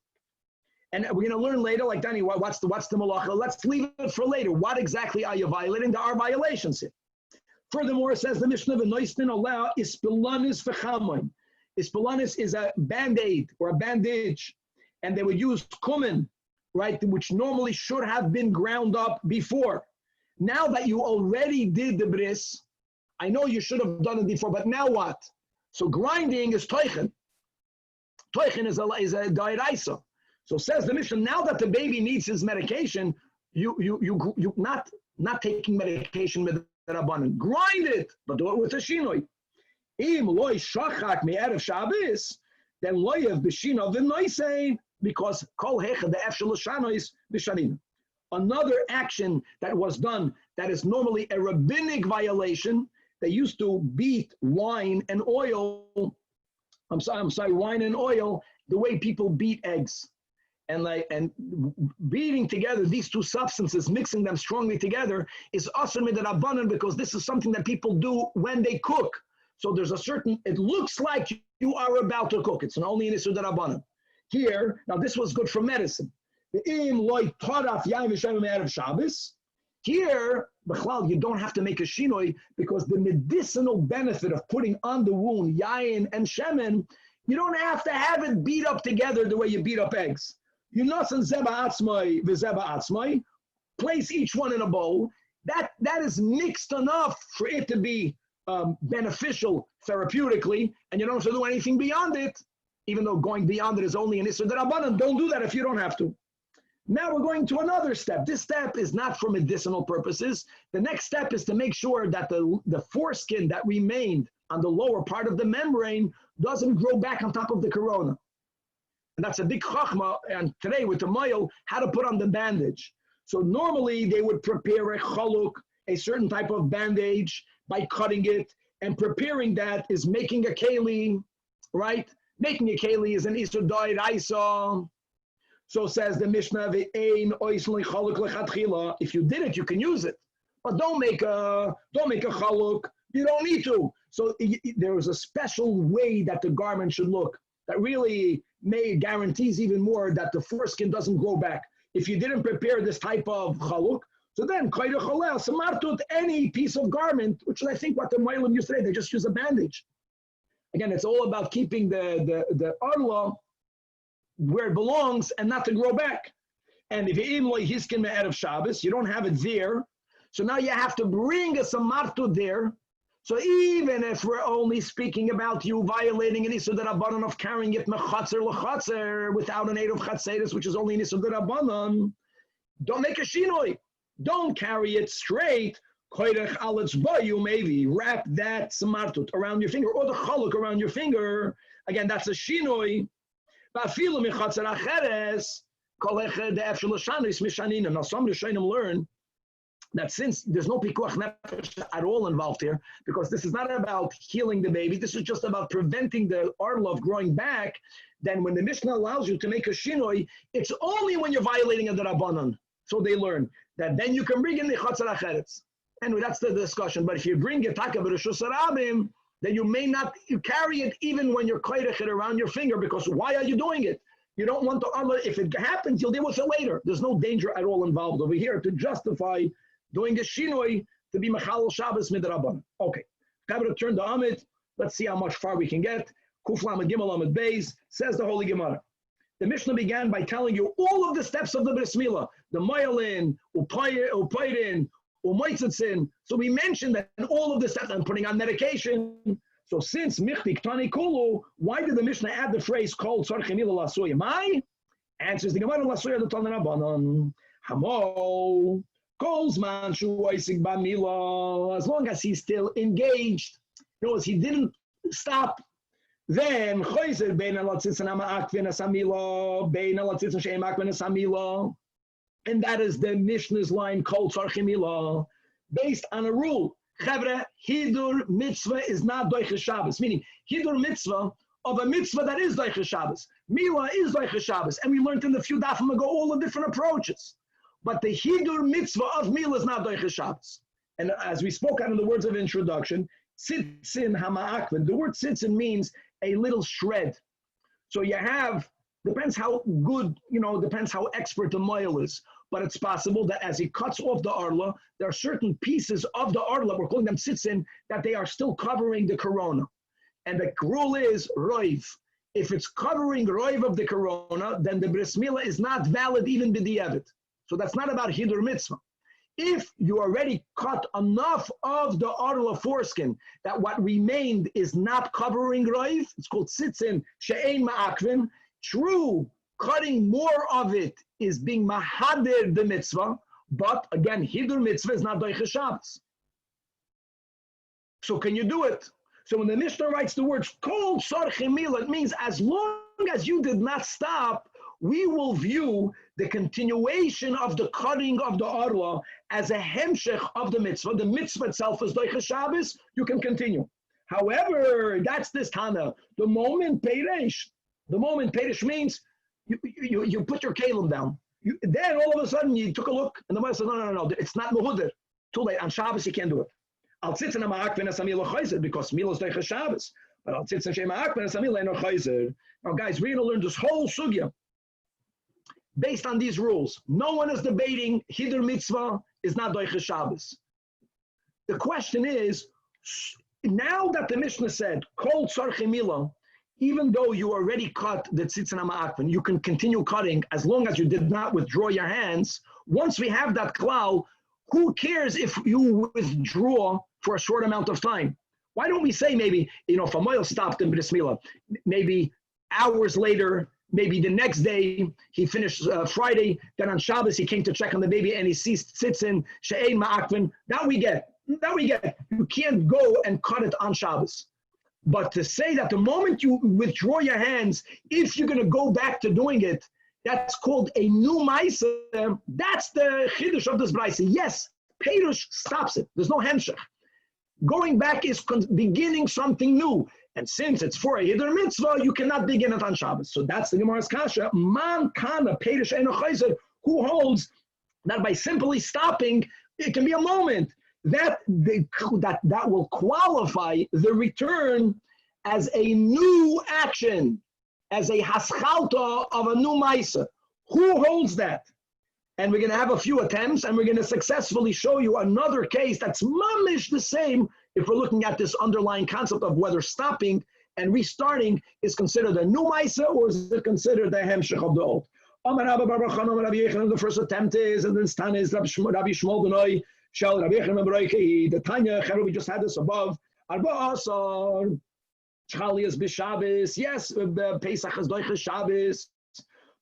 And we're going to learn later, like Danny, what's the malacha? Let's leave it for later. What exactly are you violating? There are violations here. Furthermore, it says the Mishnah, V'noistin allow ispilanis v'chamoin. Ispilanis is a band-aid or a bandage, and they would use cumin, right, which normally should have been ground up before. Now that you already did the bris, I know you should have done it before, but now what? So grinding is toichen. Toichen is a dairaisa. So says the Mishnah, now that the baby needs his medication, you not taking medication with the Rabbanan. Grind it, but do it with a shinoi. Im loy shachak me'erev Shabbos, then loyev b'shina v'noisein, because kol hecha the efshel shanois b'shanin. Another action that was done that is normally a rabbinic violation. They used to beat wine and oil. I'm sorry, wine and oil, the way people beat eggs. And beating together these two substances, mixing them strongly together, is asur midrabanan, because this is something that people do when they cook. So there's a certain, it looks like you are about to cook. It's only in isur midrabanan. Here, now this was good for medicine. Here, you don't have to make a shinoi, because the medicinal benefit of putting on the wound yayin and shemen, you don't have to have it beat up together the way you beat up eggs. You nosen zeba atzmai v'zeba atzmai, place each one in a bowl. That is mixed enough for it to be beneficial therapeutically, and you don't have to do anything beyond it, even though going beyond it is only an isur d'rabbanan. Don't do that if you don't have to. Now we're going to another step. This step is not for medicinal purposes. The next step is to make sure that the foreskin that remained on the lower part of the membrane doesn't grow back on top of the corona. And that's a big chachma, and today with the moil, how to put on the bandage. So normally they would prepare a chaluk, a certain type of bandage, by cutting it, and preparing that is making a keli, right? Making a keli is an isur d'oraisa. So says the Mishnah, if you did it, you can use it. But don't make a chaluk, you don't need to. So there is a special way that the garment should look that really guarantees even more that the foreskin doesn't grow back. If you didn't prepare this type of chaluk, so then any piece of garment, which I think what the Moilim used today, they just use a bandage. Again, it's all about keeping the arla where it belongs and not to grow back. And if you hiskin me'erev Shabbos, you don't have it there, so now you have to bring a samartu there. So even if we're only speaking about you violating an isur d'rabbanan of carrying it mechatzer l'chatzer without an aid of chatzeres, which is only an isur d'rabbanan, don't make a shinoi. Don't carry it straight. You maybe wrap that samartut around your finger or the chaluk around your finger. Again, that's a shinoi. Now some Rishonim learn that since there's no pikuach nefesh at all involved here, because this is not about healing the baby, this is just about preventing the arla of growing back, then when the Mishnah allows you to make a shinoi, it's only when you're violating a d'rabbanan. So they learn that then you can bring in the chatzar acheretz. Anyway, that's the discussion. But if you bring a taka b'reshus harabim, then you may not carry it even when you're koyrech it around your finger, because why are you doing it? You don't want to, if it happens, you'll deal with it later. There's no danger at all involved over here to justify doing a shinoi to be mechalel Shabbos midrabbanan. Okay, have to turn to Amid. Let's see how much far we can get. Kuf Lamed Gimel Amid Beis, says the Holy Gemara. The Mishnah began by telling you all of the steps of the Bris Milah, the Moilin, Upairin, Umoitzitzin. So we mentioned that in all of the steps, I'm putting on medication. So since Michtik Tani Kulu, why did the Mishnah add the phrase called Tzarchei Milah Lasuya? My answers the Gemara Lasuya the Tanach Rabbanon. Hamo. Kolzman Shu Oisik Ba Milah. As long as he's still engaged, notice he didn't stop. Then Choizer Bein Alatzitz and Ama'akvin Asamila, Bein Alatzitz and She'emakvin Asamila. And that is the Mishnah's line called Tzarchei Milah, based on a rule. Chevre, hidur mitzvah is not doiches Shabbos, meaning hidur mitzvah of a mitzvah that is doiches Shabbos. Mila is doiches Shabbos, and we learned in the few dafim ago all the different approaches. But the hidur mitzvah of Mila is not doiches Shabbos. And as we spoke out in the words of introduction, tzitzin hama'akven. The word tzitzin means a little shred. So you have, depends how good, depends how expert the moil is. But it's possible that as he cuts off the arla, there are certain pieces of the arla, we're calling them tzitzin, that they are still covering the corona. And the rule is roiv. If it's covering roiv of the corona, then the bris milah is not valid even b'di'evet. So that's not about hidur mitzvah. If you already cut enough of the arla foreskin that what remained is not covering roiv, it's called tzitzin she'ein ma'akvin. True, cutting more of it is being mahadir the mitzvah, but again, hidur mitzvah is not doiches Shabbos. So can you do it? So when the Mishnah writes the words kol tzarchei milah, it means as long as you did not stop, we will view the continuation of the cutting of the arla as a hemshech of the mitzvah. The mitzvah itself is doiches Shabbos, you can continue. However, that's this Tana. The moment Perish means you put your kalim down. Then all of a sudden you took a look, and the Gemara said, no, it's not mehuder. Too late. On Shabbos you can't do it. I'll tzitzin ha'ma'akven as Milah chayzer because Milah is doiches Shabbos. But I'll tzitzin she'ma'akven as Milah no chayzer. Now, guys, we're going to learn this whole sugya based on these rules. No one is debating hidur mitzvah is not doiches Shabbos. The question is, now that the Mishnah said kol tzarchei milah, even though you already cut the tzitzin ha'ma'akven, you can continue cutting as long as you did not withdraw your hands. Once we have that klal, who cares if you withdraw for a short amount of time? Why don't we say maybe, if a moil stopped in bris milah, maybe hours later, maybe the next day, he finished Friday, then on Shabbos he came to check on the baby and he sees tzitzin she'ein ma'akven. That we get. You can't go and cut it on Shabbos. But to say that the moment you withdraw your hands, if you're going to go back to doing it, that's called a new ma'aseh. That's the chiddush of this brayse. Yes, Perush stops it. There's no hemshech. Going back is beginning something new. And since it's for a hidur mitzvah, you cannot begin it on Shabbos. So that's the Gemara's kasha. Man kana Perush eno chayzer, who holds that by simply stopping, it can be a moment. That will qualify the return as a new action, as a haschalta of a new ma'aseh. Who holds that? And we're going to have a few attempts, and we're going to successfully show you another case that's mamish the same if we're looking at this underlying concept of whether stopping and restarting is considered a new ma'aseh or is it considered the hemshech of the old. The first attempt is, and this Tana is Rabbi Shmuel B'nai, the Tanya, we just had this above. Yes, Pesach is doiches Shabbos,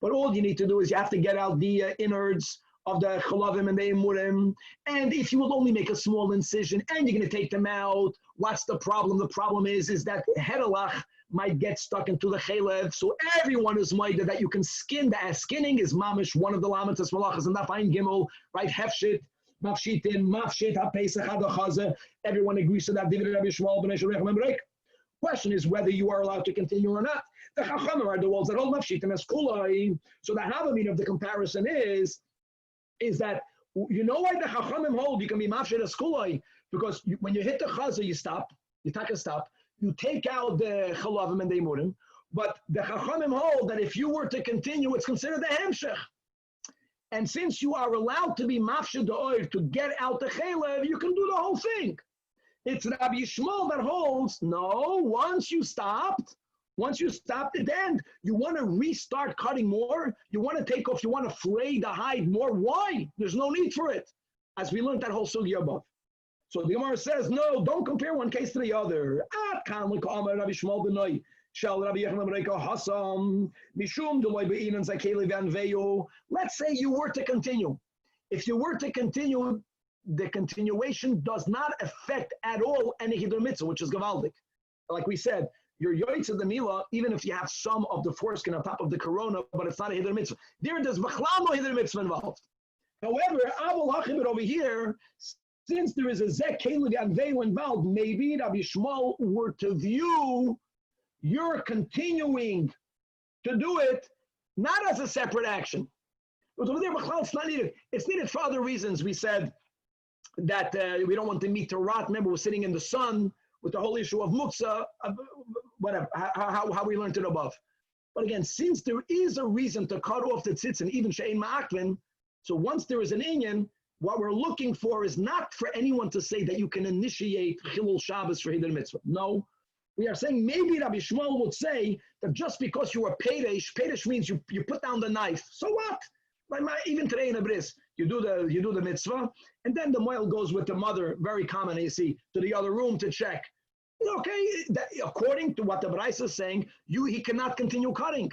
but all you need to do is you have to get out the innards of the chalavim and the emurim, and if you will only make a small incision and you're going to take them out, what's the problem? The problem is that hedalach might get stuck into the chalev, so everyone is moided that you can skin. The skinning is mamish, one of the lamatas malachas and Dafayin Gimel, right? Hefshit. Mafshit ha-Pesach ha-Chaza. Everyone agrees to that. Question is whether you are allowed to continue or not. The Chachamim are the ones that hold Mafshit and Eskulai. So the Havamim of the comparison is that you know why the Chachamim hold you can be Mafshit Eskulai? Because when you hit the Chaza, you stop. You take a stop. You take out the Chalavim and the Imurim. But the Chachamim hold that if you were to continue, it's considered the Hemshech. And since you are allowed to be mafshid oil to get out the chalev, you can do the whole thing. It's Rabbi Yishmael that holds, no, once you stopped at the end, you want to restart cutting more, you want to take off, you want to flay the hide more. Why? There's no need for it. As we learned that whole sugya above. So the Gemara says, no, don't compare one case to the other. Rabbi Shmuel B'nai. Let's say you were to continue. If you were to continue, the continuation does not affect at all any hidur mitzvah, which is gavaldik. Like we said, your yoitz of the milah, even if you have some of the foreskin on top of the corona, but it's not a hidur mitzvah. There's b'chlal no hidur mitzvah involved. However, Abul Hachimit over here Since there is a Zek Kelig and Veil involved, maybe Rabbi Shmuel were to view you're continuing to do it not as a separate action. Because over there, it's not needed. It's needed for other reasons. We said that we don't want the meat to rot. Remember, we're sitting in the sun with the whole issue of muksa, whatever, how we learned it above. But again, since there is a reason to cut off the tzitzin, even she'ein ma'akvin, so once there is an inyan, what we're looking for is not for anyone to say that you can initiate Chilul Shabbos for Hiddur Mitzvah. No. We are saying maybe Rabbi Shmuel would say that just because you are Perish means you put down the knife. So what? Like even today in a bris, you do the mitzvah, and then the moil goes with the mother, very common, you see, to the other room to check. Okay, according to what the Brais is saying, he cannot continue cutting.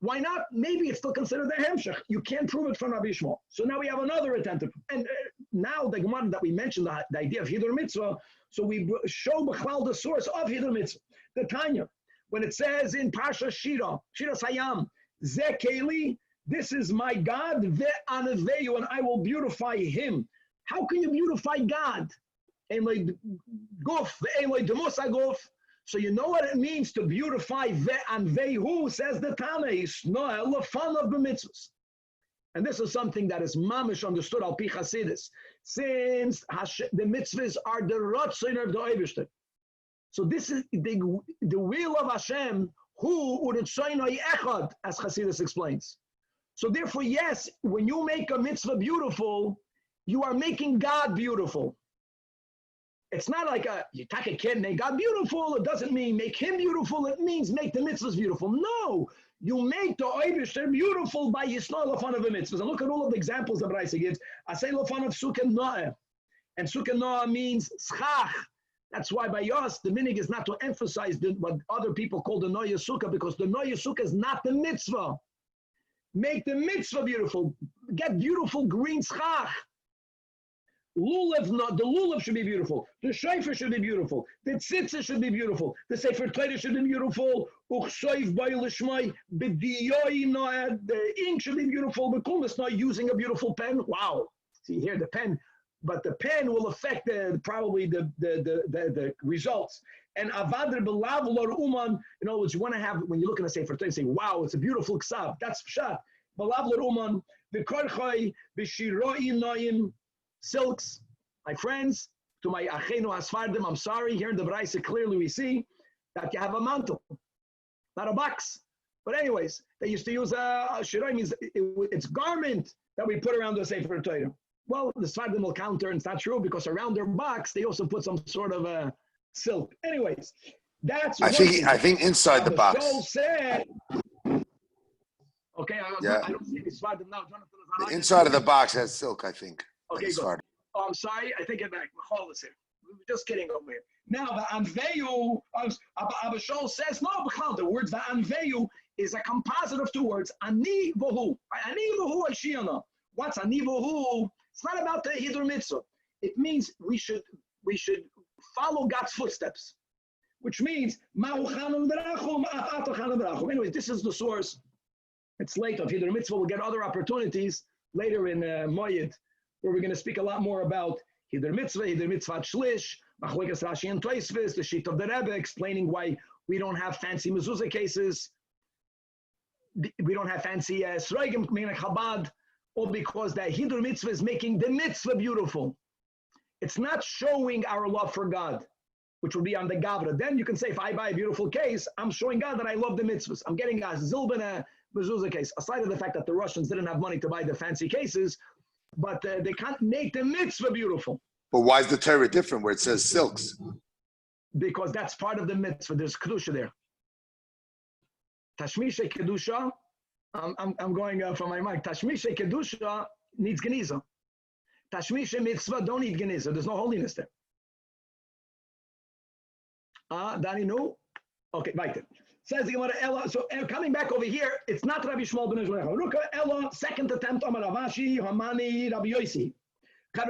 Why not? Maybe it's still considered a hemshech. You can't prove it from Rabbi Shmuel. So now we have another attentive. And now the Gemara that we mentioned, the idea of Hiddur Mitzvah, so we show B'chlal the source of Hiddur Mitzvah. The Tanya, when it says in Parsha Shira Hayam, Zeh Keli, this is my God, Ve'anaveyu, and I will beautify him. How can you beautify God? So you know what it means to beautify Ve'anvehu, says the Tanach, and this is something that is mamish understood al pi Chasidus, since the mitzvahs are the Ratzon of the Eibishter. So this is the will of Hashem, who u'ritzoynoi echad, as Chasidus explains. So therefore, yes, when you make a mitzvah beautiful, you are making God beautiful. It's not like you take a kid and make God beautiful. It doesn't mean make him beautiful. It means make the mitzvahs beautiful. No, you make the Eibishter beautiful by Yisrael lefanav the mitzvahs. And look at all of the examples that Brais gives. I say lefanav sukkah noah, and sukkah noah means schach. That's why by us the minig is not to emphasize what other people call the noah sukkah, because the noah sukkah is not the mitzvah. Make the mitzvah beautiful. Get beautiful green schach. The lulav should be beautiful. The shofar should be beautiful. The tzitzah should be beautiful. The sefer Torah should be beautiful. The ink should be beautiful. The kulmas not using a beautiful pen. Wow. See here the pen, but the pen will affect probably the results. And avadr belav lor uman. In other words, you want to have, when you look at a sefer Torah, you say, wow, it's a beautiful ksav. That's pshat. Belav lor uman. The korchai b'shiroi noim. Silks, my friends, to my achenu asfardim, I'm sorry, here in the Braisa clearly we see that you have a mantle, not a box. But anyways, they used to use a shiroi, means it's garment that we put around the Sefer Torah. Well, the Sfardim will counter, and it's not true, because around their box, they also put some sort of silk. Anyways, that's I think inside the box. Said, okay, I don't see the Sfardim now. The inside of the box has silk, I think. Okay, good. Oh, I'm sorry. I think it back. Michal is here. Just kidding over here. Now, the Anveyu, Abba Shol says, no, the word Anveyu is a composite of two words. Ani vohu. Ani vohu Ashiana. What's ani vohu? It's not about the Hiddur Mitzvah. It means we should follow God's footsteps, which means, anyways, this is the source. It's late of Hiddur Mitzvah. We'll get other opportunities later in Moyed, where we're going to speak a lot more about Hiddur Mitzvah Shlish, Machlokes Rashi and Tosfos, the sheet of the Rebbe, explaining why we don't have fancy mezuzah cases, we don't have fancy sroigim, meaning Chabad, or because that Hiddur Mitzvah is making the mitzvah beautiful. It's not showing our love for God, which will be on the Gavra. Then you can say, if I buy a beautiful case, I'm showing God that I love the mitzvahs. I'm getting a Zilbana mezuzah case. Aside of the fact that the Russians didn't have money to buy the fancy cases, but they can't make the mitzvah beautiful. But why is the Torah different where it says silks? Because that's part of the mitzvah. There's kedusha there. Tashmisha kedusha. I'm going from my mic. Tashmisha kedusha needs geniza. Tashmisha mitzvah don't need geniza. There's no holiness there. Danny, no. Okay, right. Says the Gemara Ella. So coming back over here, it's not Rabbi Shmuel ben Ruka Ella. Second attempt on Ravashi Hamani Rabbi Yosi.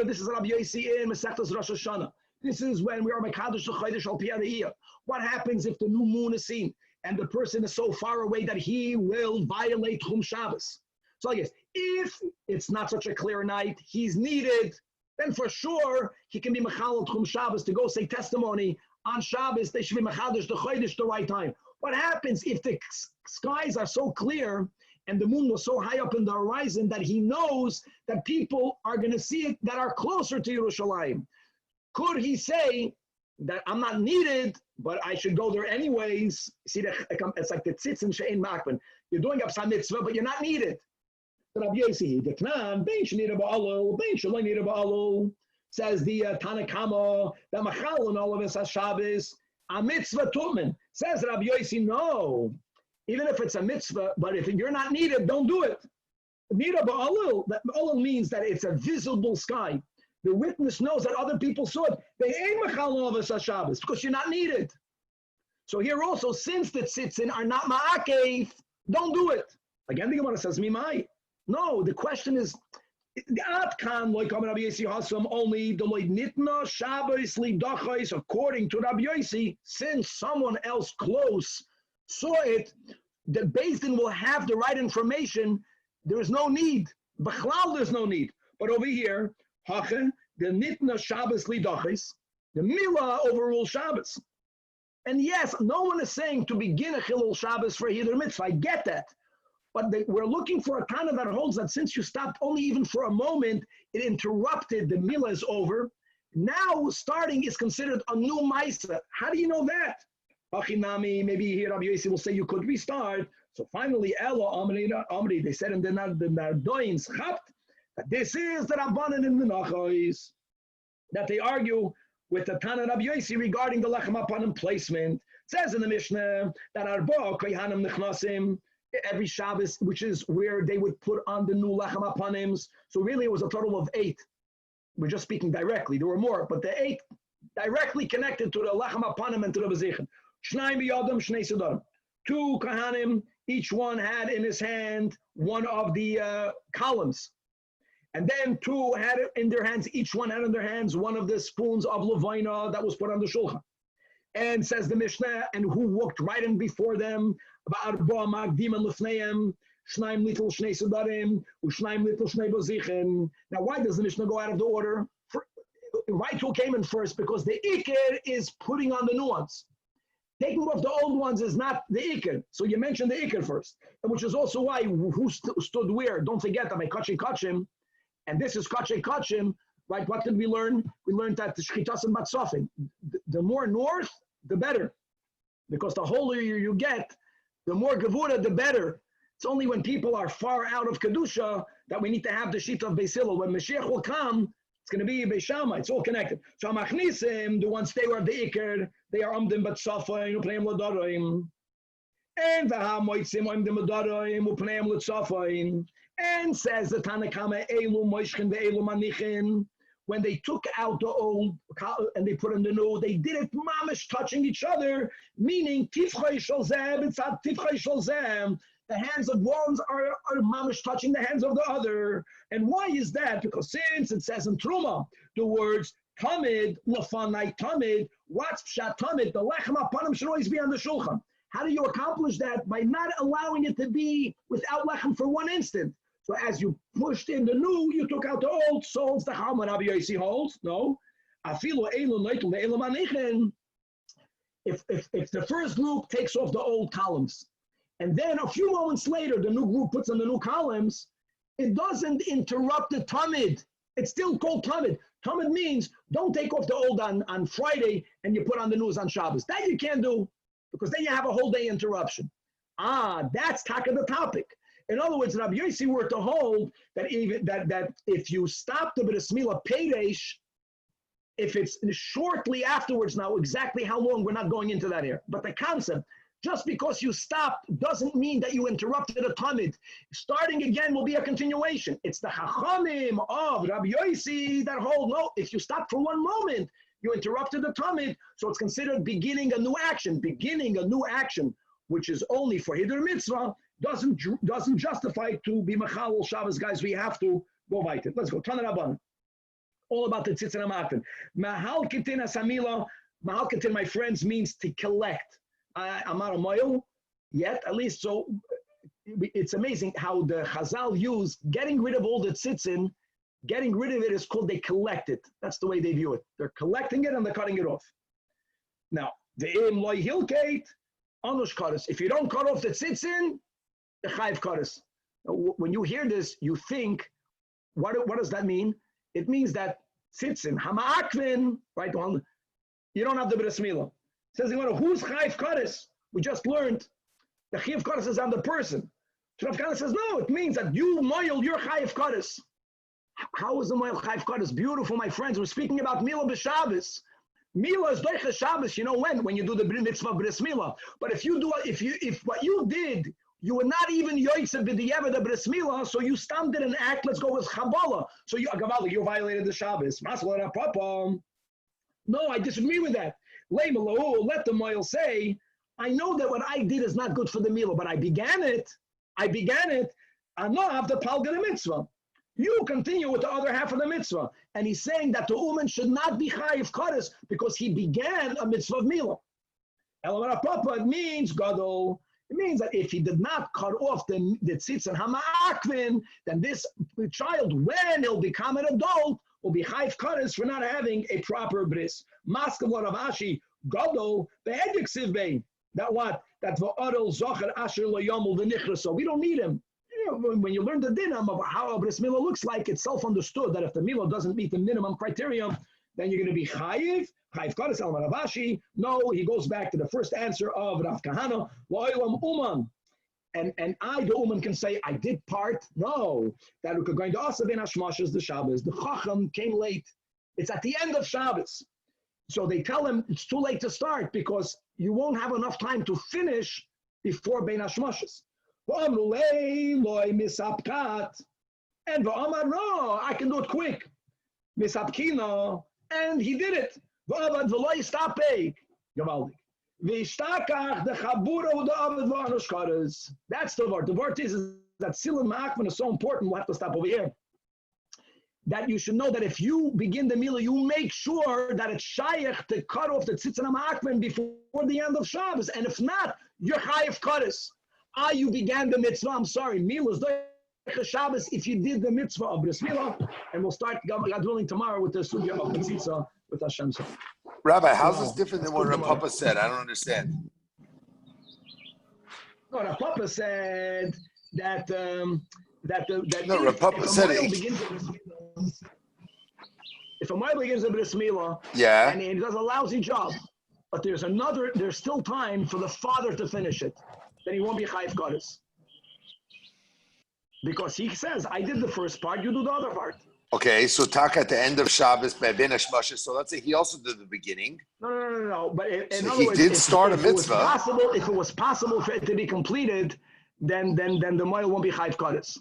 This is Rabbi Yosi in Masechtas Rosh Hashanah. This is when we are Mekadosh Chodesh Al Pi Aliyah. What happens if the new moon is seen and the person is so far away that he will violate Chum Shabbos? So I guess if it's not such a clear night, he's needed then for sure he can be Mechal Tchum Shabbos to go say testimony on Shabbos. They should be Mechadish the Chodesh the right time. What happens if the skies are so clear and the moon was so high up in the horizon that he knows that people are going to see it that are closer to Yerushalayim? Could he say that I'm not needed, but I should go there anyways? See, it's like the tzitz and she'ein makban. You're doing up some mitzvah, but you're not needed. Says the Tanach that Machal and all of us as Shabbos, a mitzvah tutman. Says Rabbi Yossi, no. Even if it's a mitzvah, but if you're not needed, don't do it. Nida ba'alul, that ba'alul means that it's a visible sky. The witness knows that other people saw it. They ain't Machal and all of us as Shabbos because you're not needed. So here also, since the tzitzin are not ma'akev, don't do it. Again, the Gemara says, Mimai. No, the question is, only the nitna Shabbos lidachos, according to Rabbi Yossi, since someone else close saw it, the Beis Din will have the right information. There is no need. B'chlal, there's no need. But over here, the nitna Shabbos lidachos, the milah overrules Shabbos. And yes, no one is saying to begin a chilul Shabbos for either mitzvah. I get that. But we're looking for a Tana that holds that since you stopped only even for a moment, it interrupted, the milah is over. Now starting is considered a new Maisa. How do you know that? Maybe here Rabbi Yossi will say you could restart. So finally, Amri, they said in the Nardoins, that this is the Rabbanan in the Nachos, that they argue with the Tana Rabbi Yossi regarding the Lechem Apanim placement. It says in the Mishnah that Arba Kohanim Nechnasim, every Shabbos, which is where they would put on the new Lechem Apanims. So really it was a total of 8. We're just speaking directly. There were more, but the 8 directly connected to the Lechem Apanim and to the Bezichen. Shnai biyadam, shnei sedarim. 2 Kohanim, each one had in his hand one of the columns. And then 2 had in their hands, each one had in their hands one of the spoons of Levina that was put on the Shulchan. And says the Mishnah, and who walked right in before them, now why does the Mishnah go out of the order? Right who came in first, because the Iker is putting on the new ones. Taking off the old ones is not the Iker. So you mentioned the Iker first, which is also why who stood where. Don't forget that by Kachim Kachim, and this is Kachim Kachim, right? What did we learn? We learned that the Shchitas and Matzofim, the more north, the better. Because the holier you get, the more Gevura, the better. It's only when people are far out of Kedusha that we need to have the sheet of Beis Hillel. When Mashiach will come, it's going to be Beis Shammai. It's all connected. So Machnisim, the ones they were the Iker, they are Amdim Batzafayin, Upneim L'Daroim. And the Hamoitzim, Amdim L'Daroim, Upneim L'Tzafayin. And says the Tanakama, Elu Moishkin, the Elu Manichin. When they took out the old and they put in the new, they did it mamish touching each other, meaning tifchay shalzem, it's a tifchay shalzem. The hands of one are mamish touching the hands of the other. And why is that? Because since it says in Truma, the words tamid, lafanai tamid, what's pshat tamid, the lechem apanim should always be on the shulchan. How do you accomplish that? By not allowing it to be without lechem for one instant. So as you pushed in the new, you took out the old. So it's the Chama Rabbi Yossi holds. No. If the first group takes off the old columns, and then a few moments later, the new group puts on the new columns, it doesn't interrupt the Tamid. It's still called Tamid. Tamid means don't take off the old on Friday and you put on the news on Shabbos. That you can't do, because then you have a whole day interruption. That's the topic. In other words, Rabbi Yossi were to hold that even that if you stop the B'ris Milah Peiresh, if it's shortly afterwards, now exactly how long, we're not going into that here. But the concept, just because you stopped doesn't mean that you interrupted a Tamid. Starting again will be a continuation. It's the Chachamim of Rabbi Yossi that hold, no, if you stop for one moment, you interrupted the Tamid, so it's considered beginning a new action. Beginning a new action, which is only for Hidur Mitzvah, doesn't justify to be Machal Shabbos, guys. We have to go weiter. Let's go. Tana Rabban. All about the Tzitzin HaMatan. Mahal Kitin Asamila. Mahal Kitin, my friends, means to collect. I'm not a moil yet, at least. So it's amazing how the Chazal use getting rid of all the Tzitzin getting rid of it is called they collect it. That's the way they view it. They're collecting it and they're cutting it off. Now, the im loy hilkeit, anush kares. If you don't cut off the tzitzin, the chayv kares. When you hear this, you think, what does that mean? It means that tzitzin, hama'akvin, right? You don't have the bris milah. Says, who's chayv kares? We just learned the chayv kares is on the person. So Rav Kana says, no, it means that you moil your chayv kares. How is the moil chayv kares? Beautiful, my friends. We're speaking about milah b'Shabbos. Milah is doicha Shabbos. You know when you do the mitzvah bris milah. But if what you did, you were not even yoytze b'di'ever the bris milah, so you stamped it an act. Let's go with Kabbalah. So you violated the Shabbos. No, I disagree with that. Let the moil say, I know that what I did is not good for the milah, but I began it. I know I have the palga the mitzvah. You continue with the other half of the mitzvah. And he's saying that the uman should not be chayiv kares because he began a mitzvah of milah. It means gadol. It means that if he did not cut off the tzitz and hama'akvin, then this child, when he'll become an adult, will be chayiv kares for not having a proper bris. Maskav Rav Ashi gadol be'edik sivbein. That what? That v'adol zocher asher lo yomul v'nichras. So we don't need him. When you learn the dinam of how a bris milah looks like, it's self-understood that if the milah doesn't meet the minimum criterion, then you're going to be chayiv kares al Rav Ashi. No, he goes back to the first answer of Rav Kahana, lo'olam uman. And I, the uman, can say, I did part. No, that we're going to also be hashmashas the Shabbos. The chacham came late. It's at the end of Shabbos. So they tell him it's too late to start because you won't have enough time to finish before Bein Hashmashas. And V'amar, no, I can do it quick. Misapkino, and he did it. V'avad v'lo yistapek. Gavaldik. V'ishtakach the chabura v'da'avad v'anush kares. That's the word. The word is that Silan Ma'akman is so important. We'll have to stop over here. That you should know that if you begin the milah, you make sure that it's shayach to cut off the tzitz and ma'akman before the end of Shabbos. And if not, you're chayiv kares. You began the mitzvah. I'm sorry, milah is doicha Shabbos if you did the mitzvah of bris milah. And we'll start, God willing, tomorrow with the sugya of the tzitza with Hashem's help. Rabbi, how's this different than what Rav Papa said? I don't understand. No, Rav Papa said that Rav Papa said it. If a moil begins a bris milah, yeah, and he does a lousy job, but there's still time for the father to finish it, then he won't be chayiv kares. Because he says, I did the first part, you do the other part. Okay, so talk at the end of Shabbos, Ben Hashmashas. So let's say he also did the beginning. No. But in other he words, did start a mitzvah. If it was possible for it to be completed, then the moil won't be chayiv kares.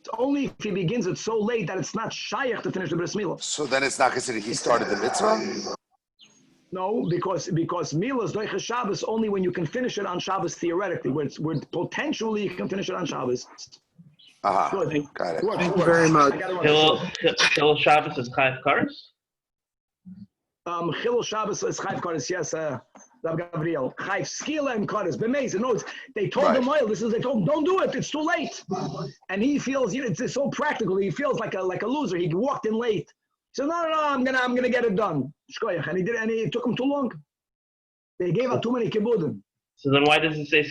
It's only if he begins it so late that it's not shayach to finish the bris milah. So then it's not considered he started the mitzvah? No, because milah is doicha Shabbos only when you can finish it on Shabbos theoretically, where potentially you can finish it on Shabbos. Got it. Thank you very much. Chilul Shabbos is chayiv kares? Chilul Shabbos is chayiv kares, yes, Rav Gabriel. Chayiv skila and kares. B'meiz. No, they told the moil. They told him, don't do it. It's too late. And he feels, it's so practical. He feels like a loser. He walked in late. He said, no, I'm gonna get it done. And he did, and it took him too long. They gave out too many kibudim. So then why does it say